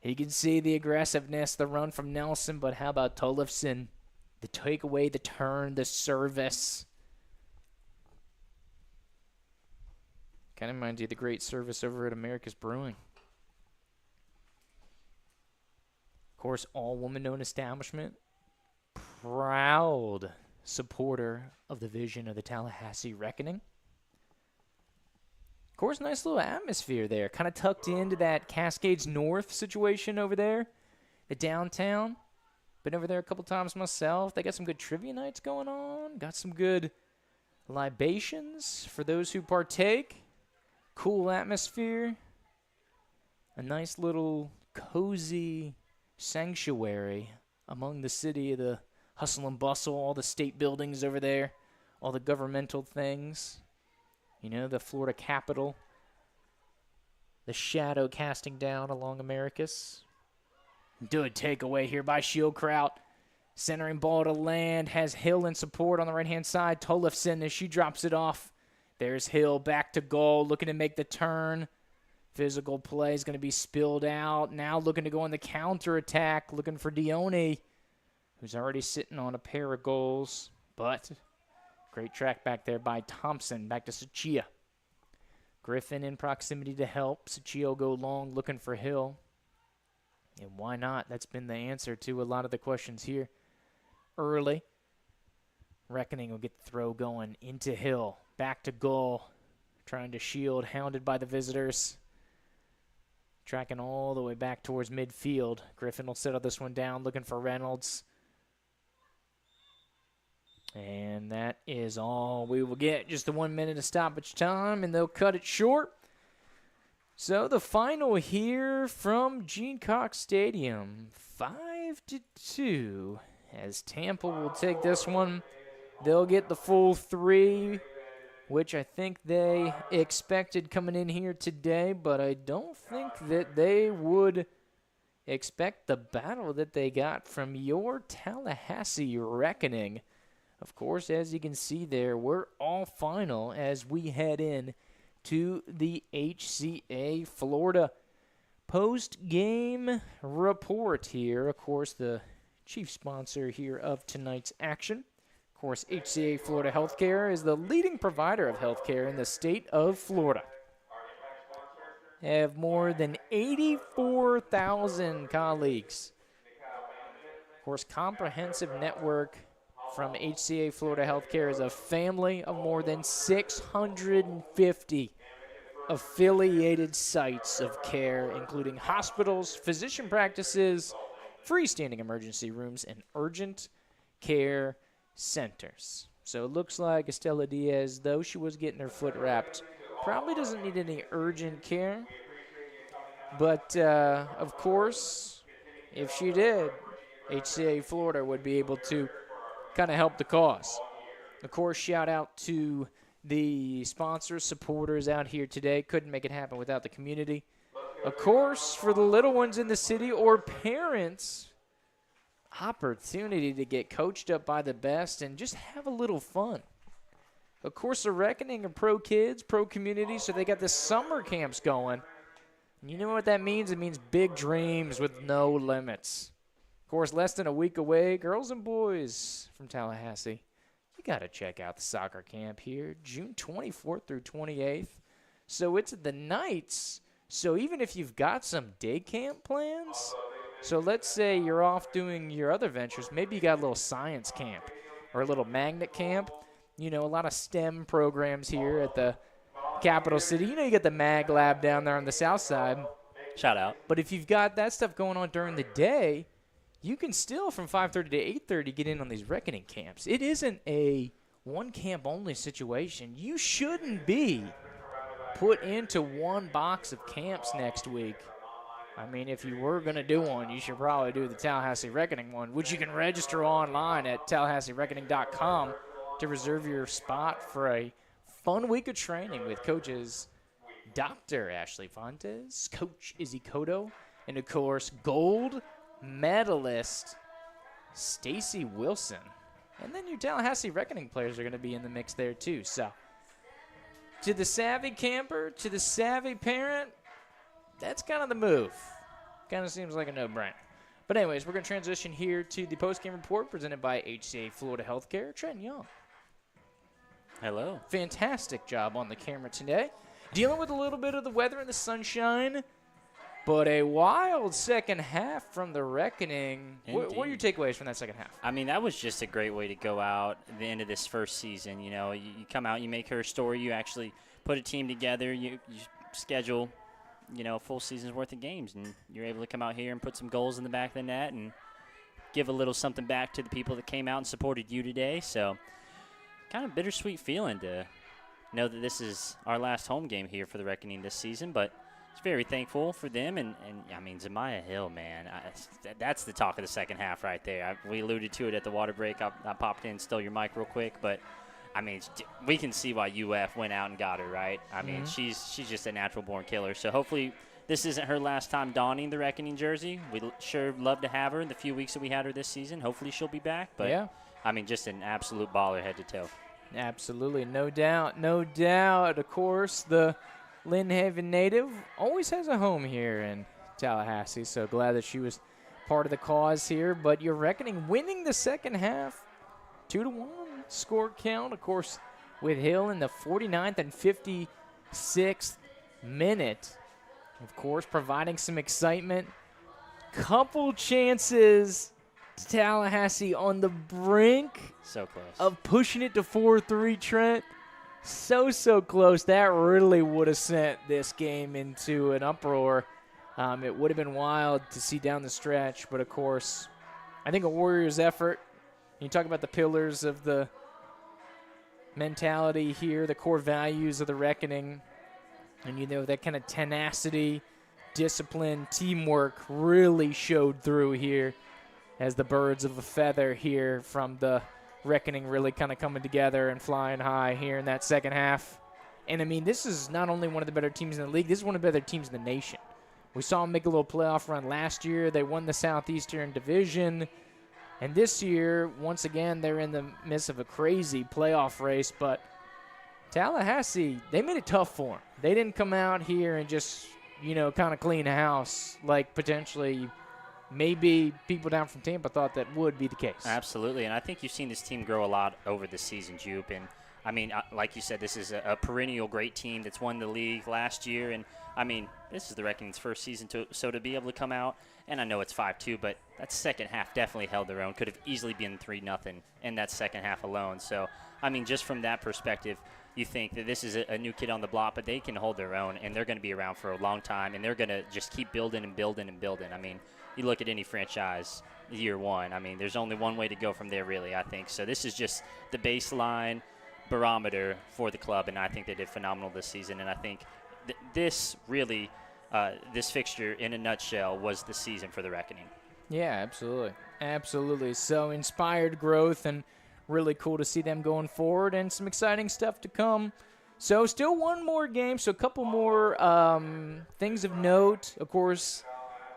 you can see the aggressiveness, the run from Nelson. But how about Tollefson? The takeaway, the turn, the service. Kind of reminds you of the great service over at America's Brewing. Of course, all-woman-owned establishment. Proud supporter of the vision of the Tallahassee Reckoning. Of course, nice little atmosphere there. Kind of tucked into that Cascades North situation over there. The downtown. Been over there a couple times myself. They got some good trivia nights going on. Got some good libations for those who partake. Cool atmosphere. A nice little cozy sanctuary among the city, the hustle and bustle, all the state buildings over there, all the governmental things. You know, the Florida Capitol, the shadow casting down along Americus. Good takeaway here by Shieldkraut. Centering ball to land, has Hill in support on the right-hand side. Tollefson as she drops it off. There's Hill back to goal, looking to make the turn. Physical play is going to be spilled out. Now looking to go on the counterattack, looking for Dione, who's already sitting on a pair of goals. But great track back there by Thompson. Back to Sachia. Griffin in proximity to help. Sachia go long, looking for Hill. And why not? That's been the answer to a lot of the questions here early. Reckoning will get the throw going into Hill. Back to goal. Trying to shield, hounded by the visitors. Tracking all the way back towards midfield. Griffin will settle this one down, looking for Reynolds. And that is all we will get. Just the 1 minute of stoppage time, and they'll cut it short. So the final here from Gene Cox Stadium, 5-2, as Tampa will take this one. They'll get the full 3, which I think they expected coming in here today, but I don't think that they would expect the battle that they got from your Tallahassee Reckoning. Of course, as you can see there, we're all final as we head in to the HCA Florida post-game report here. Of course, the chief sponsor here of tonight's action. Of course, HCA Florida Healthcare is the leading provider of healthcare in the state of Florida. They have more than 84,000 colleagues. Of course, comprehensive network from HCA Florida Healthcare is a family of more than 650 affiliated sites of care, including hospitals, physician practices, freestanding emergency rooms, and urgent care centers. So it looks like Estela Diaz, though she was getting her foot wrapped, probably doesn't need any urgent care. But, of course, if she did, HCA Florida would be able to kind of help the cause. Of course, shout out to the sponsors, supporters out here today. Couldn't make it happen without the community. Of course, for the little ones in the city or parents, opportunity to get coached up by the best and just have a little fun. Of course, the Reckoning are pro kids, pro community, so they got the summer camps going. And you know what that means? It means big dreams with no limits. Of course, less than a week away, girls and boys from Tallahassee, you got to check out the soccer camp here, June 24th through 28th. So it's the nights. So even if you've got some day camp plans, so let's say you're off doing your other ventures, maybe you got a little science camp or a little magnet camp. You know, a lot of STEM programs here at the capital city. You know, you got the Mag Lab down there on the south side. Shout out. But if you've got that stuff going on during the day, you can still, from 5:30 to 8:30, get in on these Reckoning camps. It isn't a one-camp-only situation. You shouldn't be put into one box of camps next week. I mean, if you were going to do one, you should probably do the Tallahassee Reckoning one, which you can register online at TallahasseeReckoning.com to reserve your spot for a fun week of training with coaches Dr. Ashley Fontes, Coach Izzy Cotto, and, of course, gold medalist Stacy Wilson. And then your Tallahassee Reckoning players are going to be in the mix there, too. So, to the savvy camper, to the savvy parent, that's kind of the move. Kind of seems like a no-brainer. But anyways, we're going to transition here to the postgame report presented by HCA Florida Healthcare. Trent Young. Hello. Fantastic job on the camera today. Dealing with a little bit of the weather and the sunshine, but a wild second half from the Reckoning. What are your takeaways from that second half? I mean, that was just a great way to go out at the end of this first season. You know, you come out, you make her story, you actually put a team together, you schedule, you know, a full season's worth of games, and you're able to come out here and put some goals in the back of the net and give a little something back to the people that came out and supported you today. So kind of bittersweet feeling to know that this is our last home game here for the Reckoning this season, but it's very thankful for them. And I mean, Zamiah Hill, man, that's the talk of the second half right there. We alluded to it at the water break. I popped in, stole your mic real quick, but I mean, we can see why UF went out and got her, right? I mean, she's just a natural-born killer. So hopefully this isn't her last time donning the Reckoning jersey. We'd sure love to have her in the few weeks that we had her this season. Hopefully she'll be back. But, yeah. I mean, just an absolute baller head to toe. Absolutely. No doubt. No doubt. Of course, the Lynn Haven native always has a home here in Tallahassee. So glad that she was part of the cause here. But your Reckoning winning the second half 2-1. Score count, of course, with Hill in the 49th and 56th minute. Of course, providing some excitement. Couple chances to Tallahassee on the brink. So close. Of pushing it to 4-3, Trent. So close. That really would have sent this game into an uproar. It would have been wild to see down the stretch, but, of course, I think a Warriors effort. You talk about the pillars of the mentality here, the core values of the Reckoning, and you know that kind of tenacity, discipline, teamwork really showed through here as the birds of a feather here from the Reckoning really kind of coming together and flying high here in that second half. And, I mean, this is not only one of the better teams in the league, this is one of the better teams in the nation. We saw them make a little playoff run last year. They won the Southeastern Division. And this year, once again, they're in the midst of a crazy playoff race. But Tallahassee, they made it tough for them. They didn't come out here and just, you know, kind of clean house like potentially maybe people down from Tampa thought that would be the case. Absolutely, and I think you've seen this team grow a lot over the season, Jupe. And, I mean, like you said, this is a perennial great team that's won the league last year. And, I mean, this is the Reckoning's first season, so to be able to come out, and I know it's 5-2, but that second half definitely held their own. Could have easily been 3-0 in that second half alone. So, I mean, just from that perspective, you think that this is a new kid on the block, but they can hold their own, and they're going to be around for a long time, and they're going to just keep building and building and building. I mean, you look at any franchise year one, I mean, there's only one way to go from there, really, I think. So this is just the baseline barometer for the club, and I think they did phenomenal this season. And I think this really, this fixture in a nutshell was the season for the Reckoning. Yeah, absolutely. Absolutely. So inspired growth and really cool to see them going forward and some exciting stuff to come. So still one more game, so a couple more things of note. Of course,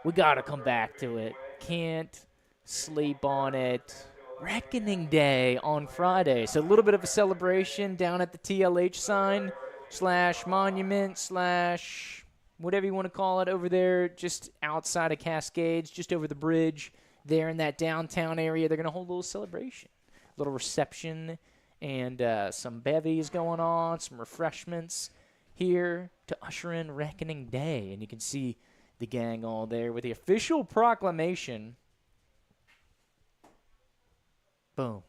we got to come back to it. Can't sleep on it. Reckoning Day on Friday. So a little bit of a celebration down at the TLH sign / monument / whatever you want to call it over there, just outside of Cascades, just over the bridge there in that downtown area. They're going to hold a little celebration, a little reception, and some bevies going on, some refreshments here to usher in Reckoning Day. And you can see the gang all there with the official proclamation. Boom.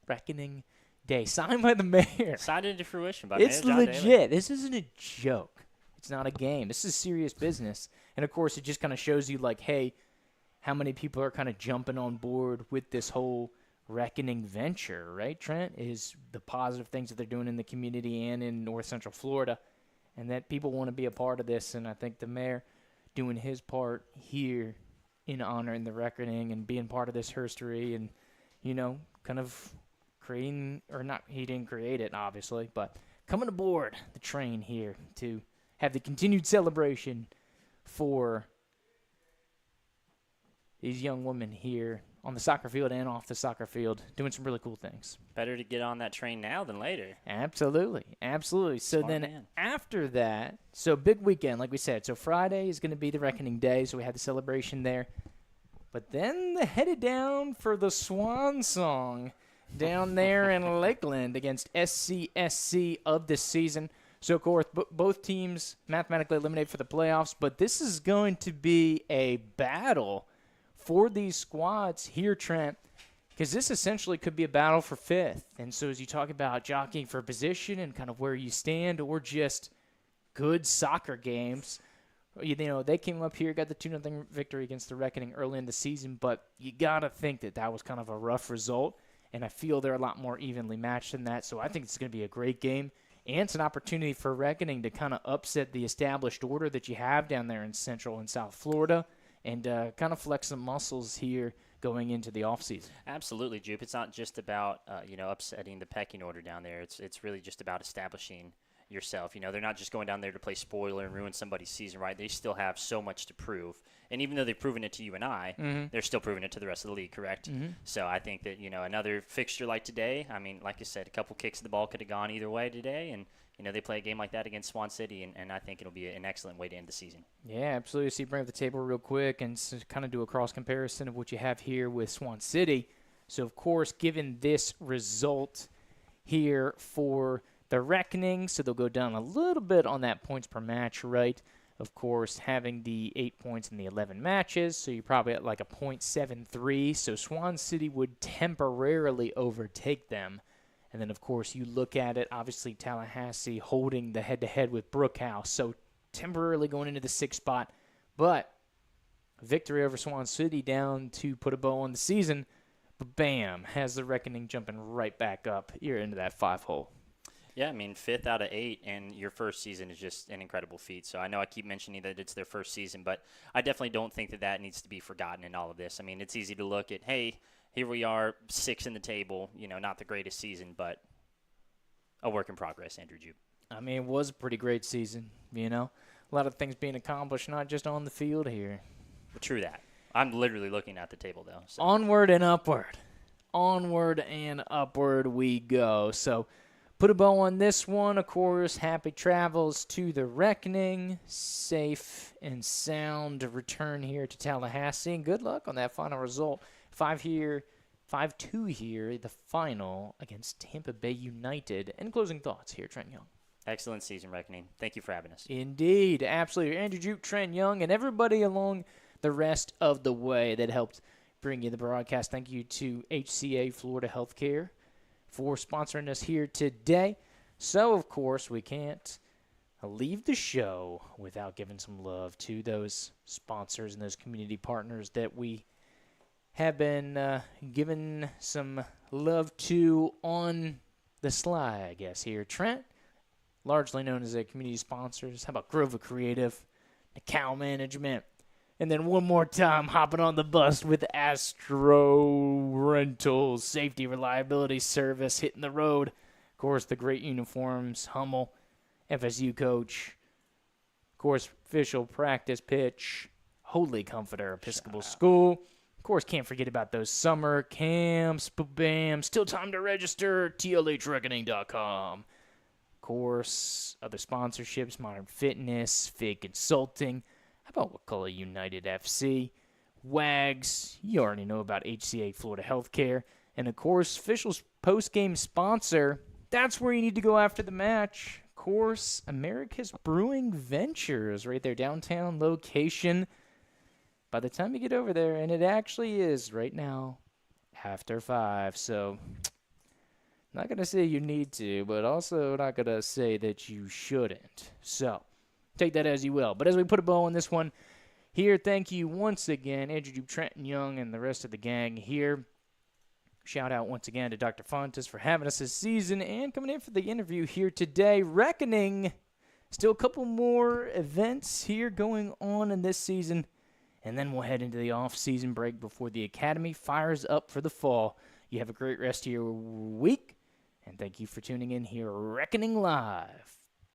Reckoning Day. Signed by the mayor. Signed into fruition by It's Mayor John legit. Daly. This isn't a joke. It's not a game. This is serious business. And, of course, it just kind of shows you, like, hey, how many people are kind of jumping on board with this whole Reckoning venture, right, Trent? Is the positive things that they're doing in the community and in North Central Florida, and that people want to be a part of this. And I think the mayor doing his part here in honoring the Reckoning and being part of this history and, you know, kind of creating, or not, he didn't create it, obviously, but coming aboard the train here to have the continued celebration for these young women here on the soccer field and off the soccer field doing some really cool things. Better to get on that train now than later. Absolutely. Absolutely. So Smart then man. after that, so big weekend, like we said. So Friday is going to be the Reckoning Day, so we had the celebration there. But then they headed down for the Swan Song down there in Lakeland against SCSC of the season. So, of course, both teams mathematically eliminated for the playoffs, but this is going to be a battle for these squads here, Trent, because this essentially could be a battle for fifth. And so as you talk about jockeying for position and kind of where you stand, or just good soccer games, you know, they came up here, got the 2-0 victory against the Reckoning early in the season, but you got to think that that was kind of a rough result, and I feel they're a lot more evenly matched than that. So I think it's going to be a great game, and it's an opportunity for Reckoning to kind of upset the established order that you have down there in Central and South Florida, and kind of flex some muscles here going into the offseason. Absolutely, Jupe. It's not just about upsetting the pecking order down there. It's really just about establishing yourself. You know, they're not just going down there to play spoiler and ruin somebody's season, right? They still have so much to prove. And even though they've proven it to you and I, they're still proving it to the rest of the league, correct? So I think that, you know, another fixture like today, I mean, like I said, a couple kicks of the ball could have gone either way today. And, you know, they play a game like that against Swan City, and I think it'll be an excellent way to end the season. Yeah, absolutely. So you bring up the table real quick and kind of do a cross comparison of what you have here with Swan City. So, of course, given this result here for the Reckoning, so they'll go down a little bit on that points per match, right? Of course, having the 8 points in the 11 matches, so you're probably at like a .73. So Swan City would temporarily overtake them. And then, of course, you look at it, obviously Tallahassee holding the head-to-head with Brookhouse, so temporarily going into the 6th spot. But victory over Swan City down to put a bow on the season, but bam, has the Reckoning jumping right back up here into that 5-hole. Yeah, I mean, 5th out of 8, and your first season is just an incredible feat. So I know I keep mentioning that it's their first season, but I definitely don't think that that needs to be forgotten in all of this. I mean, it's easy to look at, hey, here we are, 6 in the table, you know, not the greatest season, but a work in progress, Andrew Jupe. I mean, it was a pretty great season, you know. A lot of things being accomplished, not just on the field here. But true that. I'm literally looking at the table, though. So. Onward and upward. Onward and upward we go. So put a bow on this one. Of course, happy travels to the Reckoning. Safe and sound return here to Tallahassee. And good luck on that final result. 5-2 here, the final against Tampa Bay United. And closing thoughts here, Trent Young. Excellent season, Reckoning. Thank you for having us. Indeed, absolutely. Andrew Jupe, Trent Young, and everybody along the rest of the way that helped bring you the broadcast. Thank you to HCA Florida Healthcare for sponsoring us here today. So, of course, we can't leave the show without giving some love to those sponsors and those community partners that we have been giving some love to on the sly, I guess, here. Trent, largely known as a community sponsors. How about Grover Creative, Cow Management, and then one more time hopping on the bus with Astro Rentals, Safety Reliability Service, hitting the road. Of course, the great uniforms, Hummel, FSU coach, of course, official practice pitch, Holy Comforter Episcopal School. Of course, can't forget about those summer camps. Bam, still time to register, tlhreckoning.com. Of course, other sponsorships, Modern Fitness, Fig Consulting. How about Wakulla United FC? WAGS, you already know about HCA Florida Healthcare. And, of course, official post-game sponsor, that's where you need to go after the match. Of course, America's Brewing Ventures, right there, downtown location. By the time you get over there, and it actually is right now after 5, so not going to say you need to, but also not going to say that you shouldn't. So take that as you will. But as we put a bow on this one here, thank you once again, Andrew Duke, Trenton Young, and the rest of the gang here. Shout out once again to Dr. Fontes for having us this season and coming in for the interview here today. Reckoning, still a couple more events here going on in this season. And then we'll head into the off-season break before the Academy fires up for the fall. You have a great rest of your week, and thank you for tuning in here, Reckoning Live.